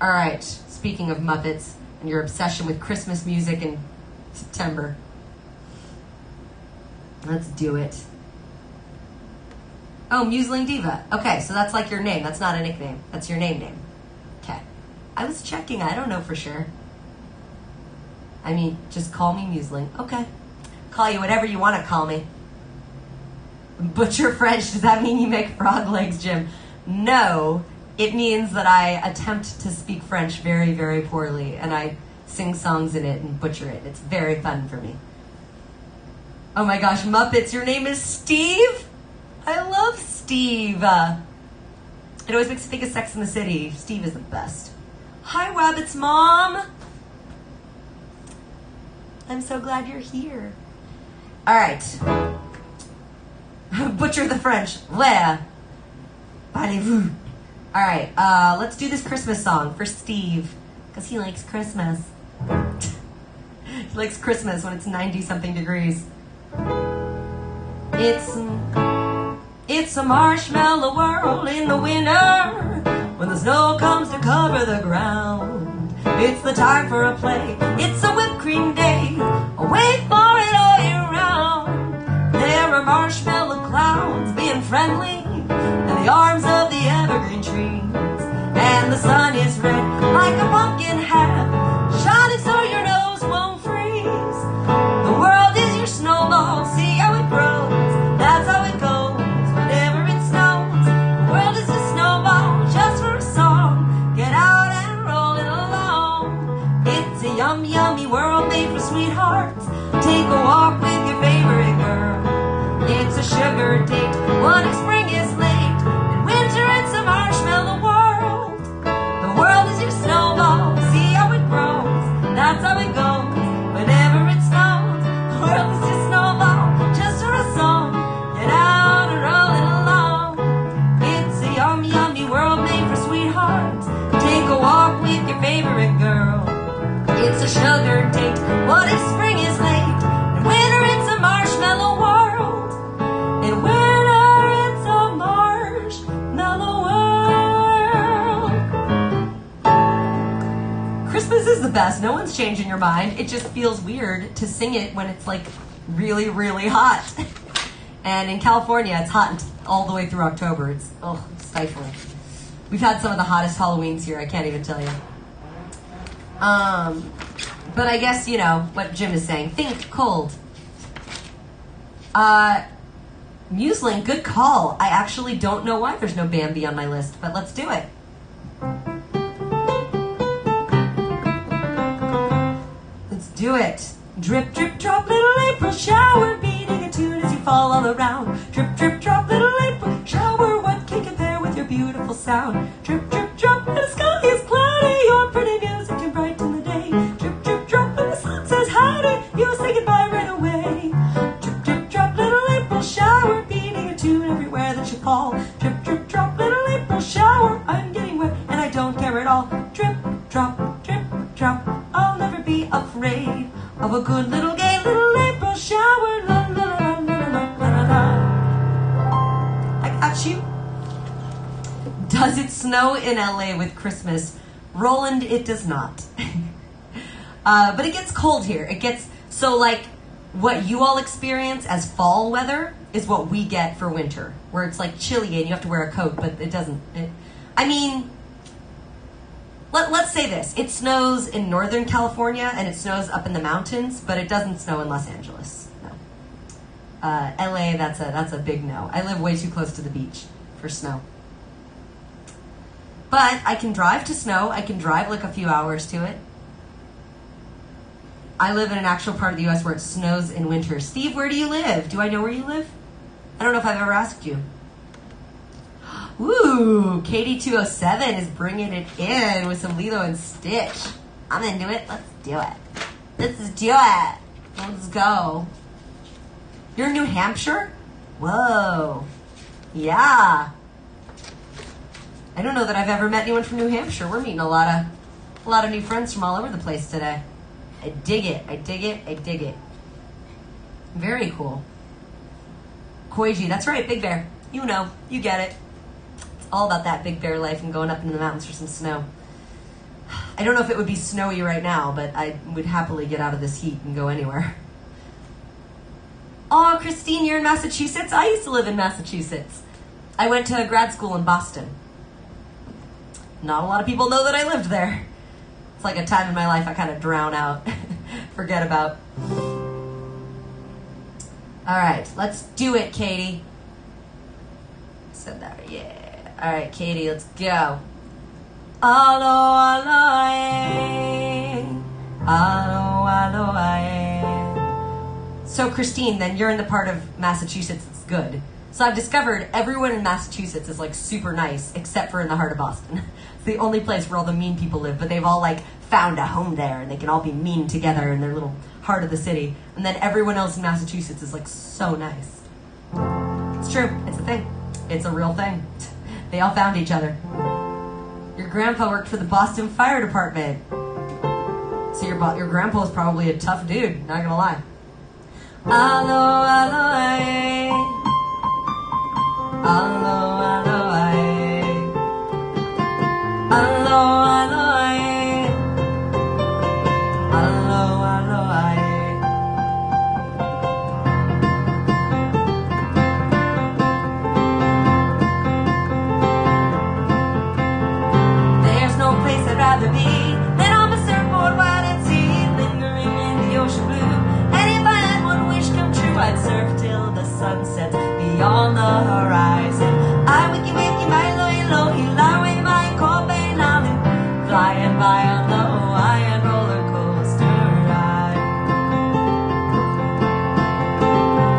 All right. Speaking of Muppets and your obsession with Christmas music in September, let's do it. Oh, Museling Diva. Okay, so that's like your name. That's not a nickname. That's your name. Okay. I was checking. I don't know for sure. I mean, just call me Museling. Okay. Call you whatever you want to call me. Butcher French. Does that mean you make frog legs, Jim? No. It means that I attempt to speak French very, very poorly, and I sing songs in it and butcher it. It's very fun for me. Oh my gosh, Muppets, your name is Steve? I love Steve. It always makes me think of Sex and the City. Steve is the best. Hi, Rabbit's mom. I'm so glad you're here. All right. Butcher the French. Where? Parlez-vous. All right, let's do this Christmas song for Steve, because he likes Christmas. He likes Christmas when it's 90-something degrees. It's a marshmallow world in the winter, when the snow comes to cover the ground. It's the time for a play, it's a whipped cream day, wait for it all year round. There are marshmallow clouds being friendly in the arms of the evergreen trees, and the sun is red like a pumpkin hat, shining so your nose won't freeze. The world is your snowball, see how it grows, that's how it goes. Whenever it snows, the world is a snowball just for a song. Get out and roll it along. It's a yummy, yummy world made for sweethearts. Take a walk with your favorite girl. It's a sugar date, one if spring is late. In winter it's a marshmallow world. The world is your snowball, see how it grows, that's how it goes. Whenever it snows, the world is your snowball just for a song. Get out and roll it along. It's a yummy, yummy world made for sweethearts. Take a walk with your favorite girl. It's a sugar date, what if spring is late? In winter it's a marshmallow world. In winter it's a marshmallow world. Christmas is the best. No one's changing your mind. It just feels weird to sing it when it's like really, really hot. And in California, it's hot all the way through October. It's stifling. We've had some of the hottest Halloweens here. I can't even tell you. But I guess, you know, what Jim is saying. Think cold. Museling, good call. I actually don't know why there's no Bambi on my list, but let's do it. Let's do it. Drip, drip, drop, little April shower, beating a tune as you fall all around. Drip, drip, drop, little April shower, what can compare with your beautiful sound? Drip, drip, drop, and the sky is cloudy, your pretty music can brighten the day. Drip, drip, drop, and the sun says howdy, of a good little gay little April shower. La, la, la, la, la, la, la. I got you. Does it snow in LA with Christmas? Roland, it does not. But it gets cold here. It gets, so like, what you all experience as fall weather is what we get for winter, where it's like chilly and you have to wear a coat, but it doesn't. I mean, let's say this. It snows in Northern California and it snows up in the mountains, but it doesn't snow in Los Angeles. No. LA, that's a big no. I live way too close to the beach for snow. But I can drive to snow. I can drive like a few hours to it. I live in an actual part of the U.S. where it snows in winter. Steve, where do you live? Do I know where you live? I don't know if I've ever asked you. Ooh, Katie207 is bringing it in with some Lilo and Stitch. I'm into it. Let's do it. Let's do it. Let's go. You're in New Hampshire? Whoa. Yeah. I don't know that I've ever met anyone from New Hampshire. We're meeting a lot of new friends from all over the place today. I dig it. I dig it. I dig it. Very cool. Koiji, that's right, Big Bear. You know, you get it. It's all about that Big Bear life and going up into the mountains for some snow. I don't know if it would be snowy right now, but I would happily get out of this heat and go anywhere. Oh, Christine, you're in Massachusetts? I used to live in Massachusetts. I went to grad school in Boston. Not a lot of people know that I lived there. It's like a time in my life I kind of drown out, forget about. All right, let's do it, Katie. Said that, yeah. All right, Katie, let's go. Alo, alo, alo, alo. So, Christine, then you're in the part of Massachusetts that's good. So I've discovered everyone in Massachusetts is like super nice, except for in the heart of Boston. It's the only place where all the mean people live, but they've all like found a home there and they can all be mean together in their little heart of the city. And then everyone else in Massachusetts is like so nice. It's true. It's a thing. It's a real thing. They all found each other. Your grandpa worked for the Boston Fire Department. So your grandpa was probably a tough dude, not gonna lie. Alo, alo, aye. Alo, alo, aye. Alo, alo, aye. Alo, alo, aye. There's no place I'd rather be than on my surfboard wide at sea, lingering in the ocean blue. And if I had one wish come true, I'd surf till the sun sets beyond the horizon. I wiki wiki my loy loy lawe my kobe lali, flying by on the Hawaiian roller coaster ride.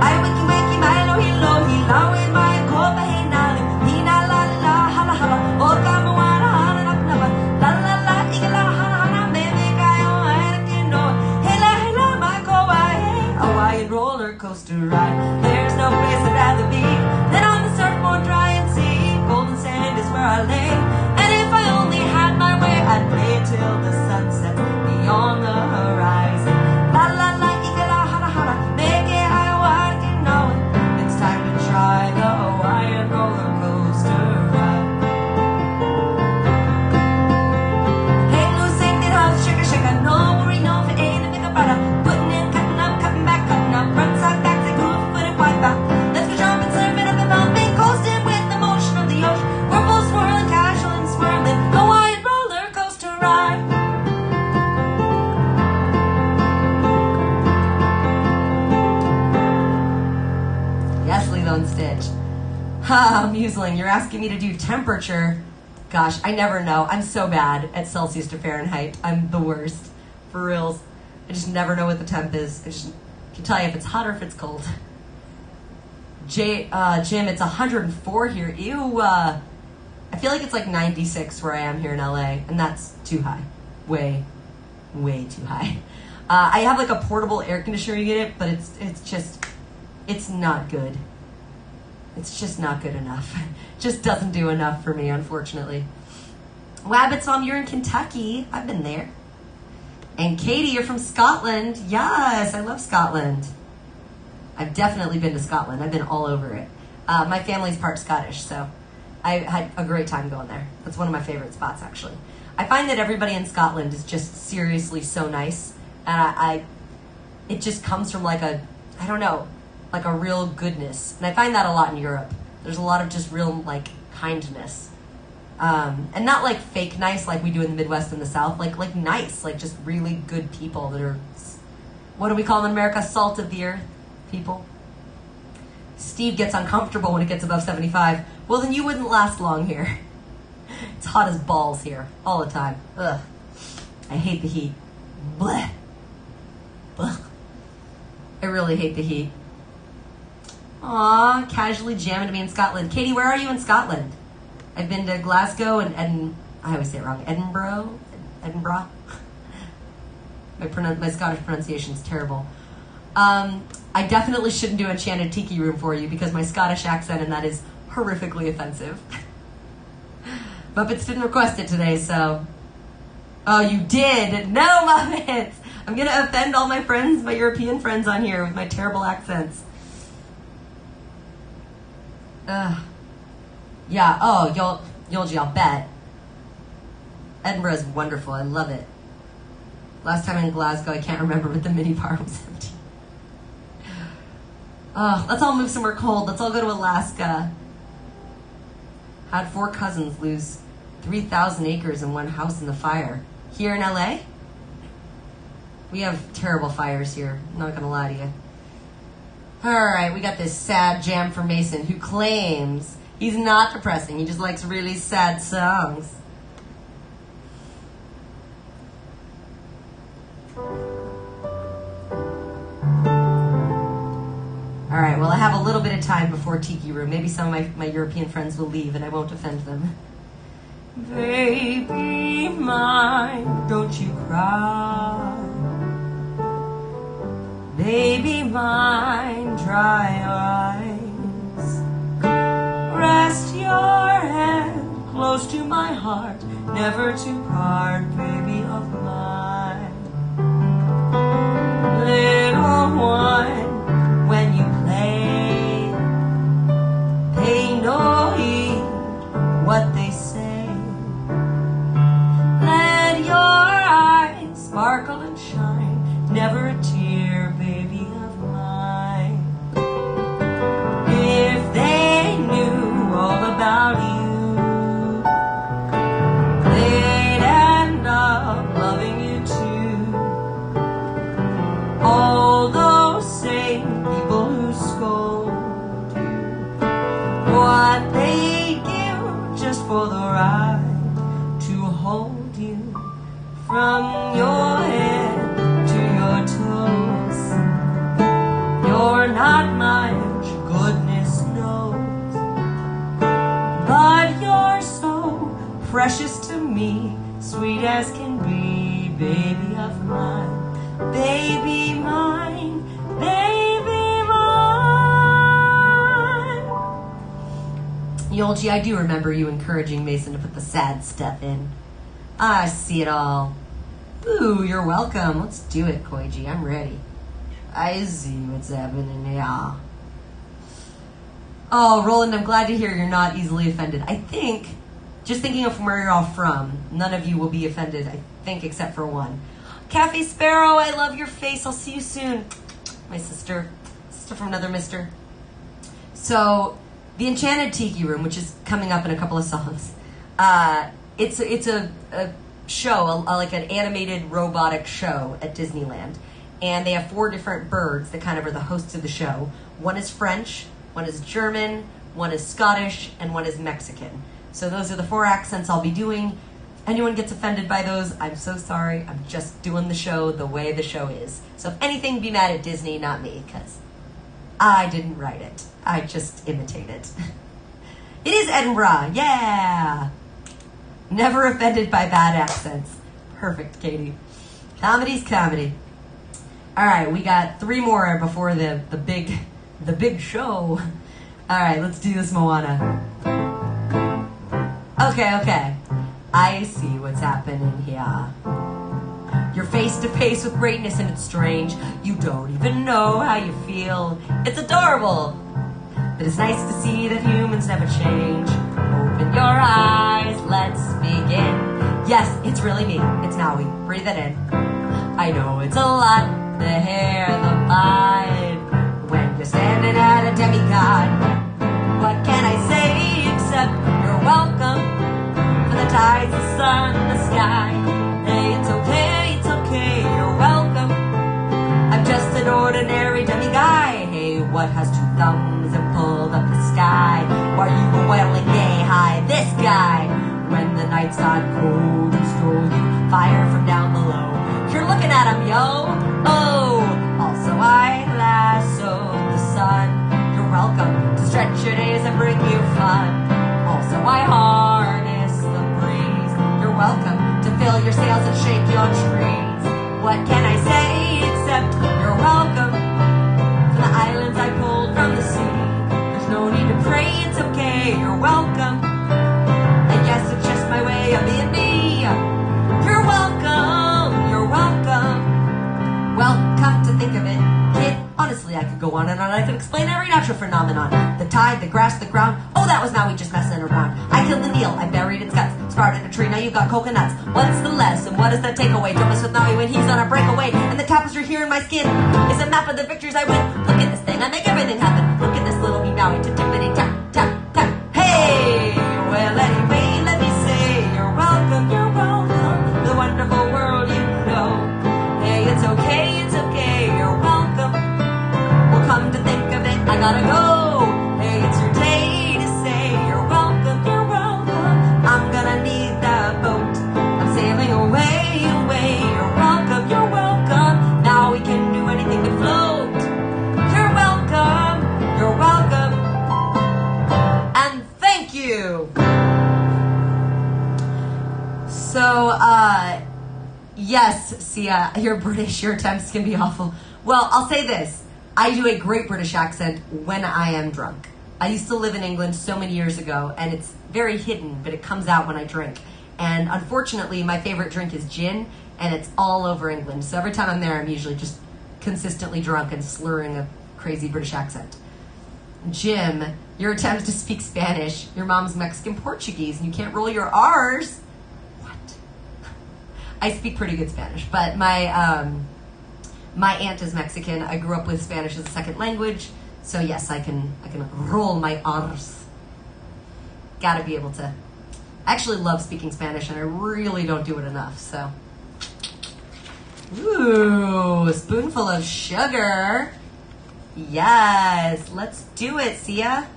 I wiki wiki my loy loy lawe my kobe lali, hina la la hala hala, okama wana hana naknaba, la la la igala hana hana baby kayo airkino, hela hela my kobe Hawaiian roller coaster ride. There's no place I'd rather be than on the surfboard, dry and sea. Golden sand is where I lay, and if I only had my way, I'd play till the sun sets beyond the horizon. La la la, igala hana hana, make it Hawaii, you know it. It's time to try the Hawaiian roller coaster ride. Hey, loose ain't it house, sugar sugar, no worry, no for ain't a bigger brother. Putting in, cutting up, cutting back, cutting up, front side, back, take good foot and wipe out. Let's go jumping, surfing up and bumping, coasting with the motion of the ocean. We're both swirling, casual and swirling, Hawaiian roller coaster ride. Yes, Lilo and Stitch. Ha, Musling, you're asking me to do temperature. Gosh, I never know. I'm so bad at Celsius to Fahrenheit. I'm the worst. For reals. I just never know what the temp is. I just can tell you if it's hot or if it's cold. Jim, it's 104 here. Ew. I feel like it's like 96 where I am here in LA, and that's too high. Way, way too high. I have like a portable air conditioner unit, but it's not good. It's just not good enough. Just doesn't do enough for me, unfortunately. Wabbit's mom, you're in Kentucky. I've been there. And Katie, you're from Scotland. Yes, I love Scotland. I've definitely been to Scotland. I've been all over it. My family's part Scottish, so I had a great time going there. That's one of my favorite spots, actually. I find that everybody in Scotland is just seriously so nice. And it just comes from like a real goodness. And I find that a lot in Europe. There's a lot of just real, like, kindness. And not like fake nice like we do in the Midwest and the South. Like nice, like just really good people that are, what do we call them in America? Salt of the earth people. Steve gets uncomfortable when it gets above 75. Well, then you wouldn't last long here. It's hot as balls here all the time. Ugh. I hate the heat. Blech. Ugh. I really hate the heat. Aw, casually jamming to me in Scotland. Katie, where are you in Scotland? I've been to Glasgow and I always say it wrong. Edinburgh? My Scottish pronunciation is terrible. I definitely shouldn't do Enchanted Tiki Room for you because my Scottish accent and that is horrifically offensive. Muppets didn't request it today, so... Oh, you did? No, Muppets! I'm gonna offend all my friends, my European friends on here with my terrible accents. Yeah, oh, Yolji, I'll bet. Edinburgh is wonderful. I love it. Last time in Glasgow, I can't remember, but the minibar was empty. Oh, let's all move somewhere cold. Let's all go to Alaska. Had 4 cousins lose 3,000 acres and 1 house in the fire. Here in LA? We have terrible fires here. I'm not gonna lie to you. Alright, we got this sad jam for Mason who claims he's not depressing. He just likes really sad songs. Alright, well I have a little bit of time before Tiki Room. Maybe some of my European friends will leave and I won't offend them. Baby mine, don't you cry. Baby mine, dry your eyes. Rest your head close to my heart, never to part, baby of mine. Little one, when you play, pay no heed what they say. Let your eyes sparkle and shine, never a tear, baby of mine. If they knew all about you, they'd end up loving you too. All those same people who scold you, what they give just for the right to hold you from your head to your toes. You're not much, goodness knows, but you're so precious to me, sweet as can be, baby of mine, baby mine, baby mine. Yolji, I do remember you encouraging Mason to put the sad stuff in. I see it all. Ooh, you're welcome. Let's do it, Koiji. I'm ready. I see what's happening here. Oh, Roland, I'm glad to hear you're not easily offended. I think, just thinking of from where you're all from, none of you will be offended, I think, except for one. Cafe Sparrow, I love your face. I'll see you soon. My sister from another mister. So, the Enchanted Tiki Room, which is coming up in a couple of songs, it's a show, like an animated robotic show at Disneyland. And they have 4 different birds that kind of are the hosts of the show. One is French, one is German, one is Scottish, and one is Mexican. So those are the 4 accents I'll be doing. Anyone gets offended by those, I'm so sorry. I'm just doing the show the way the show is. So if anything, be mad at Disney, not me, because I didn't write it. I just imitate it. It is Edinburgh, yeah! Never offended by bad accents. Perfect, Katie. Comedy's comedy. All right, we got 3 more before the big show. All right, let's do this, Moana. Okay. I see what's happening here. You're face to face with greatness and it's strange. You don't even know how you feel. It's adorable. But it's nice to see that humans never change. Open your eyes, let's begin. Yes, it's really me. It's Naui. Breathe it in. I know it's a lot, the hair, the vibe. When you're standing at a demigod, what can I say except you're welcome? For the tides, the sun, the sky. Hey, it's okay, you're welcome. I'm just an ordinary demi-guy. Hey, what has two thumbs and pulled up the sky? Why are you wailing yay high? This guy. When the nights got cold, he stole you fire from down below. You're looking at him, yo. Oh, also I lassoed the sun. You're welcome to stretch your days and bring you fun. Also I harness the breeze. You're welcome to fill your sails and shake your trees. What can I say except you're welcome? From the islands I pulled from the sea. There's no need to pray, it's okay, you're welcome. And yes, it's just my way of being me. You're welcome, you're welcome. Well, come to think of it, kid, honestly I could go on and on. I could explain every natural phenomenon. The tide, the grass, the ground. Oh, that was now we just messing around. I killed the Nile, I buried its guts. Sprouted a tree, now you've got coconuts. What's the lesson? What does that take away? Don't mess with Naui when he's on a breakaway. And the tapestry here in my skin is a map of the victories I win. Look at this thing, I make everything happen. Look at this little me Naui. Tippity tap, tap, tap. Hey! Well, anyway, let me say you're welcome, the wonderful world you know. Hey, it's okay, you're welcome. Well, come to think of it, I gotta go. Hey, it's your day to say you're welcome, I'm gonna need that boat. I'm sailing away, you're welcome. Now we can do anything to float. You're welcome. And thank you. So, yes, Sia, you're British, your attempts can be awful. Well, I'll say this. I do a great British accent when I am drunk. I used to live in England so many years ago, and it's very hidden, but it comes out when I drink. And unfortunately, my favorite drink is gin, and it's all over England. So every time I'm there, I'm usually just consistently drunk and slurring a crazy British accent. Jim, your attempts to speak Spanish, your mom's Mexican Portuguese, and you can't roll your R's. I speak pretty good Spanish, but my aunt is Mexican. I grew up with Spanish as a second language, so yes, I can roll my R's. Gotta be able to. I actually love speaking Spanish, and I really don't do it enough, so. Ooh, a spoonful of sugar. Yes, let's do it, Sia.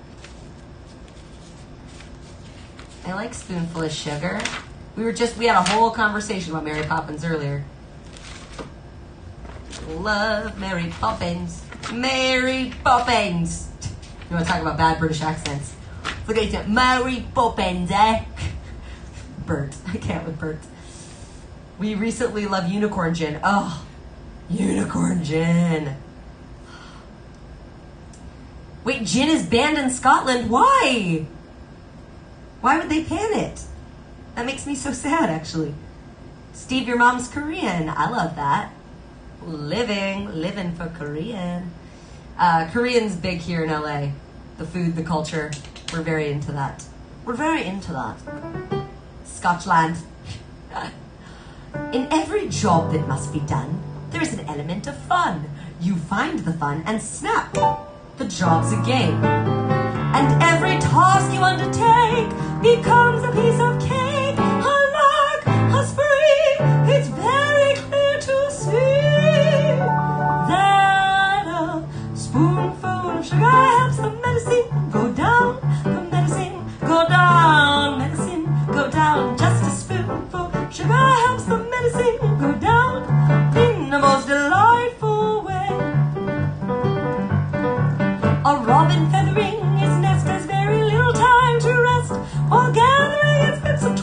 I like spoonful of sugar. We had a whole conversation about Mary Poppins earlier. Love Mary Poppins. Mary Poppins. You want to talk about bad British accents? Look at you, Mary Poppins, eh? Bert. I can't with Bert. We recently loved unicorn gin. Oh, unicorn gin. Wait, gin is banned in Scotland. Why? Why would they ban it? That makes me so sad, actually. Steve, your mom's Korean. I love that. Living for Korean. Korean's big here in LA. The food, the culture. We're very into that. Scotland. In every job that must be done, there is an element of fun. You find the fun and snap. The job's a game. And every task you undertake becomes a piece of cake, a lark, a spree. It's very clear to see that a spoonful of sugar helps the medicine go down. The medicine go down. Medicine go down. Just a spoonful of sugar helps the medicine go down in the most delightful way. A robin feathering his nest has very little time to rest while gathering its bits of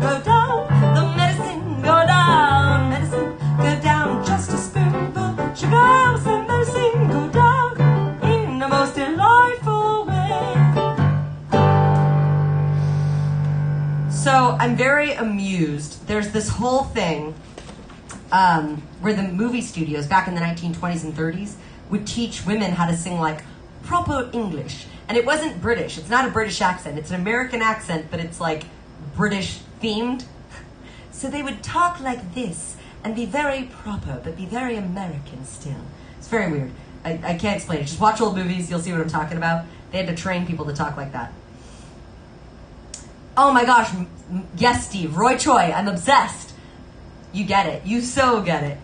go down, the medicine go down, medicine go down, just a spoonful sugar helps the medicine go down in the most delightful way. So I'm very amused. There's this whole thing where the movie studios back in the 1920s and 30s would teach women how to sing like proper English. And it wasn't British. It's not a British accent. It's an American accent, but it's like British themed. So they would talk like this and be very proper, but be very American still. It's very weird. I can't explain it. Just watch old movies. You'll see what I'm talking about. They had to train people to talk like that. Oh my gosh. Yes, Steve. Roy Choi. I'm obsessed. You get it. You so get it.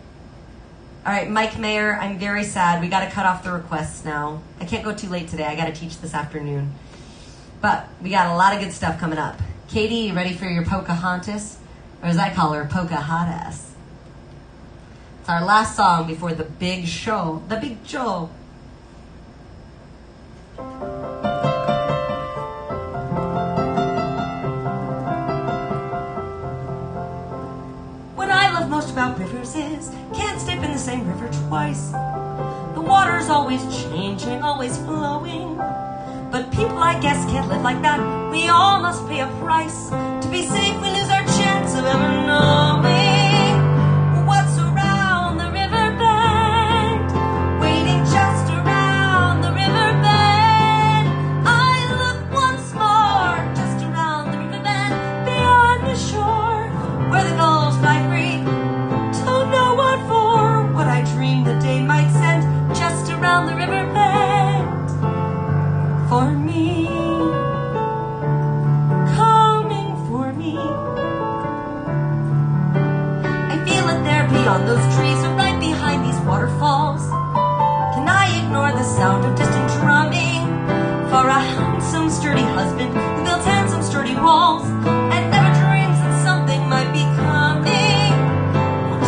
All right, Mike Mayer, I'm very sad. We got to cut off the requests now. I can't go too late today. I got to teach this afternoon. But we got a lot of good stuff coming up. Katie, you ready for your Pocahontas? Or as I call her, Pocahontas. It's our last song before the big show. The big show. What I love most about rivers is can't step in the same river twice. The water's always changing, always flowing. But people, I guess, can't live like that. We all must pay a price. To be safe, we lose our chance of ever knowing what's around the river bend. Waiting just around the river bend. I look once more just around the river bend, beyond the shore, where the gulls fly free. Don't know what for, what I dreamed the day might send, just around the river bend. For me, coming for me. I feel it there beyond those trees, or right behind these waterfalls. Can I ignore the sound of distant drumming? For a handsome, sturdy husband who builds handsome, sturdy walls, and never dreams that something might be coming.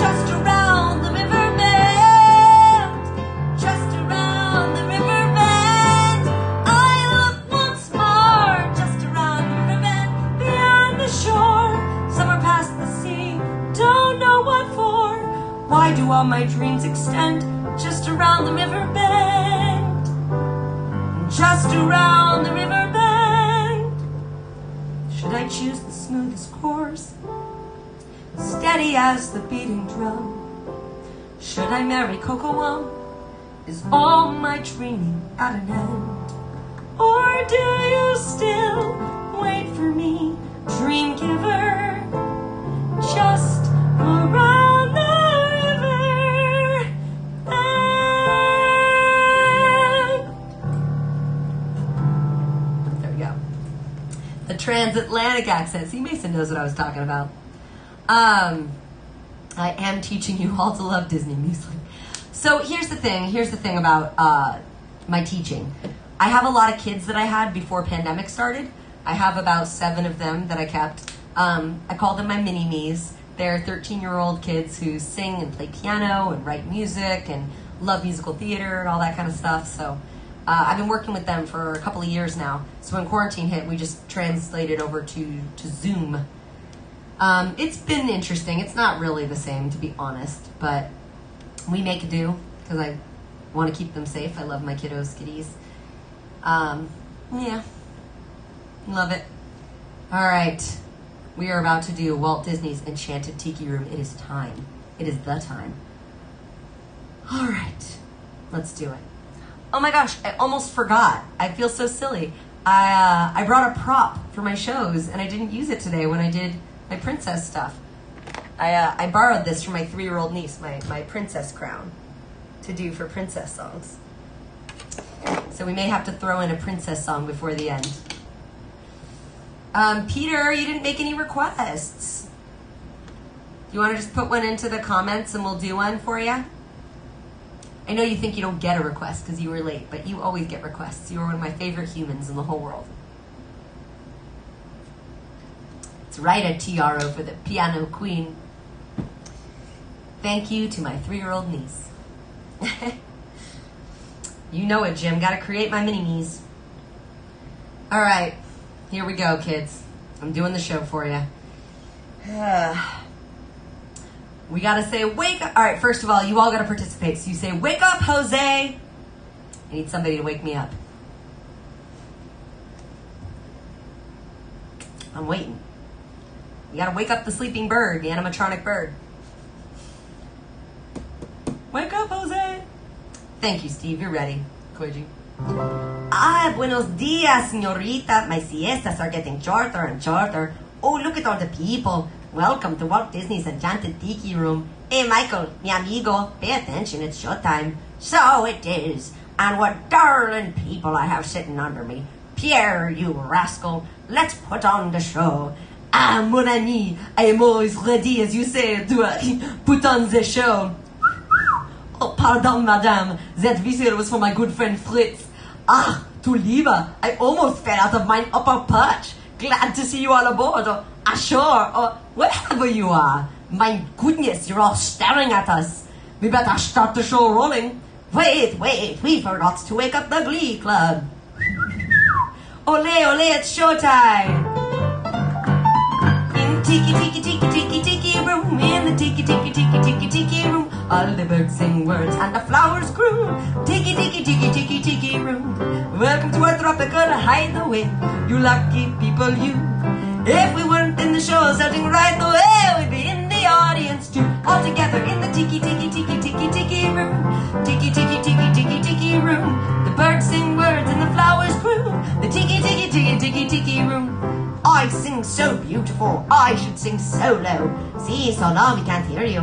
Just around the river bend, just around the river bend. I look once more, just around the river bend, beyond the shore, somewhere past the sea. Don't know what for. Why do all my dreams extend just around the river bend? Just around the river bend. Should I choose the smoothest course, steady as the beating drum? Should I marry Kocoum? Is all my dreaming at an end? Or do you still wait for me, dream giver, just around the river bend? There we go. The transatlantic accent. See, Mason knows what I was talking about. I am teaching you all to love Disney music. So here's the thing about my teaching. I have a lot of kids that I had before pandemic started. I have about 7 of them that I kept. I call them my mini-me's. They're 13-year-old kids who sing and play piano and write music and love musical theater and all that kind of stuff. So I've been working with them for a couple of years now. So when quarantine hit, we just translated over to Zoom. It's been interesting. It's not really the same, to be honest, but we make do because I want to keep them safe. I love my kiddos, kitties. Yeah, love it. All right, we are about to do Walt Disney's Enchanted Tiki Room. It is time. It is the time. All right, let's do it. Oh my gosh, I almost forgot. I feel so silly. I brought a prop for my shows, and I didn't use it today when I did my princess stuff. I borrowed this from my 3-year-old niece, my princess crown, to do for princess songs. So we may have to throw in a princess song before the end. Peter, you didn't make any requests. You want to just put one into the comments and we'll do one for you? I know you think you don't get a request because you were late, but you always get requests. You are one of my favorite humans in the whole world. Let's write a tiara for the piano queen. Thank you to my 3-year-old niece. You know it, Jim. Got to create my mini-me's. All right. Here we go, kids. I'm doing the show for you. We gotta say, wake up. All right, first of all, you all gotta participate. So you say, wake up, Jose. I need somebody to wake me up. I'm waiting. You gotta wake up the sleeping bird, the animatronic bird. Wake up, Jose. Thank you, Steve. You're ready. Koji. Buenos dias, señorita. My siestas are getting shorter and shorter. Oh, look at all the people. Welcome to Walt Disney's Enchanted Tiki Room. Hey, Michael, mi amigo, pay attention, it's showtime. So it is. And what darling people I have sitting under me. Pierre, you rascal, let's put on the show. Ah, mon ami, I am always ready, as you say, to put on the show. Oh, pardon, madame, that whistle was for my good friend Fritz. Ah, du lieber, I almost fell out of my upper perch. Glad to see you all aboard, or ashore, or wherever you are. My goodness, you're all staring at us. We better start the show rolling. Wait, we forgot to wake up the Glee Club. Ole, it's showtime. In tiki room, in the tiki room, all the birds sing words and the flowers grew. Tiki room. Welcome to our tropical hideaway, you lucky people, you. If we weren't in the show starting right away, we'd be in the audience too. All together in the tiki room. Tiki room. The birds sing words and the flowers grew. The tiki room. I sing so beautiful, I should sing so low. See, so low we can't hear you.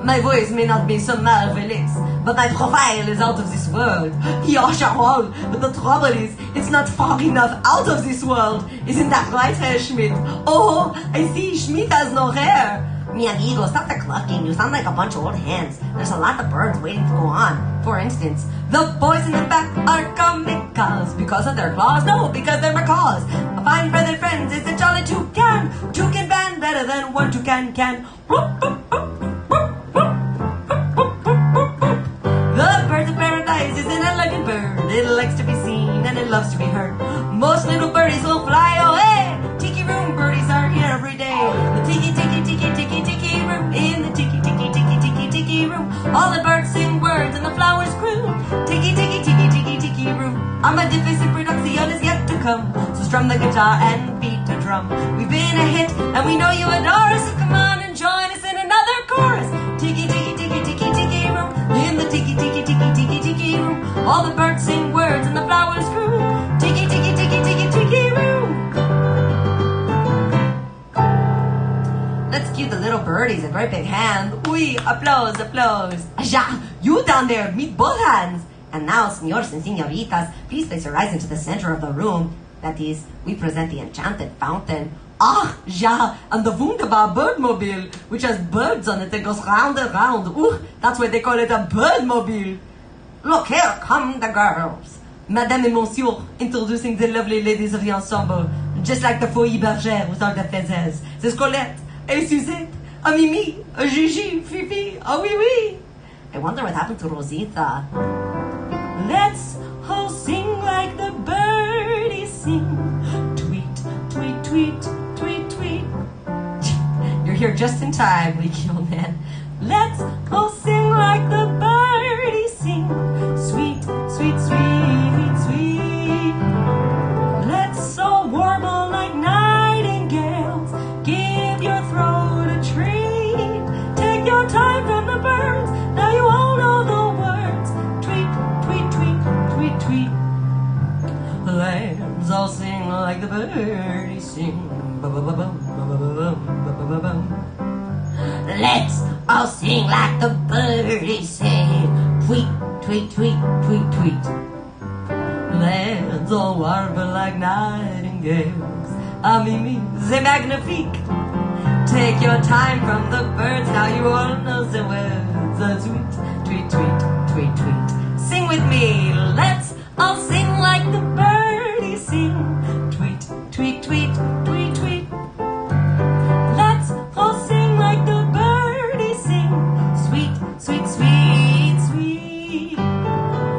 My voice may not be so marvelous, but my profile is out of this world. Yeah, Sharon, but the trouble is, it's not far enough out of this world. Isn't that right, Herr Schmidt? Oh, I see, Schmidt has no hair. Mi amigo, stop the clucking. You sound like a bunch of old hens. There's a lot of birds waiting to go on. For instance, the boys in the back are kamikazes because of their claws. No, because they're macaws. A fine feathered friends is a jolly toucan. Toucan band better than one toucan can. The bird of paradise is an elegant bird. It likes to be seen and it loves to be heard. Most little birdies will fly away. Tiki room birdies are here every day. The tiki room. In the tiki room. All the birds sing words and the flowers grew. Tiki room. A magnificent production is yet to come. So strum the guitar and beat the drum. We've been a hit and we know you adore us. So come on and join us in another chorus. Tiki room. In the tiki room. All the birds sing words and the flowers grew. Tiki room. Let's give the little birdies a great big hand. Oui, applause. Ja, you down there, meet both hands. And now, senors and senoritas, please place your eyes into the center of the room. That is, we present the enchanted fountain. Ah, ja, and the wunderbar birdmobile, which has birds on it that goes round and round. Ooh, that's why they call it a birdmobile. Look, here come the girls. Madame et Monsieur, introducing the lovely ladies of the ensemble. Just like the Folies Bergère with all the feathers. There's Colette, et Suzette, a Mimi, a Gigi, Fifi, a oui. I wonder what happened to Rosita. Let's all sing like the birdies sing. Tweet. You're here just in time, leaky old man. Let's all sing like the birdies sing. Sweet. Let's all warble like nightingales. Give your throat a treat. Take your time from the birds. Now you all know the words. Tweet. Let's all sing like the birdies sing. Let's all sing like the birdies sing. Tweet. Let's all warble like nightingales. Ah, Mimi, c'est magnifique. Take your time from the birds. Now you all know the words. Tweet. Sing with me. Let's all sing like the birdies sing. Tweet. Let's all sing like the birdies sing. Sweet.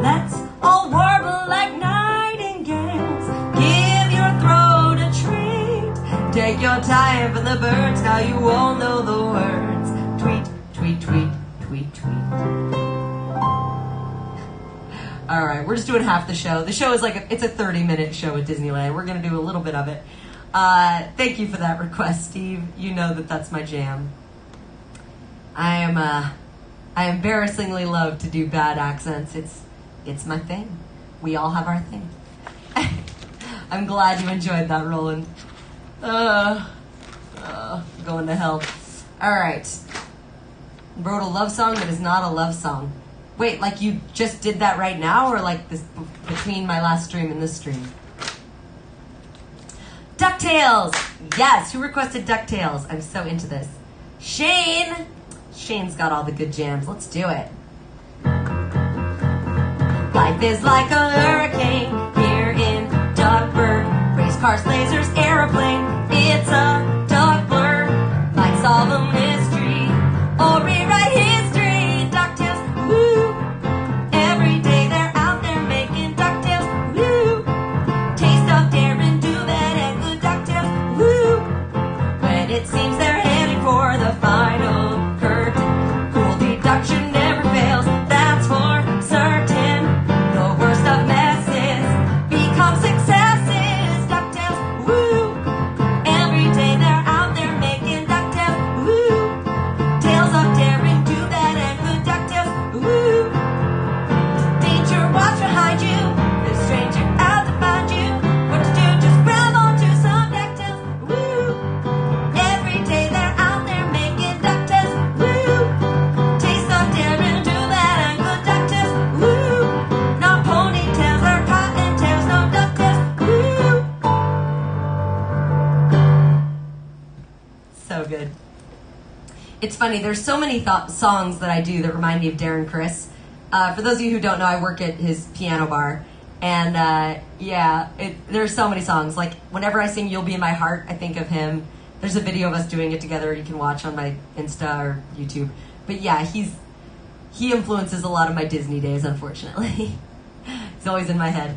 Let's all warble like nightingales. Give your throat a treat. Take your time for and the birds. Now you all know the words. Tweet, tweet, tweet, tweet, tweet. All right, we're just doing half the show. The show is it's a 30-minute show at Disneyland. We're going to do a little bit of it. Thank you for that request, Steve. You know that's my jam. I embarrassingly love to do bad accents. It's my thing. We all have our thing. I'm glad you enjoyed that, Roland. Going to hell. All right. Wrote a love song that is not a love song. Wait, like you just did that right now, or like this between my last stream and this stream? DuckTales! Yes, who requested DuckTales? I'm so into this. Shane! Shane's got all the good jams. Let's do it. Life is like a hurricane here in Duckburg. Race cars, lasers, aeroplane. It's a duck blur. Might solve a mystery or rewrite history. DuckTales, woo! Every day they're out there making DuckTales, woo! Taste of daring, do that and good DuckTales, woo! When it seems they're heading for the final curtain, cool deduction never fails, that's for certain. The worst of messes become successes. DuckTales, woo! Every day they're out there making DuckTales, woo! Tales of daring, do that and good DuckTales, woo! Danger, watch behind you. There's a stranger out to find you. What to do? Just grab onto some DuckTales, woo! Every day they're out there making DuckTales, woo! Taste of daring, do that and good DuckTales, woo! Not ponytails or cottontails, no DuckTales, woo! So good. It's funny, there's so many songs that I do that remind me of Darren Criss. For those of you who don't know, I work at his piano bar. And there's so many songs. Like, whenever I sing You'll Be in My Heart, I think of him. There's a video of us doing it together you can watch on my Insta or YouTube. But yeah, he influences a lot of my Disney days, unfortunately. He's always in my head.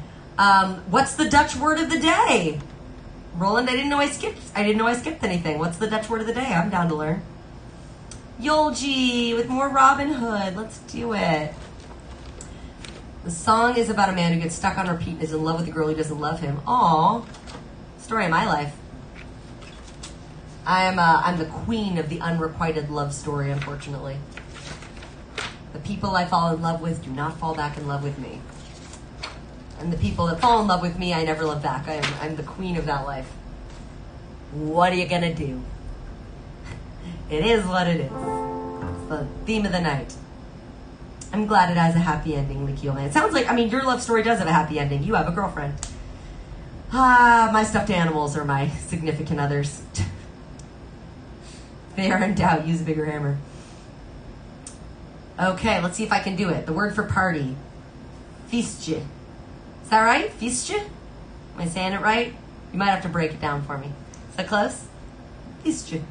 What's the Dutch word of the day? Roland, I didn't know I skipped anything. What's the Dutch word of the day? I'm down to learn. Yolji with more Robin Hood. Let's do it. The song is about a man who gets stuck on repeat and is in love with a girl who doesn't love him. Aww. Story of my life. I'm the queen of the unrequited love story, unfortunately. The people I fall in love with do not fall back in love with me. And the people that fall in love with me, I never love back. I'm the queen of that life. What are you gonna do? It is what it is. It's the theme of the night. I'm glad it has a happy ending, Likio Man. It sounds like, your love story does have a happy ending. You have a girlfriend. My stuffed animals are my significant others. They are in doubt. Use a bigger hammer. Okay, let's see if I can do it. The word for party. Feestje. Is that right? Feestje? Am I saying it right? You might have to break it down for me. Is that close? Feestje.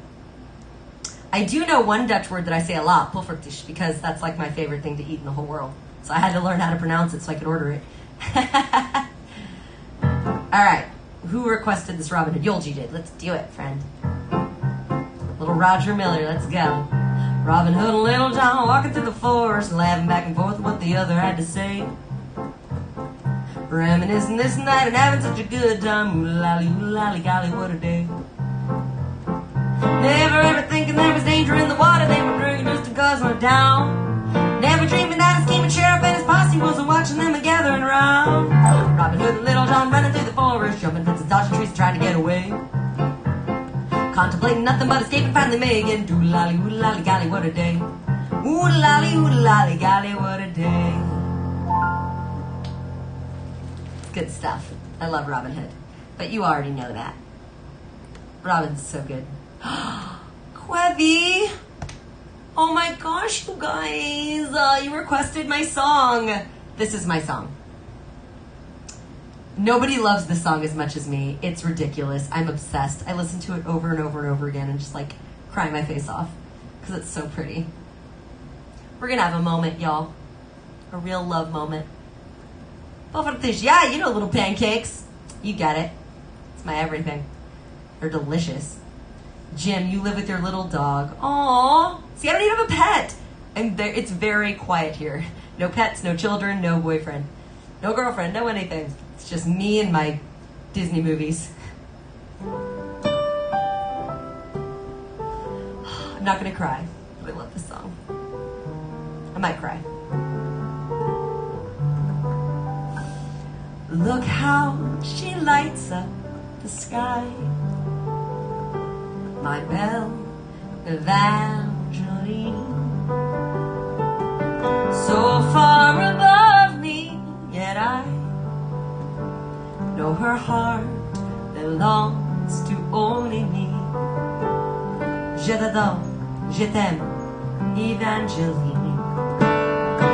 I do know one Dutch word that I say a lot, pulvertisch, because that's like my favorite thing to eat in the whole world. So I had to learn how to pronounce it so I could order it. All right. Who requested this Robin Hood? Yolji did. Let's do it, friend. Little Roger Miller, let's go. Robin Hood and Little John walking through the forest, laughing back and forth what the other had to say. Reminiscing this night and having such a good time. Ooh lolly, golly, what a day. Never ever thinking there was danger in the water. They were drinking just to guzzle it down. Never dreaming that a scheming sheriff and his posse wasn't watching them and gathering around. Robin Hood and Little John running through the forest, jumping fences, dodging trees, trying to get away. Contemplating nothing but escaping, finally making. Ooh lolly, golly, what a day. Ooh lolly, golly, what a day. Good stuff. I love Robin Hood. But you already know that. Robin's so good. Quevy! Oh my gosh, you guys! You requested my song. This is my song. Nobody loves this song as much as me. It's ridiculous. I'm obsessed. I listen to it over and over and over again and just cry my face off because it's so pretty. We're gonna have a moment, y'all. A real love moment. Yeah, you know little pancakes. You get it. It's my everything. They're delicious. Jim, you live with your little dog. Aww. See, I don't even have a pet. And it's very quiet here. No pets, no children, no boyfriend, no girlfriend, no anything. It's just me and my Disney movies. I'm not gonna cry, but I love this song. I might cry. Look how she lights up the sky, my belle Evangeline. So far above me, yet I know her heart belongs to only me. Je t'adore, je t'aime, Evangeline.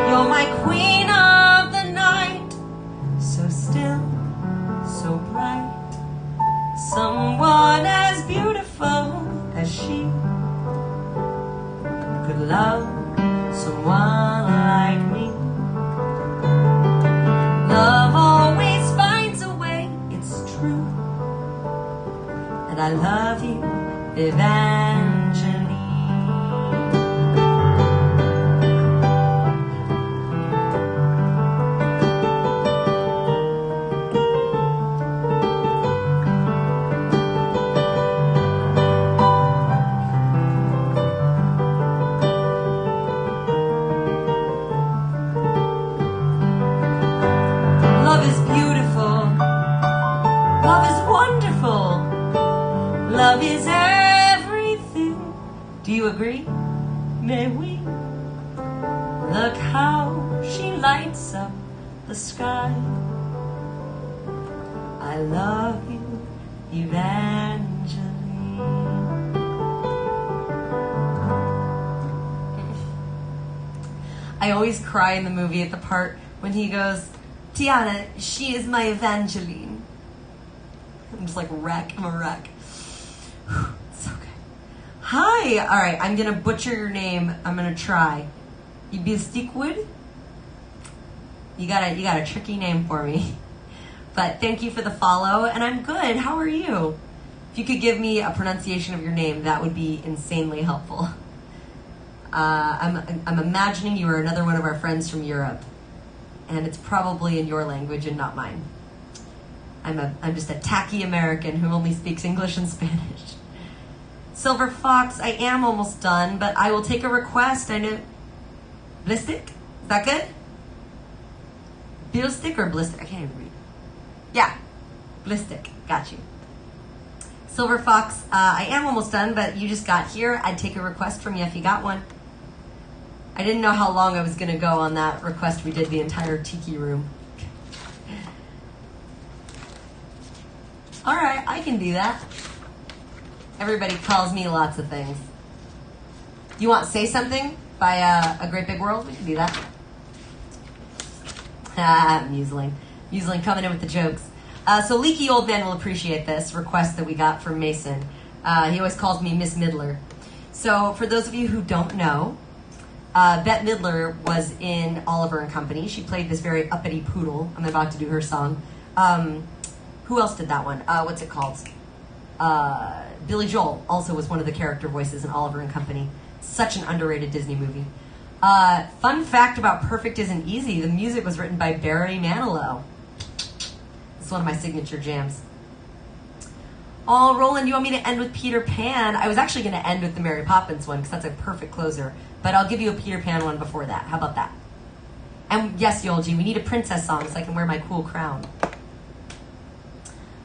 You're my queen of the night, so still, so bright. Someone as beautiful as she could love someone like me. Love always finds a way, it's true. And I love you, Evangeline. Love is beautiful. Love is wonderful. Love is everything. Do you agree? May we? Look how she lights up the sky. I love you, Evangeline. I always cry in the movie at the part when he goes, Tiana, she is my Evangeline. I'm just like wreck. I'm a wreck. So good. Hi. All right. I'm gonna butcher your name. I'm gonna try. Ibistikwood. You got a tricky name for me. But thank you for the follow, and I'm good. How are you? If you could give me a pronunciation of your name, that would be insanely helpful. I'm imagining you are another one of our friends from Europe. And it's probably in your language and not mine. I'm just a tacky American who only speaks English and Spanish. Silver Fox, I am almost done, but I will take a request. I know. Blistic? Is that good? Blistic or Blistic? I can't even read. Yeah, Blistic. Got you. Silver Fox, I am almost done, but you just got here. I'd take a request from you if you got one. I didn't know how long I was going to go on that request. We did the entire tiki room. All right, I can do that. Everybody calls me lots of things. You want Say Something by A Great Big World? We can do that. Museling. Museling coming in with the jokes. So Leaky Old Man will appreciate this request that we got from Mason. He always calls me Miss Midler. So for those of you who don't know, Bette Midler was in Oliver and Company. She played this very uppity poodle. I'm about to do her song. Who else did that one? What's it called? Billy Joel also was one of the character voices in Oliver and Company. Such an underrated Disney movie. Fun fact about Perfect Isn't Easy, the music was written by Barry Manilow. It's one of my signature jams. Oh, Roland, you want me to end with Peter Pan? I was actually going to end with the Mary Poppins one because that's a perfect closer. But I'll give you a Peter Pan one before that. How about that? And yes, Yolji, we need a princess song so I can wear my cool crown.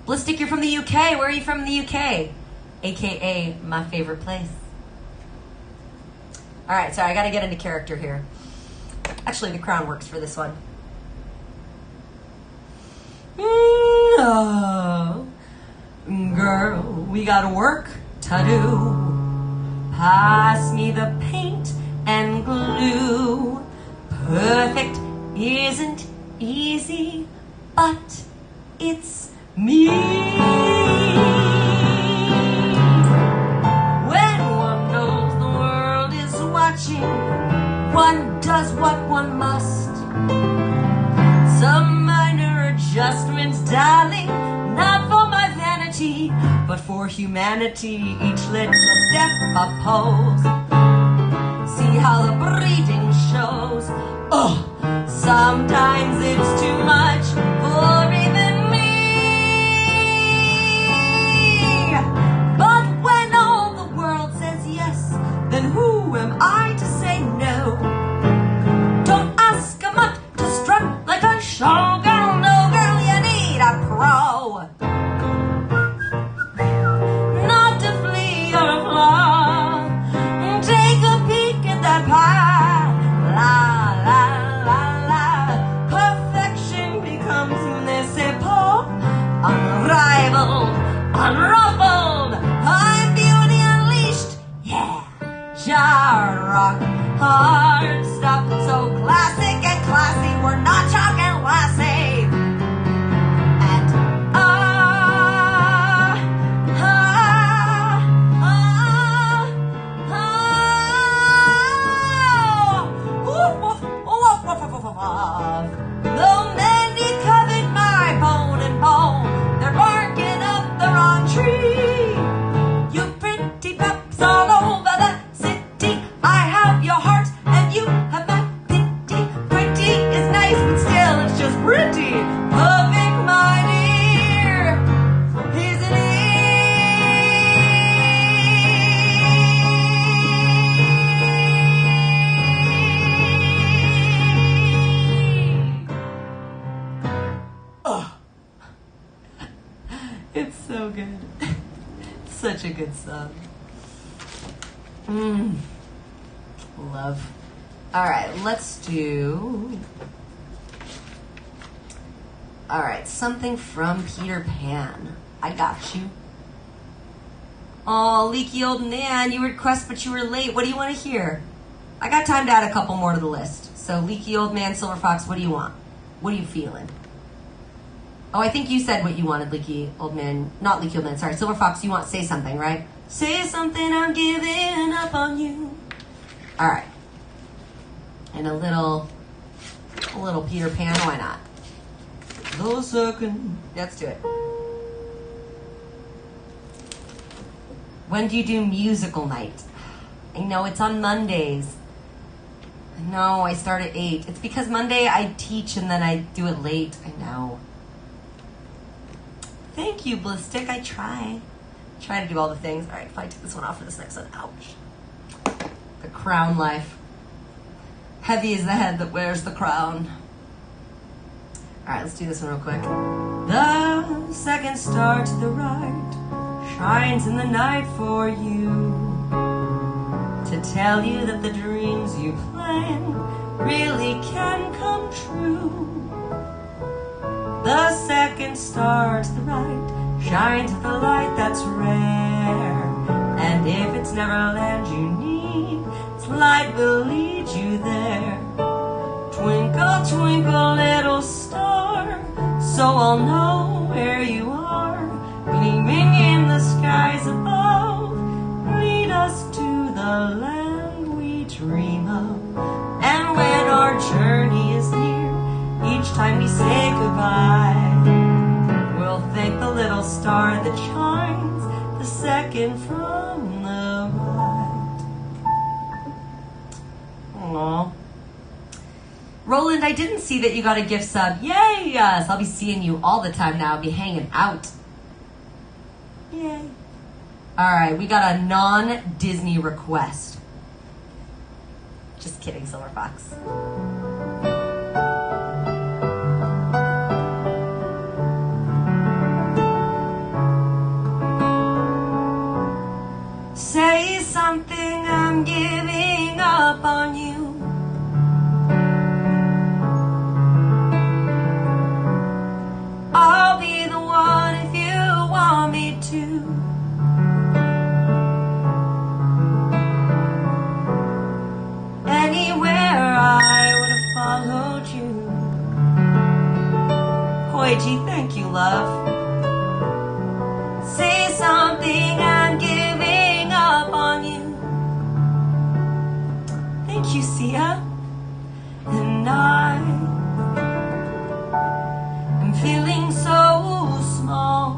Blistic, you're from the UK. Where are you from in the UK? AKA my favorite place. All right, sorry, I got to get into character here. Actually, the crown works for this one. Oh, girl, we got work to do. Pass me the paint and glue. Perfect isn't easy, but it's me. When one knows the world is watching, one does what one must. Some minor adjustments, darling, not for my vanity, but for humanity, each little step oppose. See how the breeding shows. Oh, sometimes it's too much for even me. But when all the world says yes, then who am I to say no? Don't ask a mutt to strut like a showgirl. No, girl, you need a pro. Not to flee or flaw. Take a peek at that pie. La, la, la, la. Perfection becomes municipal. Unrivaled, unruffled. I'm beauty unleashed. Yeah. Jar rock. Hard stuff. So classic and classy. We're not chalk and lassie. And though many covet my bone and bone, they're barking up the wrong tree. You pretty pups all over the city, I have your heart and you have my pity. Pretty is nice, but still it's just pretty. Perfect, my dear, isn't it? It's so good. Such a good song. Love. All right, let's do. All right, something from Peter Pan. I got you. Oh, Leaky Old Man, you request, but you were late. What do you want to hear? I got time to add a couple more to the list. So, Leaky Old Man, Silver Fox, what do you want? What are you feeling? Oh, I think you said what you wanted, Leaky Old Man. Not Leaky Old Man, sorry. Silver Fox, you want Say Something, right? Say something, I'm giving up on you. All right. And a little Peter Pan, why not? The second. Let's do it. When do you do musical night? I know it's on Mondays. No, I start at 8. It's because Monday I teach and then I do it late. I know. Thank you, Ballistic. I try to do all the things. All right, if I take this one off for this next one. Ouch. The crown life. Heavy is the head that wears the crown. All right, let's do this one real quick. The second star to the right shines in the night for you, to tell you that the dreams you plan really can come true. The second star to the right shines with a light that's rare, and if it's Neverland you need, its light will lead you there. Twinkle, twinkle, little star, so I'll know where you are, gleaming in the skies above. Lead us to the land we dream of, and when our journey is near, each time we say goodbye, we'll thank the little star that shines the second from the right. Aww. Roland, I didn't see that you got a gift sub. Yay! Yes, I'll be seeing you all the time now. I'll be hanging out. Yay. Alright, we got a non-Disney request. Just kidding, Silver Fox. Say something, I'm giving up on you. I'll be the one if you want me to. Anywhere I would have followed you. Koichi, thank you, love. Say something, I'm giving up on you. Thank you, Sia. And I'm feeling so small.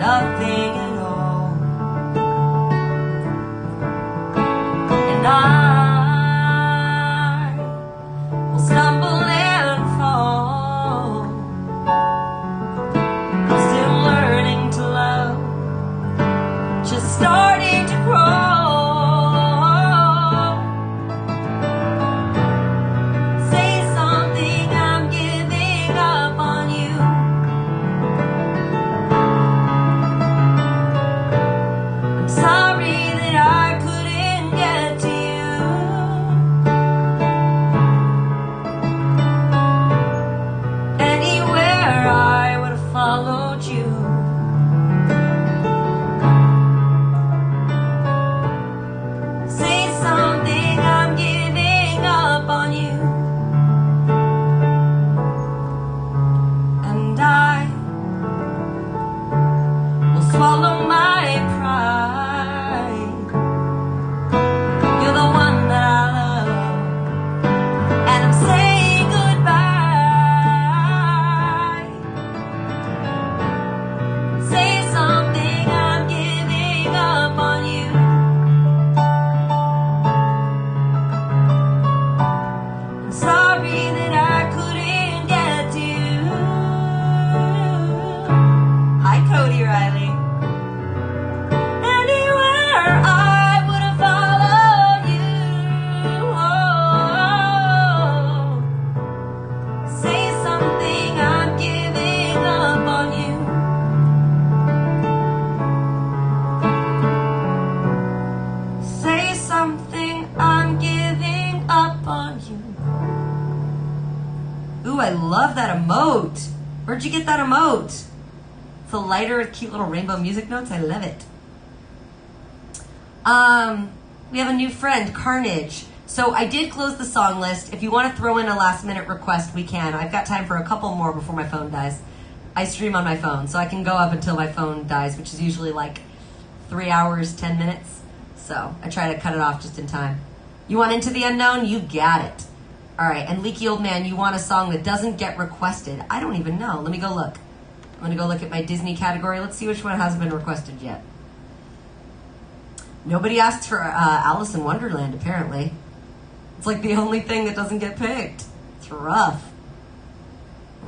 nothing at all. And I will stumble and fall. I'm still learning to love, just starting to grow. Say something, I'm giving up on you. I'm sorry that I couldn't get to you. Anywhere I would have followed you. Say something, I'm giving up on you. And I will swallow my pride. You're the one that I love, and I'm saying goodbye. Say something, I'm giving up on you. I'm sorry that I couldn't get to you. Hi, Cody Riley. Anywhere I would have followed you. Oh, say something, I'm giving up on you. Say something, I'm giving up on you. Ooh, I love that emote. Where'd you get that emote? It's a lighter with cute little rainbow music notes. I love it. We have a new friend, Carnage. So I did close the song list. If you want to throw in a last minute request, we can. I've got time for a couple more before my phone dies. I stream on my phone, so I can go up until my phone dies, which is usually like 3 hours, 10 minutes. So I try to cut it off just in time. You want Into the Unknown? You got it. All right, and Leaky Old Man, you want a song that doesn't get requested? I don't even know. Let me go look. I'm going to go look at my Disney category. Let's see which one hasn't been requested yet. Nobody asked for Alice in Wonderland, apparently. It's like the only thing that doesn't get picked. It's rough.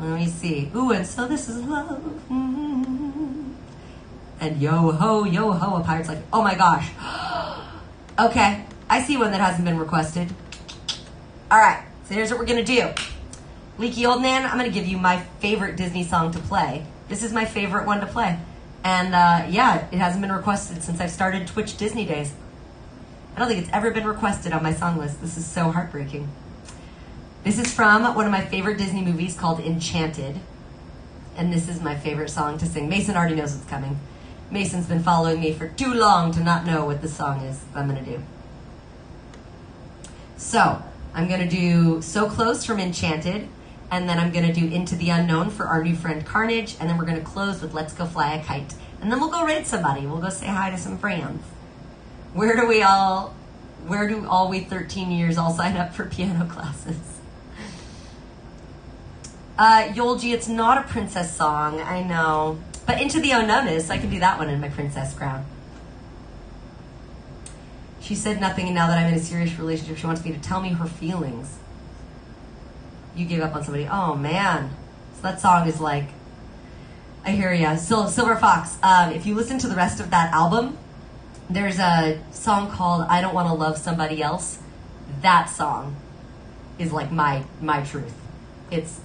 Let me see. Ooh, and so this is love. Mm-hmm. And yo ho, a pirate's like, oh my gosh. Okay, I see one that hasn't been requested. All right, so here's what we're gonna do. Leaky Old Man, I'm gonna give you my favorite Disney song to play. This is my favorite one to play. And yeah, it hasn't been requested since I've started Twitch Disney Days. I don't think it's ever been requested on my song list. This is so heartbreaking. This is from one of my favorite Disney movies called Enchanted. And this is my favorite song to sing. Mason already knows what's coming. Mason's been following me for too long to not know what this song is that I'm going to do. So, I'm going to do So Close from Enchanted, and then I'm going to do Into the Unknown for our new friend Carnage, and then we're going to close with Let's Go Fly a Kite. And then we'll go raid somebody. We'll go say hi to some friends. Where do all we 13 years all sign up for piano classes? Yolji, it's not a princess song, I know. But Into the Unknown is, so I can do that one in my princess crown. She said nothing, and now that I'm in a serious relationship, she wants me to tell me her feelings. You gave up on somebody. Oh, man. So that song is like, I hear ya. Silver Fox, if you listen to the rest of that album, there's a song called I Don't Want to Love Somebody Else. That song is like my truth. It's,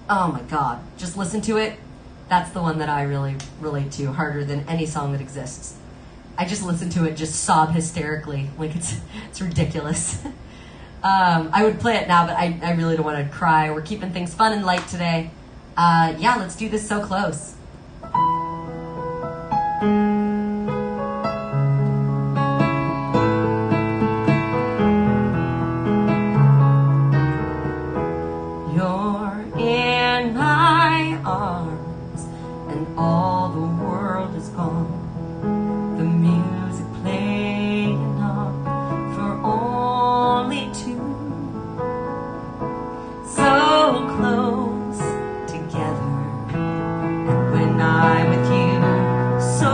oh my God. Just listen to it. That's the one that I really relate to harder than any song that exists. I just listen to it, just sob hysterically. Like it's ridiculous. I would play it now, but I really don't want to cry. We're keeping things fun and light today. Yeah, let's do this So Close. You're in my arms, and all the world is gone. The music playing on for only two. So close together, and when I'm with you, so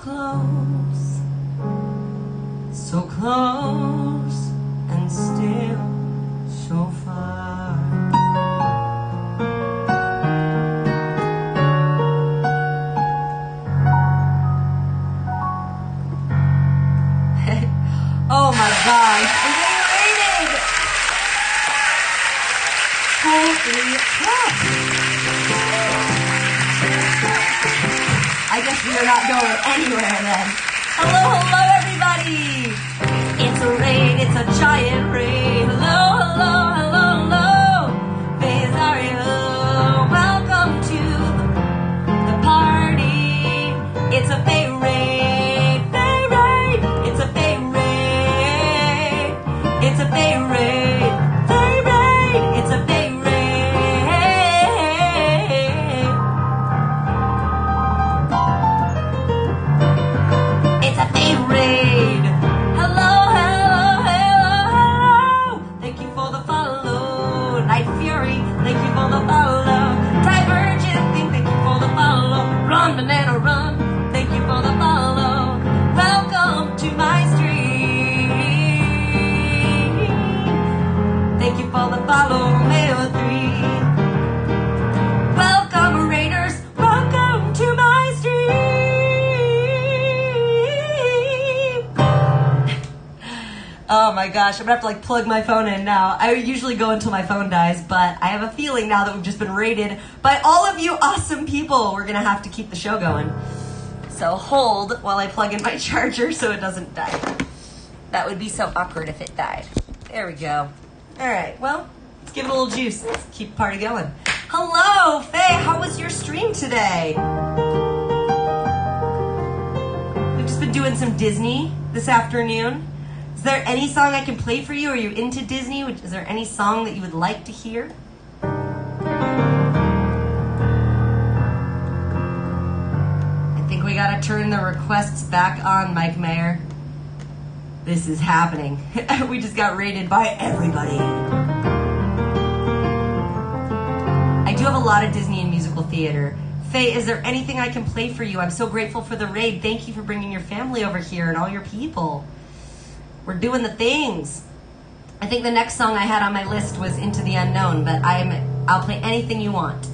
close, so close, and still so far. Oh my gosh, rated! Holy crap! I guess we are not going anywhere then. Hello, hello everybody! It's a raid, it's a giant raid. Hello, hello, hello, hello! Fazario, welcome to the party. It's a Faye raid, Faye raid. It's a Faye raid. It's a Faye raid, Faye raid. It's a Faye raid. It's a Faye raid. Hello, hello, hello, hello. Thank you for the follow. Night Fury, thank you for the follow. Divergent thing, thank you for the follow. Run, banana, run. Thank you for the follow. Welcome to my stream. Thank you for the follow, Mayo 3. Welcome, Raiders. Welcome to my stream. Oh my gosh, I'm gonna have to plug my phone in now. I usually go until my phone dies, but I have a feeling now that we've just been raided by all of you awesome people, we're gonna have to keep the show going. So hold while I plug in my charger so it doesn't die. That would be so awkward if it died. There we go. All right, well, let's give it a little juice. Let's keep the party going. Hello, Faye, how was your stream today? We've just been doing some Disney this afternoon. Is there any song I can play for you? Are you into Disney? Is there any song that you would like to hear? I think we gotta turn the requests back on, Mike Mayer. This is happening. We just got raided by everybody. I do have a lot of Disney and musical theater. Faye, is there anything I can play for you? I'm so grateful for the raid. Thank you for bringing your family over here and all your people. We're doing the things. I think the next song I had on my list was Into the Unknown, but I'll play anything you want.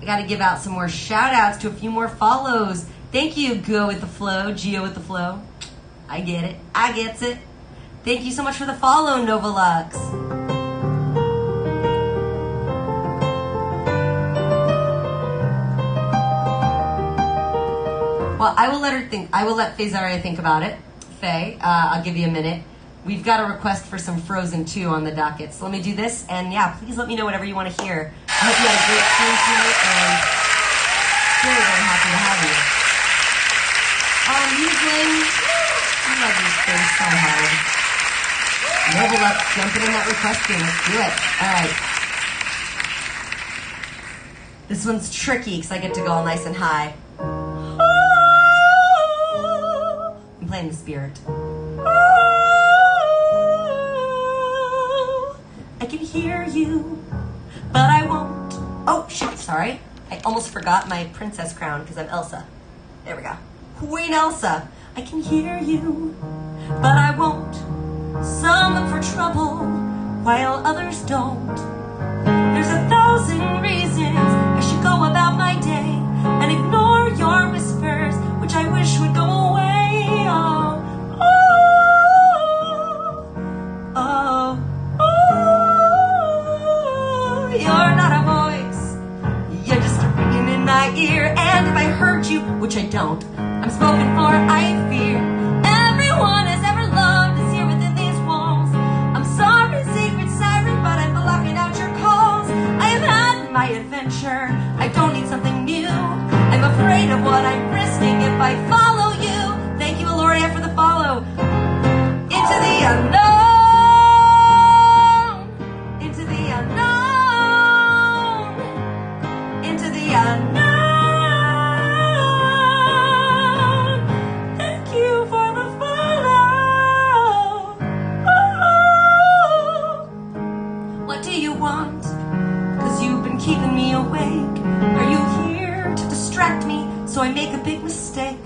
I gotta give out some more shout outs to a few more follows. Thank you, Go with the Flow, Geo with the Flow. I get it. I gets it. Thank you so much for the follow, Novalux. Well, I will let her think. I will let Fazaria think about it. Faye, I'll give you a minute. We've got a request for some Frozen 2 on the docket. So let me do this, and yeah, please let me know whatever you want to hear. I hope you had a great stream tonight, and very, very happy to have you. Musling, I love this thing so hard. Level up, jumping in that request game. Let's do it. All right. This one's tricky because I get to go all nice and high. I'm playing the spirit. I can hear you, but I won't. Oh, shoot, sorry. I almost forgot my princess crown because I'm Elsa. There we go. Queen Elsa. I can hear you, but I won't. Some look for trouble, while others don't. There's 1,000 reasons I should go about my day and ignore your whispers, which I wish would go away. Oh, oh, oh, oh. You're not a voice, you're just ringing in my ear. And if I heard you, which I don't, I'm spoken for, I fear. Everyone has ever loved is here within these walls. I'm sorry, secret siren, but I'm blocking out your calls. I have had my adventure, I don't need something new. I'm afraid of what I'm risking if I follow you. Thank you, Aloria, for the follow. Into the unknown. Into the unknown. Into the unknown. mistake?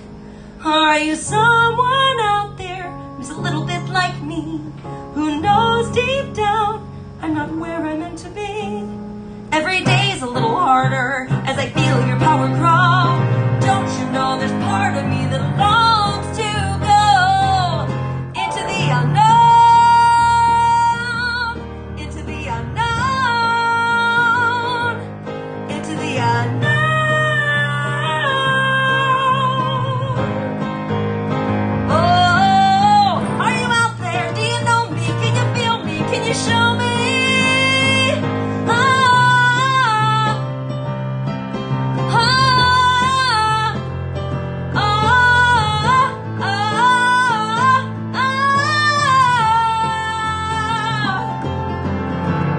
Or are you someone out there who's a little bit like me, who knows deep down I'm not where I'm meant to be? Every day's a little harder as I feel your power grow. Don't you know there's part of me that longs to go into the unknown, into the unknown, into the unknown. Show me.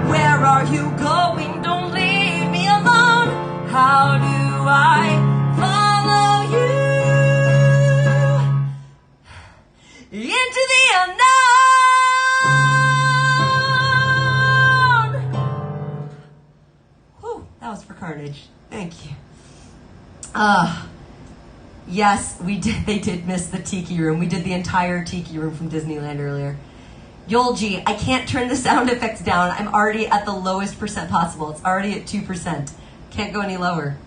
Where are you going? Don't leave me alone. How do I follow you into the unknown? Whew, that was for Carnage. Thank you. Yes, we did. They did miss the Tiki Room. We did the entire Tiki Room from Disneyland earlier. Yolji, I can't turn the sound effects down. I'm already at the lowest percent possible. It's already at 2%. Can't go any lower,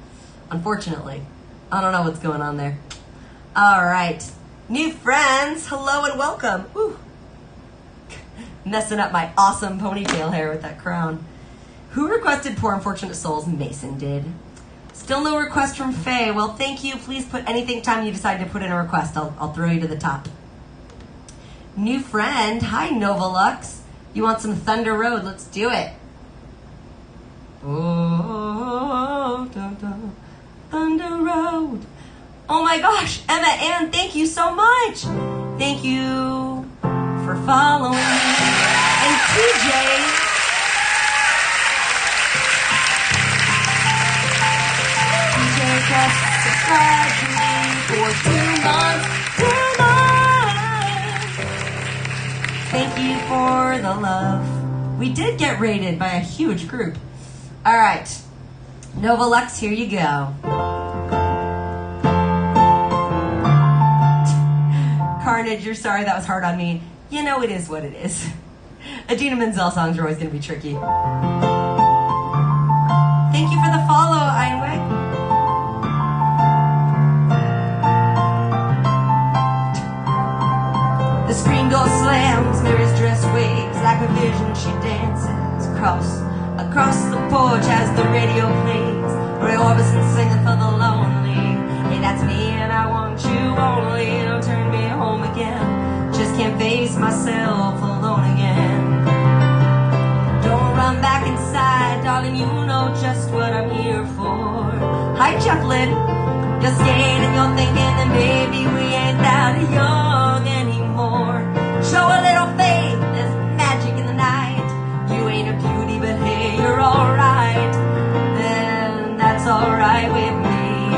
unfortunately. I don't know what's going on there. All right. New friends, hello and welcome. Woo. Messing up my awesome ponytail hair with that crown. Who requested Poor Unfortunate Souls? Mason did. Still no request from Faye. Well, thank you. Please put anything time you decide to put in a request. I'll throw you to the top. New friend. Hi, Novalux. You want some Thunder Road? Let's do it. Oh, dun, dun, Thunder Road. Oh my gosh, Emma Ann, thank you so much. Thank you for following me. And TJ. Just subscribe to me for 2 months. 2 months. Thank you for the love. We did get rated by a huge group. All right, Novalux, here you go. Carnage, you're sorry that was hard on me. You know it is what it is. Adina Menzel songs are always going to be tricky. Thank you for the follow, Einweg. The screen door slams, Mary's dress waves like a vision. She dances across the porch as the radio plays. Roy Orbison singing for the lonely. Hey, that's me and I want you only. Don't turn me home again. Just can't face myself alone again. Don't run back inside, darling. You know just what I'm here for. Hi, Chaplin. You're scared and you're thinking that maybe we ain't that young anymore. Show a little faith, there's magic in the night. You ain't a beauty, but hey, you're alright. Then that's alright with me.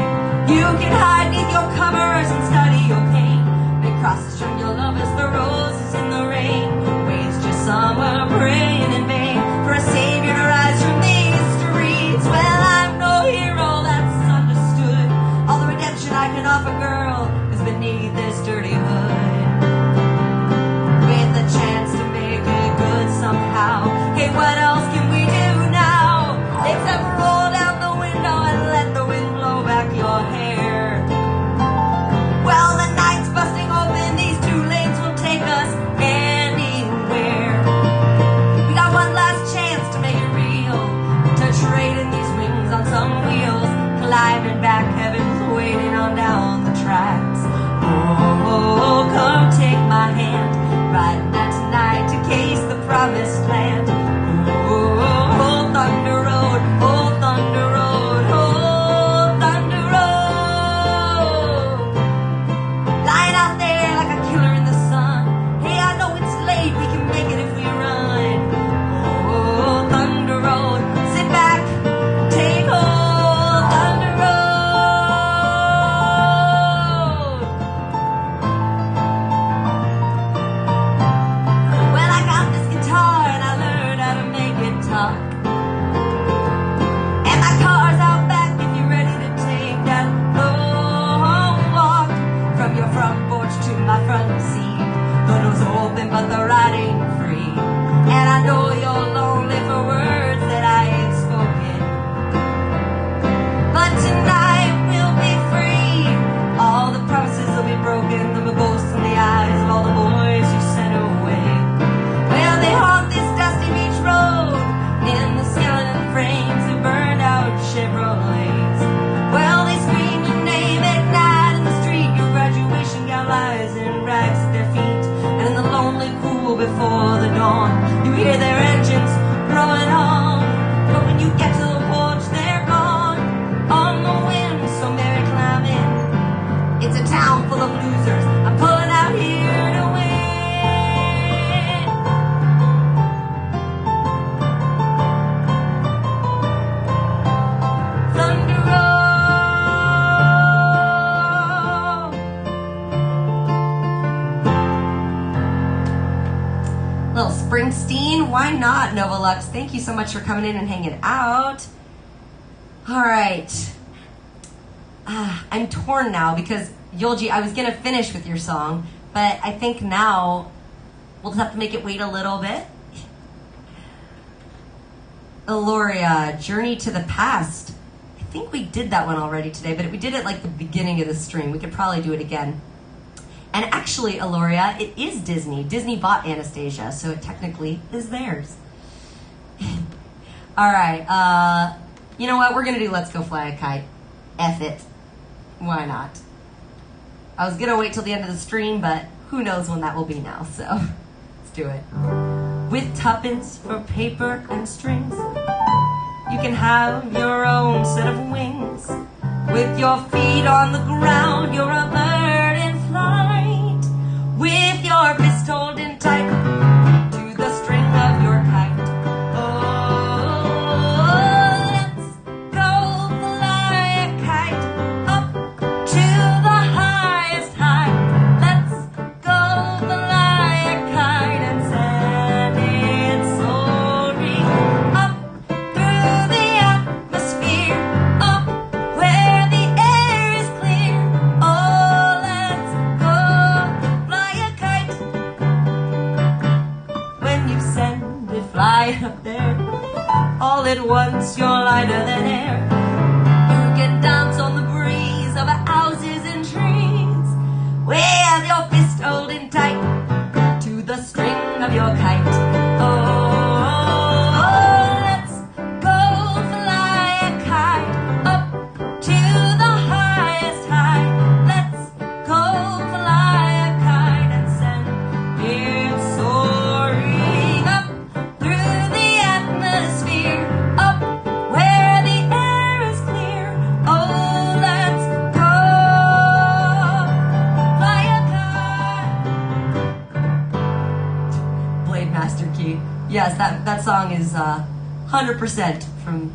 You can hide beneath your covers and study your pain. Make crosses from your lovers, the roses in the rain. Waves just somewhere praying in vain for a savior to rise from these streets. Well, I'm no hero, that's understood. All the redemption I can offer, girl, is beneath this dirty hood. With a chance to make it good somehow. Hey, what else can we do now? Except roll down the window and let the wind blow back your hair. Well, the night's busting open. These 2 lanes will take us anywhere. We got one last chance to make it real. To trade in these wings on some wheels. Climbing back, heaven's waiting on down the tracks. Oh, come take my hand. Riding out tonight to case the promised land. Oh, Thunder Road, oh, Thunder Road, oh, Thunder Road. Lying out there like a killer in the sun. Hey, I know it's late, we can make it if we run. Oh, Thunder Road, sit back, take hold, Thunder Road. town full of losers. I'm pulling out here to win. Thunder roll. Little Springsteen, why not, Novolux? Thank you so much for coming in and hanging out. All right. I'm torn now because, Yolji, I was going to finish with your song, but I think now we'll just have to make it wait a little bit. Eloria, Journey to the Past. I think we did that one already today, but we did it like the beginning of the stream. We could probably do it again. And actually, Eloria, it is Disney. Disney bought Anastasia, so it technically is theirs. All right. You know what? We're going to do Let's Go Fly a Kite. F it. Why not? I was going to wait till the end of the stream, but who knows when that will be now, so let's do it. With tuppence for paper and strings, you can have your own set of wings. With your feet on the ground, you're a bird in flight. With your fist holding tight to the string of your kite. Up there, all at once you're lighter than air. You can dance on the breeze of houses and trees, with your fist holding tight to the string of your kite. Oh, let's go fly a kite up to the highest height. Let's go fly a kite and send it soaring up through the atmosphere, up where the air is clear. Oh, let's go fly a kite. Blade Master Key. Yes, that song is 100% from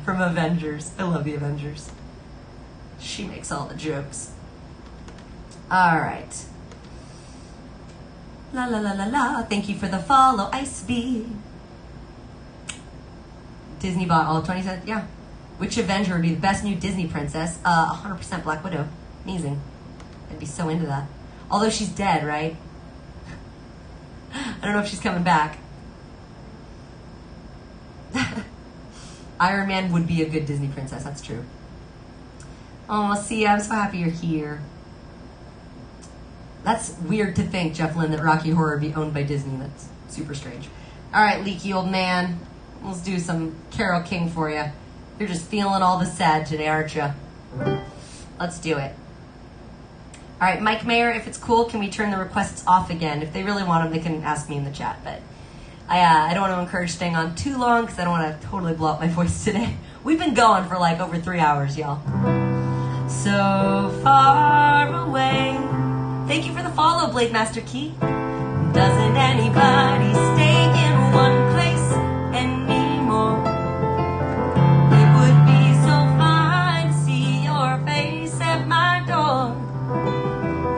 Avengers. I love the Avengers. She makes all the jokes. All right. La la la la la. Thank you for the follow, Ice B. Disney bought all 20 cents. Yeah. Which Avenger would be the best new Disney princess? 100% Black Widow. Amazing. I'd be so into that. Although she's dead, right? I don't know if she's coming back. Iron Man would be a good Disney princess. That's true. Oh, see, I'm so happy you're here. That's weird to think, Jeff Lynne, that Rocky Horror would be owned by Disney. That's super strange. All right, leaky old man. Let's do some Carole King for you. You're just feeling all the sad today, aren't you? Let's do it. All right, Mike Mayer, if it's cool, can we turn the requests off again? If they really want them, they can ask me in the chat. But I don't want to encourage staying on too long because I don't want to totally blow up my voice today. We've been going for like over 3 hours, y'all. So far away. Thank you for the follow, Blade Master Key. Doesn't anybody stay in one place anymore? It would be so fine to see your face at my door.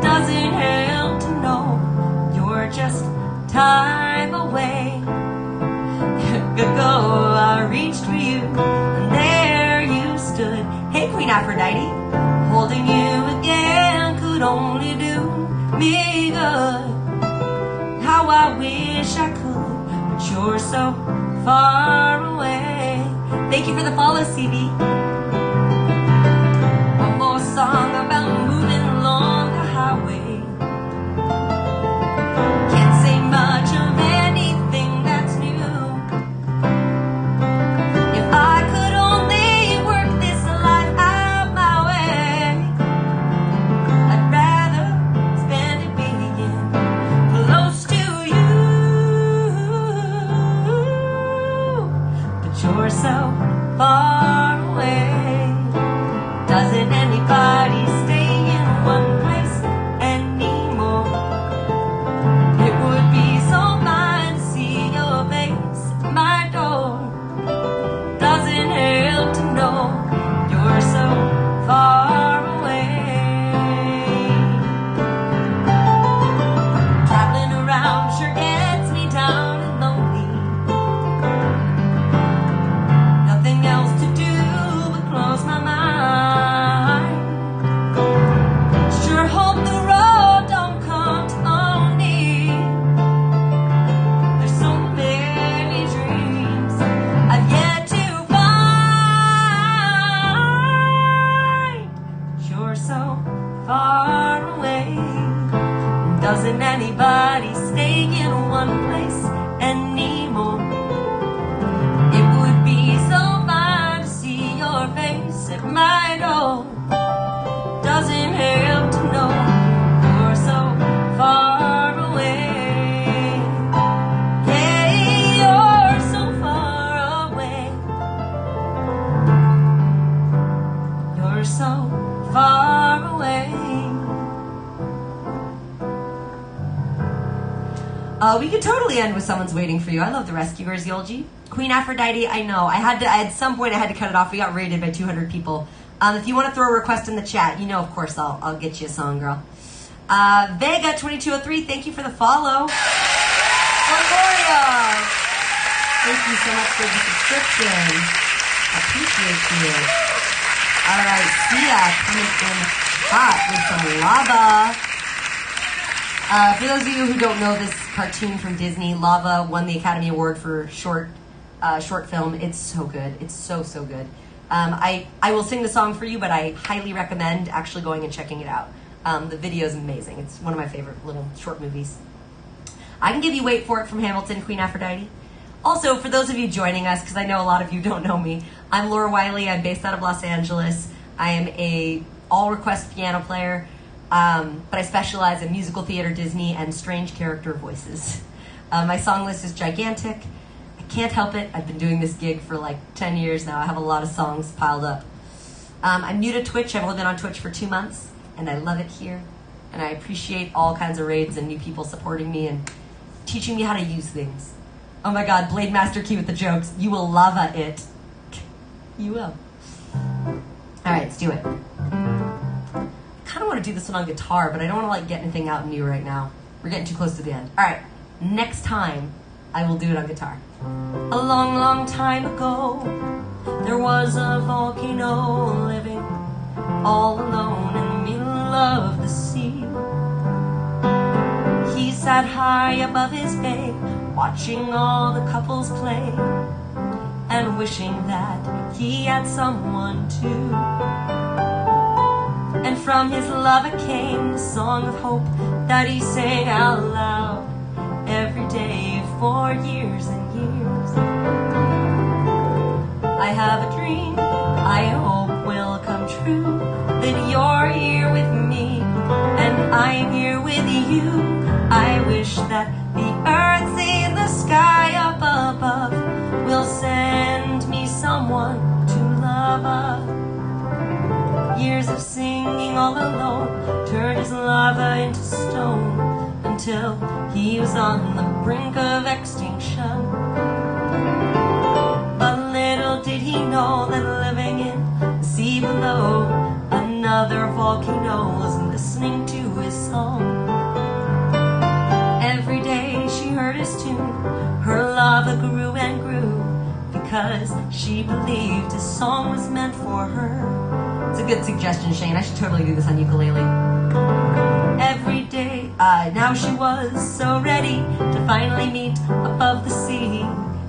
Doesn't help to know you're just time away. Ago I reached for you, and there you stood. Hey, Queen Aphrodite, holding you again could only do me good. How I wish I could, but you're so far away. Thank you for the follow, CB. One more song about moving along the highway. Can't say much of anything that's new. If I could only work this life out my way, I'd rather spend it being close to you. But you're so far away. so far away. Doesn't anybody stay in one place anymore? It would be so fun to see your face at my door. Doesn't help to know you're so far away. Yeah, you're so far away. You're so far away. We could totally end with Someone's Waiting for You. I love the Rescuers, Yolji. Queen Aphrodite, I know. At some point I had to cut it off. We got rated by 200 people. If you want to throw a request in the chat, you know, of course, I'll get you a song, girl. Vega 2203, thank you for the follow. Gloria, thank you so much for the subscription. I appreciate you. All right, Sia coming in hot with some lava. For those of you who don't know this cartoon from Disney, Lava won the Academy Award for short film. It's so good. It's so good. I will sing the song for you, but I highly recommend actually going and checking it out. The video is amazing. It's one of my favorite little short movies. I can give you Wait For It from Hamilton, Queen Aphrodite. Also, for those of you joining us, because I know a lot of you don't know me, I'm Laura Wiley. I'm based out of Los Angeles. I am a all-request piano player, but I specialize in musical theater, Disney, and strange character voices. My song list is gigantic. I can't help it. I've been doing this gig for like 10 years now. I have a lot of songs piled up. I'm new to Twitch. I've only been on Twitch for 2 months, and I love it here. And I appreciate all kinds of raids and new people supporting me and teaching me how to use things. Oh my God, Blade Master Key with the jokes. You will lava it. You will. All right, let's do it. I kind of want to do this one on guitar, but I don't want to like get anything out new right now. We're getting too close to the end. All right, next time I will do it on guitar. A long, long time ago, there was a volcano living all alone in the middle of the sea. He sat high above his bay, watching all the couples play, and wishing that he had someone too. And from his lover came the song of hope that he sang out loud every day for years and years. I have a dream I hope will come true, that you're here with me and I'm here with you. I wish that the earth in the sky up above will send me someone to love. Years of singing all alone turned his lava into stone until he was on the brink of extinction. But little did he know that living in the sea below, another volcano was listening to his song. Every day she heard his tune, her lava grew and grew, because she believed his song was meant for her. It's a good suggestion, Shane. I should totally do this on ukulele. Every day, now she was so ready to finally meet above the sea,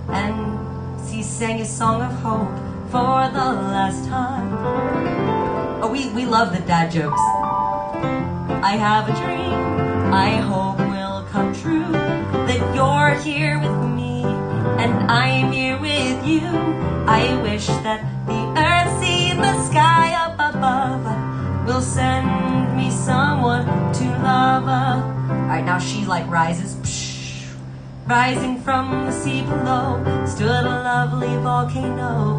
and he sang his song of hope for the last time. Oh, we love the dad jokes. I have a dream I hope will come true, that you're here with me and I'm here with you. I wish that the earth, sea, and the sky up above will send me someone to love. Alright, now she like rises. Psh, rising from the sea below stood a lovely volcano,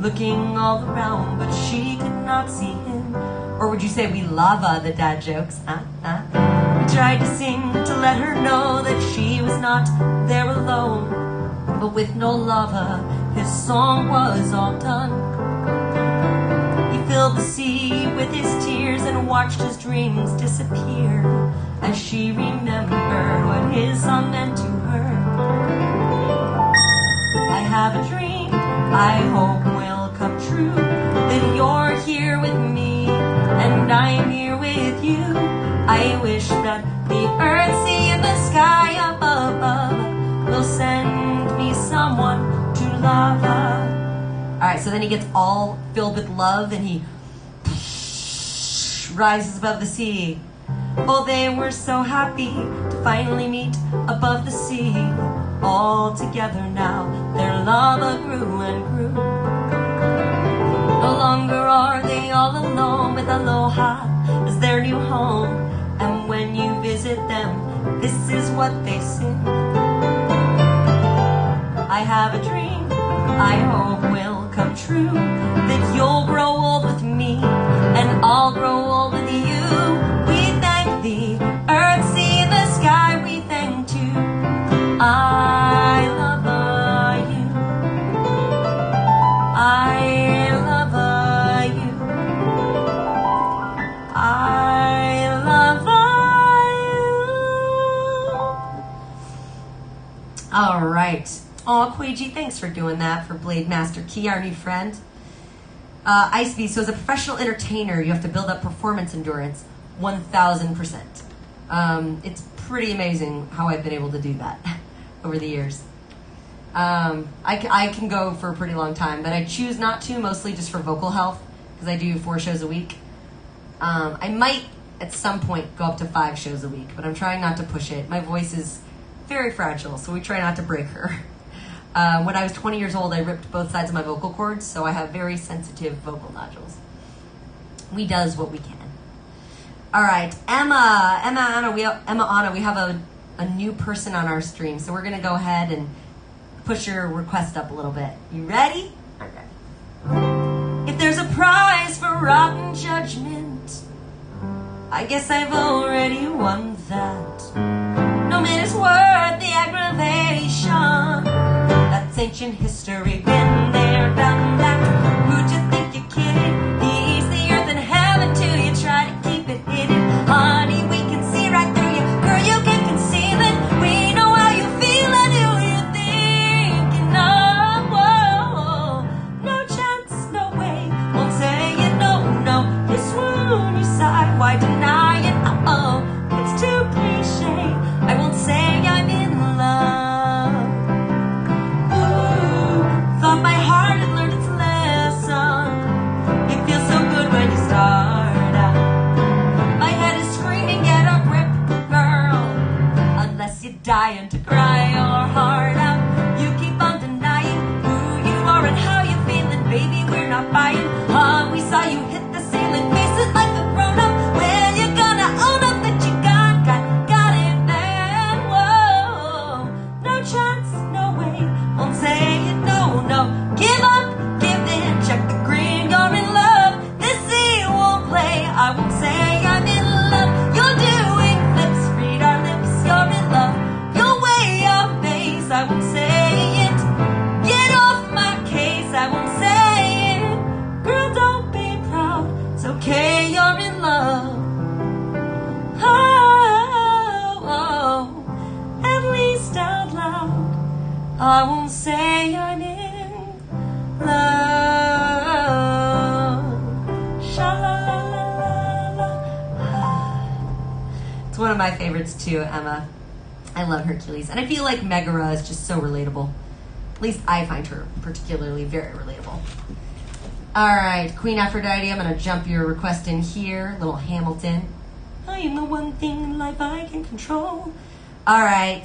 looking all around, but she could not see him. Or would you say we lava the dad jokes? He tried to sing to let her know that she was not there alone, but with no lover, his song was all done. He filled the sea with his tears and watched his dreams disappear as she remembered what his song meant to her. I have a dream I hope will come true, that you're here with me and I'm here with you. I wish that the earth, sea, and the sky up above will send me someone to love. Alright, so then he gets all filled with love and he rises above the sea. Oh, they were so happy to finally meet above the sea. All together now, their love grew and grew. No longer are they all alone, with aloha as their new home. And when you visit them, this is what they sing. I have a dream I hope will come true, that you'll grow old with me and I'll grow old with you. We thank the earth, sea, and the sky, we thank too. I love you. I love you. I love you. All right. Oh, Queiji, thanks for doing that for Blade Master Key, our new friend. Ice so as a professional entertainer, you have to build up performance endurance 1,000%. It's pretty amazing how I've been able to do that over the years. I can go for a pretty long time, but I choose not to, mostly just for vocal health, because I do 4 shows a week. I might, at some point, go up to 5 shows a week, but I'm trying not to push it. My voice is very fragile, so we try not to break her. When I was 20 years old, I ripped both sides of my vocal cords, so I have very sensitive vocal nodules. We does what we can. All right, Anna, we have a new person on our stream, so we're going to go ahead and push your request up a little bit. You ready? Okay. If there's a prize for rotten judgment, I guess I've already won that. No minute's worth the aggravation. That's ancient history, been there, done that. Who'd you think you're kidding? He's the earth and heaven till you try to keep it hidden. Honey, we can see right through you. Girl, you can conceal it. We know how you feel and who you're thinking of. Whoa, no chance, no way. Won't say it, no, no. You swoon, you sigh, why deny it? Uh-oh, it's too cliche. I won't say I'm in love. Ooh, thought my heart had learned its lesson. It feels so good when you start out. My head is screaming, get a grip, girl. Unless you're dying to cry your heart out. You keep on denying who you are and how you're feeling. Baby, we're not buying. We saw you hit the ceiling. Face it like a grown-up. Well, you're gonna own up that you got it then. Whoa, no chance, no way. Won't say it, no, no. Give up, give in, check the green, you're in love. This sea won't play, I won't say I'm in love. You're doing flips, read our lips, you're in love. You're way off base, I won't say it. Get off my case, I won't say it. Girl, don't be proud, it's okay, you're in love. Oh, at least out loud, I won't say I'm in love. Sha-la-la-la-la-la. It's one of my favorites too, Emma. I love Hercules. And I feel like Megara is just so relatable. At least I find her particularly very relatable. All right, Queen Aphrodite, I'm going to jump your request in here. Little Hamilton. I am the one thing in life I can control. All right,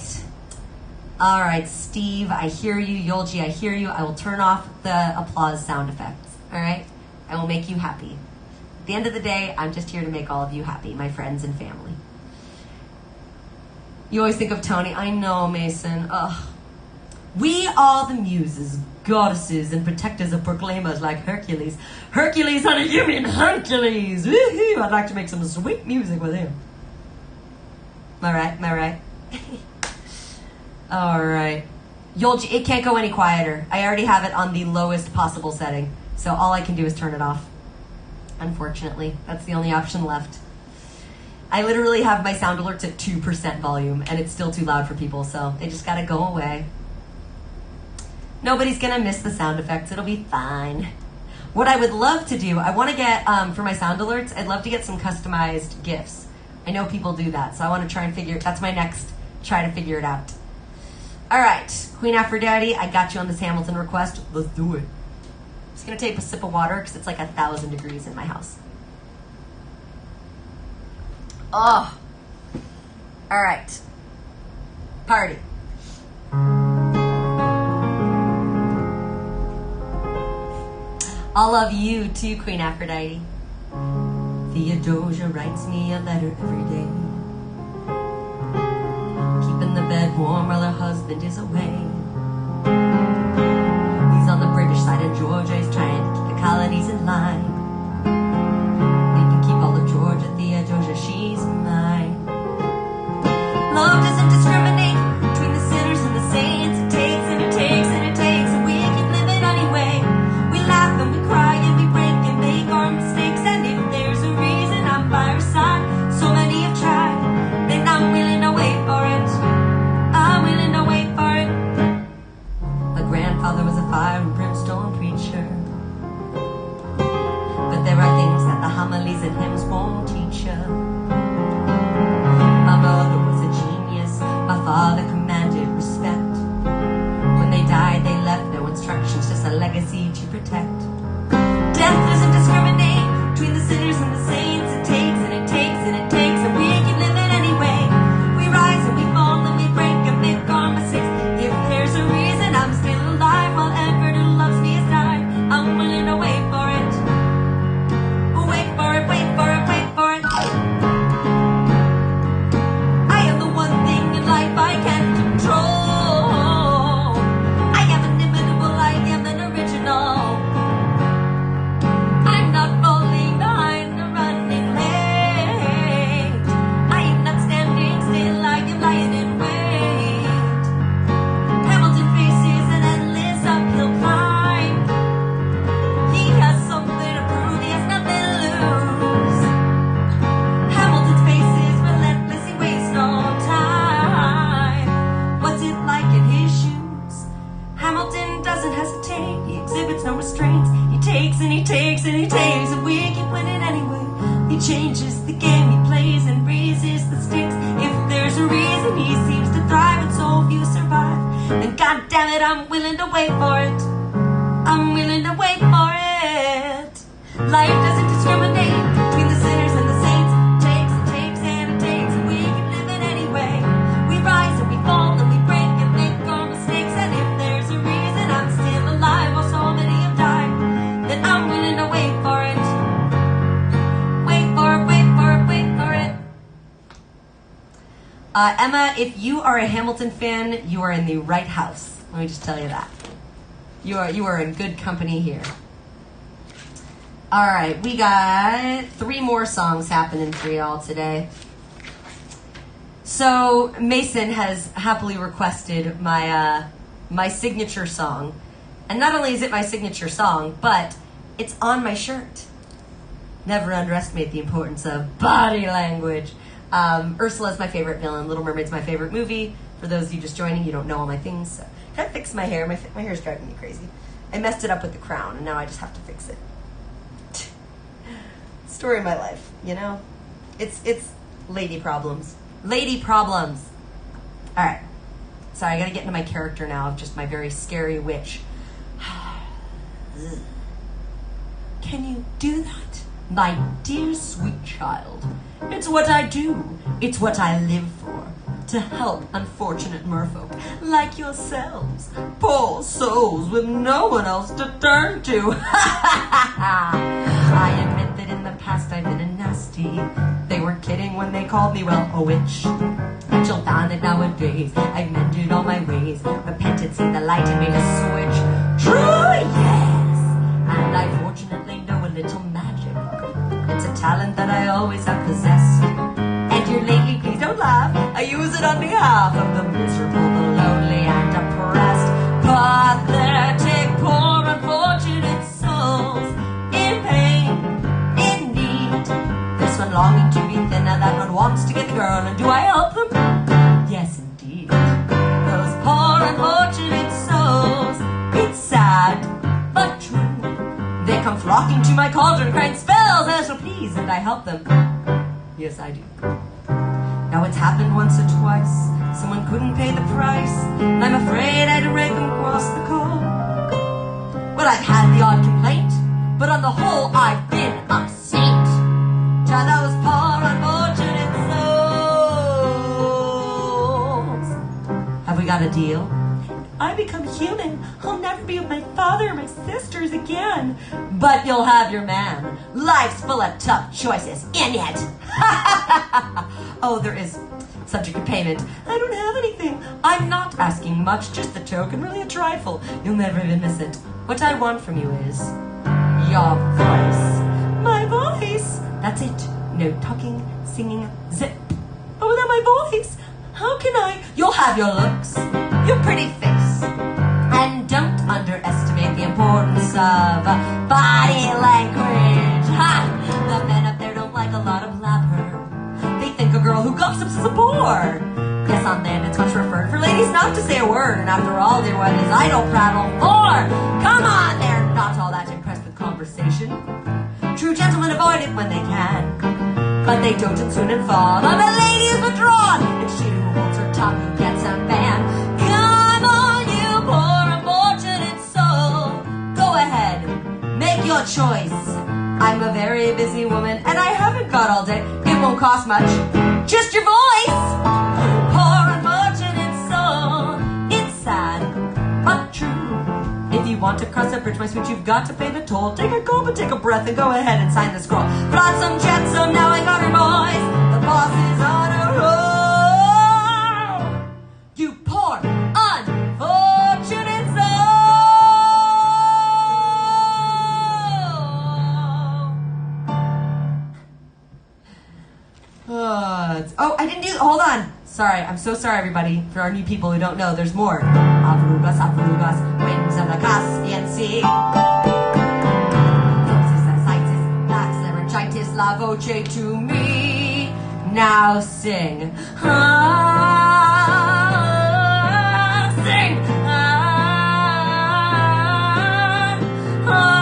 Steve, I hear you. Yolji, I hear you. I will turn off the applause sound effects. All right? I will make you happy. At the end of the day, I'm just here to make all of you happy, my friends and family. You always think of Tony. I know, Mason. Ugh. We are the muses, goddesses, and protectors of proclaimers like Hercules. Hercules, honey, you mean Hercules. Woohoo! I'd like to make some sweet music with him. Am I right? All right. Yolji, it can't go any quieter. I already have it on the lowest possible setting, so all I can do is turn it off. Unfortunately, that's the only option left. I literally have my sound alerts at 2% volume, and it's still too loud for people, so they just gotta go away. Nobody's gonna miss the sound effects. It'll be fine. What I would love to do, I want to get, for my sound alerts, I'd love to get some customized GIFs. I know people do that, so I want to try and that's my next, try to figure it out. All right, Queen Aphrodite, I got you on this Hamilton request. Let's do it. I'm just gonna take a sip of water because it's like 1,000 degrees in my house. Oh. All right. Party. All of you too, Queen Aphrodite. Theodosia writes me a letter every day, keeping the bed warm while her husband is away. He's on the British side of Georgia, he's trying to keep the colonies in line. We can keep all of Georgia, Theodosia, she's mine. Love doesn't discriminate between the sinners and the saints. It takes and it takes and it takes, and we keep living anyway. We laugh and we cry and we break and make our mistakes, and if there's a reason I'm by her side, so many have tried, then I'm willing to wait for it. I'm willing to wait for it. My grandfather was a fire and brimstone preacher, but there are things that the homilies and hymns won't teach you. My mother was a genius, my father commanded respect. When they died, they left no instructions, just a legacy to protect. Death doesn't discriminate between the sinners and the saints. It takes and it takes and it takes, and we keep living anyway. We rise and we fall and we break and make our mistakes. If there's a reason I'm still alive while Edward who loves me has died, I'm willing to wait for it. Wait for it, wait for it, wait for it. I am the one thing in life I can't control. I am inimitable, I am an original. I'm not falling behind or running late. I am not standing still, I am lying in wait. Hamilton faces an endless uphill climb. He has something to prove, he has nothing to lose. Hamilton's faces relentless, he wastes no time. What's it like in his shoes? Hamilton doesn't hesitate, he exhibits no restraints. He takes and he takes and he takes, and we keep winning anyway. He changes the game he plays and raises the stakes. If there's a reason he seems to thrive and so few survive, then goddamn it, I'm willing to wait for it. I'm willing to wait for it. Life doesn't discriminate between the sinners and the saints. It takes and it takes, and we keep living anyway. We rise and we fall and we break and make our mistakes, and if there's a reason I'm still alive while so many have died, then I'm willing to wait for it. Wait for it, wait for it, wait for it. Emma, if you are a Hamilton fan, you are in the right house. Let me just tell you that. You are in good company here. All right, we got 3 more songs happening for y'all today. So Mason has happily requested my signature song, and not only is it my signature song, but it's on my shirt. Never underestimate the importance of body language. Ursula's my favorite villain. Little Mermaid's my favorite movie. For those of you just joining, you don't know all my things. So can I fix my hair? My hair's driving me crazy. I messed it up with the crown, and now I just have to fix it. Story of my life, you know? It's lady problems. Lady problems. All right. Sorry, I gotta get into my character now of just my very scary witch. Can you do that? My dear sweet child. It's what I do. It's what I live for. To help unfortunate merfolk like yourselves. Poor souls with no one else to turn to. I admit that in the past I've been a nasty. They weren't kidding when they called me, well, a witch. But you'll find that nowadays I've mended all my ways. Repented, seen the light and made a switch. True, yes. And I fortunately know a little magic. It's a talent that I always have possessed. And here lately, please don't laugh, I use it on behalf of the miserable, the lonely, and oppressed. Pathetic, poor, unfortunate souls in pain, in need. This one longing to be thinner, that one wants to get the girl, and do I help them? Yes, indeed. Those poor, unfortunate souls, it's sad, but true. They come flocking to my cauldron, crying spells as so please, and I help them. Yes, I do. Now it's happened once or twice. Someone couldn't pay the price, and I'm afraid I'd rake them across the coal. But I've had the odd complaint, but on the whole I've been a saint. To those poor unfortunate have a deal. I become human, I'll never be with my father or my sisters again. But you'll have your man. Life's full of tough choices in it. Oh, there is subject to payment. I don't have anything. I'm not asking much, just a token, really a trifle. You'll never even miss it. What I want from you is your voice. My voice? That's it. No talking, singing, zip. Oh, without my voice? How can I? You'll have your looks, your pretty face. And don't underestimate the importance of body language. Ha! The men up there don't like a lot of blabber. They think a girl who gossips is a bore. Yes, on land it's much preferred for ladies not to say a word. And after all, dear, what is idle prattle for? Come on, they're not all that impressed with conversation. True gentlemen avoid it when they can, but they dote and soon and fall. But the lady is withdrawn. It's she who holds her tongue who gets a man. Come on, you poor unfortunate soul. Go ahead, make your choice. I'm a very busy woman, and I haven't got all day. It won't cost much, just your voice. Poor unfortunate soul. It's sad, but true. If you want to cross that bridge, my sweet, you've got to pay the toll. Take a gulp and take a breath and go ahead and sign the scroll. Flotsam, jetsam, now I got her boys. The boss is on a roll. You poor, unfortunate soul. Oh, I didn't do. Hold on. Sorry, I'm so sorry, everybody. For our new people who don't know, there's more. Avrugas, avrugas, winds of the Caspian Sea. That's laryngitis, la voce to me. Now sing. Ah, sing. Ah, ah.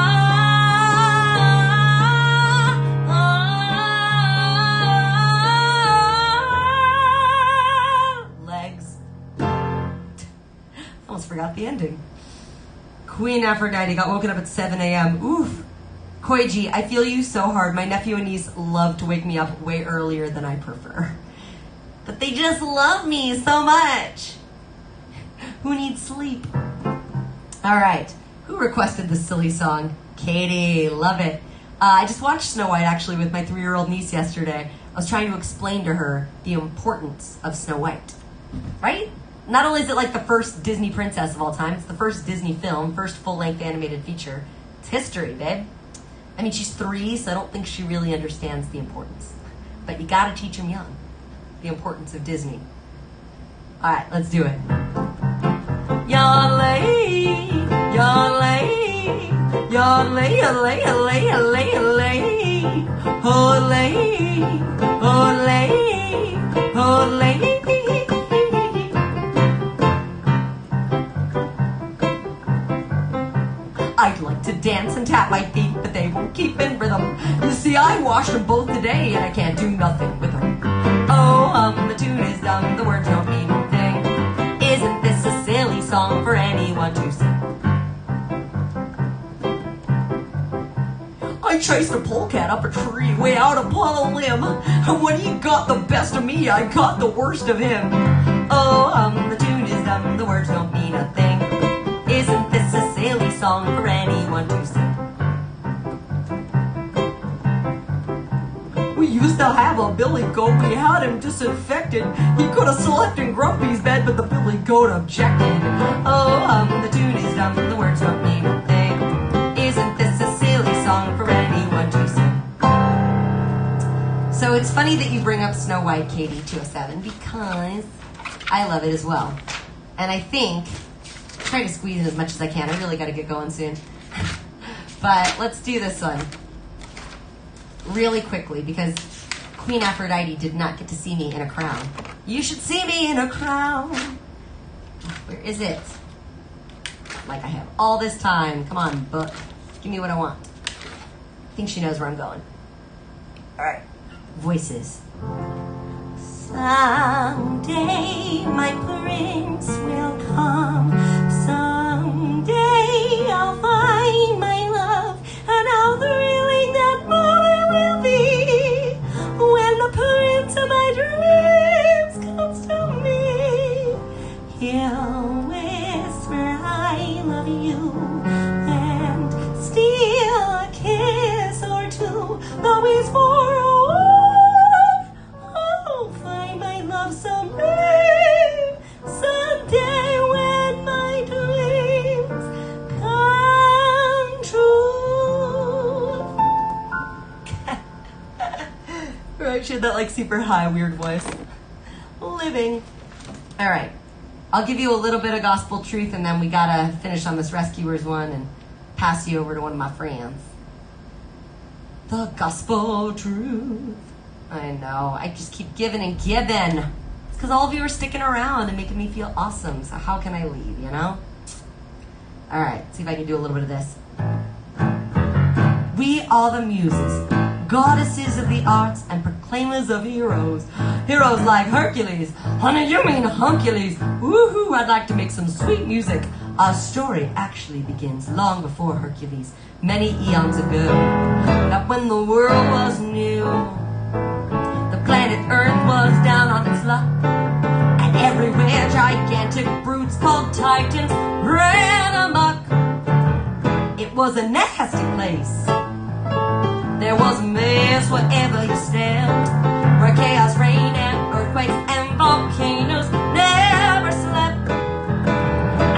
Forgot the ending. Queen Aphrodite got woken up at 7 a.m. Oof. Koiji, I feel you so hard. My nephew and niece love to wake me up way earlier than I prefer. But they just love me so much. Who needs sleep? Alright. Who requested this silly song? Katie. Love it. I just watched Snow White actually with my 3-year-old niece yesterday. I was trying to explain to her the importance of Snow White. Right? Not only is it like the first Disney princess of all time, it's the first Disney film, first full-length animated feature. It's history, babe. I mean, she's 3, so I don't think she really understands the importance. But you gotta teach them young the importance of Disney. All right, let's do it. Yodel-ay, yodel-ay, yodel-ay, yodel-ay, yodel-ay, yodel-ay, yodel-ay, yodel-ay, yodel-ay, yodel-ay. I'd like to dance and tap my feet, but they won't keep in rhythm. You see, I washed them both today, and I can't do nothing with them. Oh, the tune is dumb, the words don't mean a thing. Isn't this a silly song for anyone to sing? I chased a polecat up a tree, way out upon a limb. And when he got the best of me, I got the worst of him. Oh, the tune is dumb, the words don't mean a thing. Isn't this a silly song for anyone to sing? We used to have a billy goat, we had him disinfected. He could have slept in Grumpy's bed, but the billy goat objected. Oh, the tune is dumb, the words don't mean a thing. Isn't this a silly song for anyone to sing? So it's funny that you bring up Snow White, Katie 207, because I love it as well. And I think try to squeeze in as much as I can. I really got to get going soon. But let's do this one really quickly because Queen Aphrodite did not get to see me in a crown. You should see me in a crown. Where is it? Like I have all this time. Come on, book. Give me what I want. I think she knows where I'm going. All right. Voices. Someday my prince will come. Someday I'll find my love, and how thrilling that moment will be when the prince of my dreams comes to me. He'll Right, she had that like super high, weird voice. Living. All right. I'll give you a little bit of gospel truth, and then we gotta finish on this Rescuers one and pass you over to one of my friends. The gospel truth. I know. I just keep giving and giving. It's because all of you are sticking around and making me feel awesome. So how can I leave, you know? All right. See if I can do a little bit of this. We are the muses, goddesses of the arts and proclaimers of heroes. Heroes like Hercules. Honey, you mean Huncules. Woohoo, I'd like to make some sweet music. Our story actually begins long before Hercules, many eons ago. That when the world was new, the planet Earth was down on its luck, and everywhere gigantic brutes called Titans ran amok. It was a nasty place. There was a mess wherever you stepped, where chaos reigned and earthquakes and volcanoes never slept.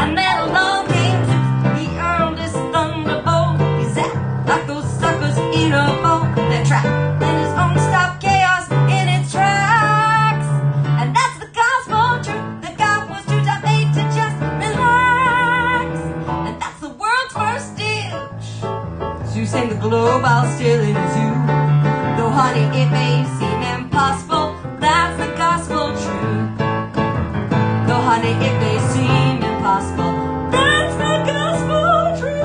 And then along came Zeus, the earliest thunderbolt. He zapped like those suckers in a boat. They're trapped in his own stop chaos in its tracks. And that's the gospel truth. The God was too top made to just relax. And that's the world's first ditch. Zeus and the globe, I'll still in his you. Though honey, it may seem impossible, that's the gospel truth. Though honey, it may seem impossible, that's the gospel truth.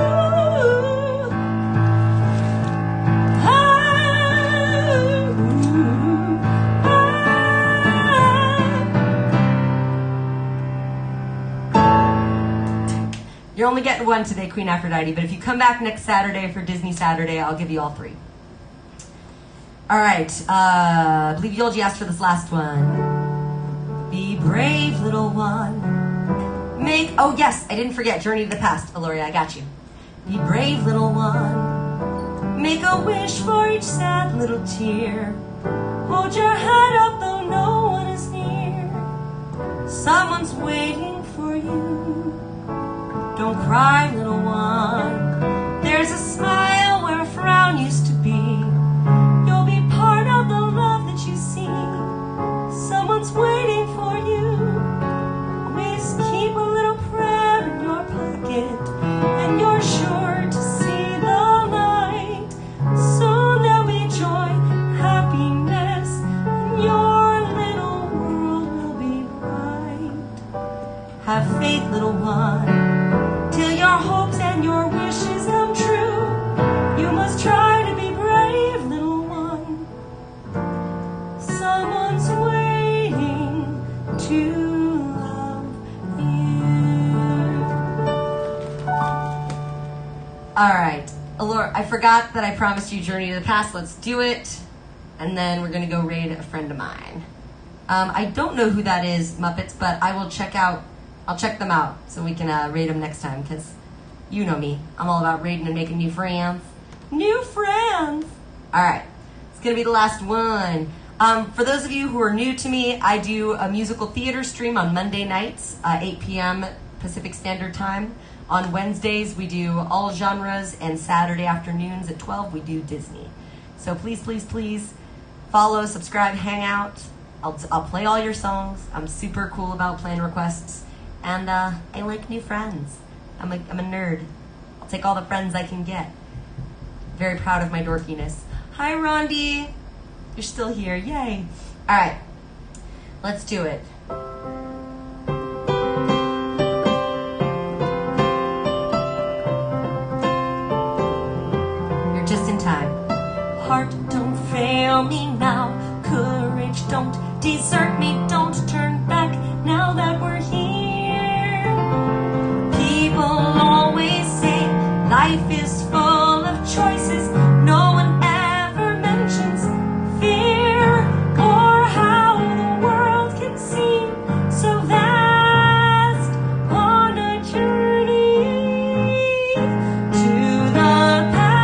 You're only getting one today, Queen Aphrodite, but if you come back next Saturday for Disney Saturday, I'll give you all three. All right, I believe Yolji asked for this last one. Be brave, little one. Oh yes, I didn't forget, Journey to the Past. Aloria, I got you. Be brave, little one. Make a wish for each sad little tear. Hold your head up though no one is near. Someone's waiting for you. Don't cry, little one. There's a smile where a frown used to be. You'll be part of the love that you see. Someone's waiting for you. Always keep a little prayer in your pocket, and you're sure to see the light. Soon there'll be joy, happiness, and your little world will be bright. Have faith, little one. Till your hopes and your wishes come true, you must try to be brave, little one. Someone's waiting to love you. All right, Alora, I forgot that I promised you Journey to the Past. Let's do it, and then we're gonna go raid a friend of mine. I don't know who that is, Muppets, but I will I'll check them out so we can raid them next time, because you know me. I'm all about raiding and making new friends. New friends! All right, it's going to be the last one. For those of you who are new to me, I do a musical theater stream on Monday nights, 8 p.m. Pacific Standard Time. On Wednesdays, we do all genres, and Saturday afternoons at 12, we do Disney. So please, please, please follow, subscribe, hang out. I'll play all your songs. I'm super cool about playing requests. And I like new friends. I'm a nerd. I'll take all the friends I can get. Very proud of my dorkiness. Hi, Rondi. You're still here. Yay. All right. Let's do it. You're just in time. Heart, don't fail me now. Courage, don't desert me. Don't turn back now that we're here. People always say life is full of choices. No one ever mentions fear, or how the world can seem so vast on a journey to the past.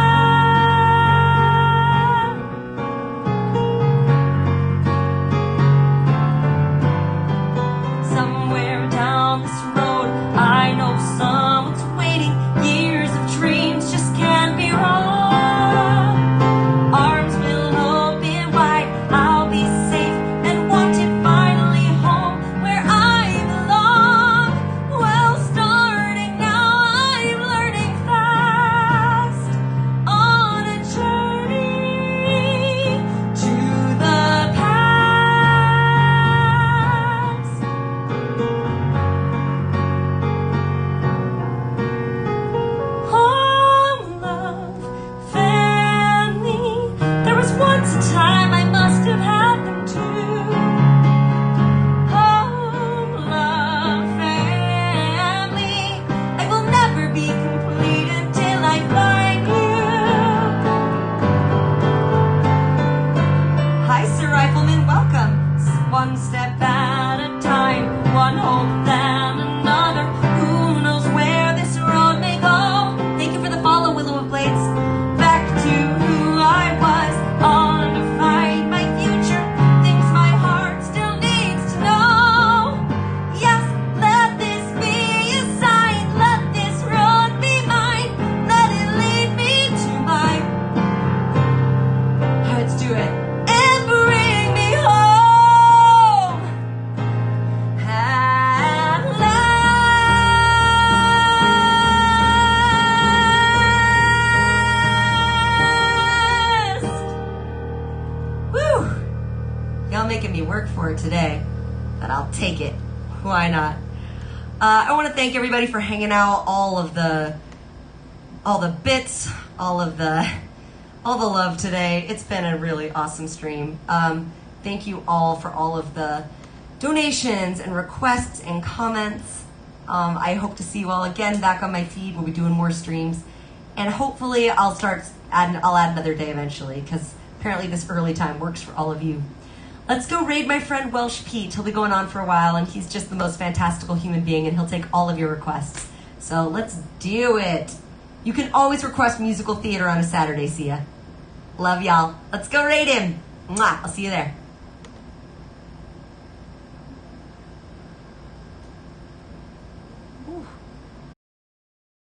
Mr. Rifleman, welcome. One step at a time, one hope then another. Who knows where this road may go? Thank you for the follow, Willow of Blades. Back to who I was, on to find my future. Things my heart still needs to know. Yes, let this be a sign. Let this road be mine. Let it lead me to my. Let's do it. And bring me home at last. Woo! Y'all making me work for it today, but I'll take it. Why not? I want to thank everybody for hanging out. All the bits, all the love today. It's been a really awesome stream. Thank you all for all of the donations and requests and comments. I hope to see you all again back on my feed. We'll be doing more streams, and hopefully I'll add another day eventually, because apparently this early time works for all of you. Let's go raid my friend Welsh Pete. He'll be going on for a while, and he's just the most fantastical human being, and he'll take all of your requests. So let's do it. You can always request musical theater on a Saturday, see ya. Love y'all. Let's go raid him. Mwah. I'll see you there.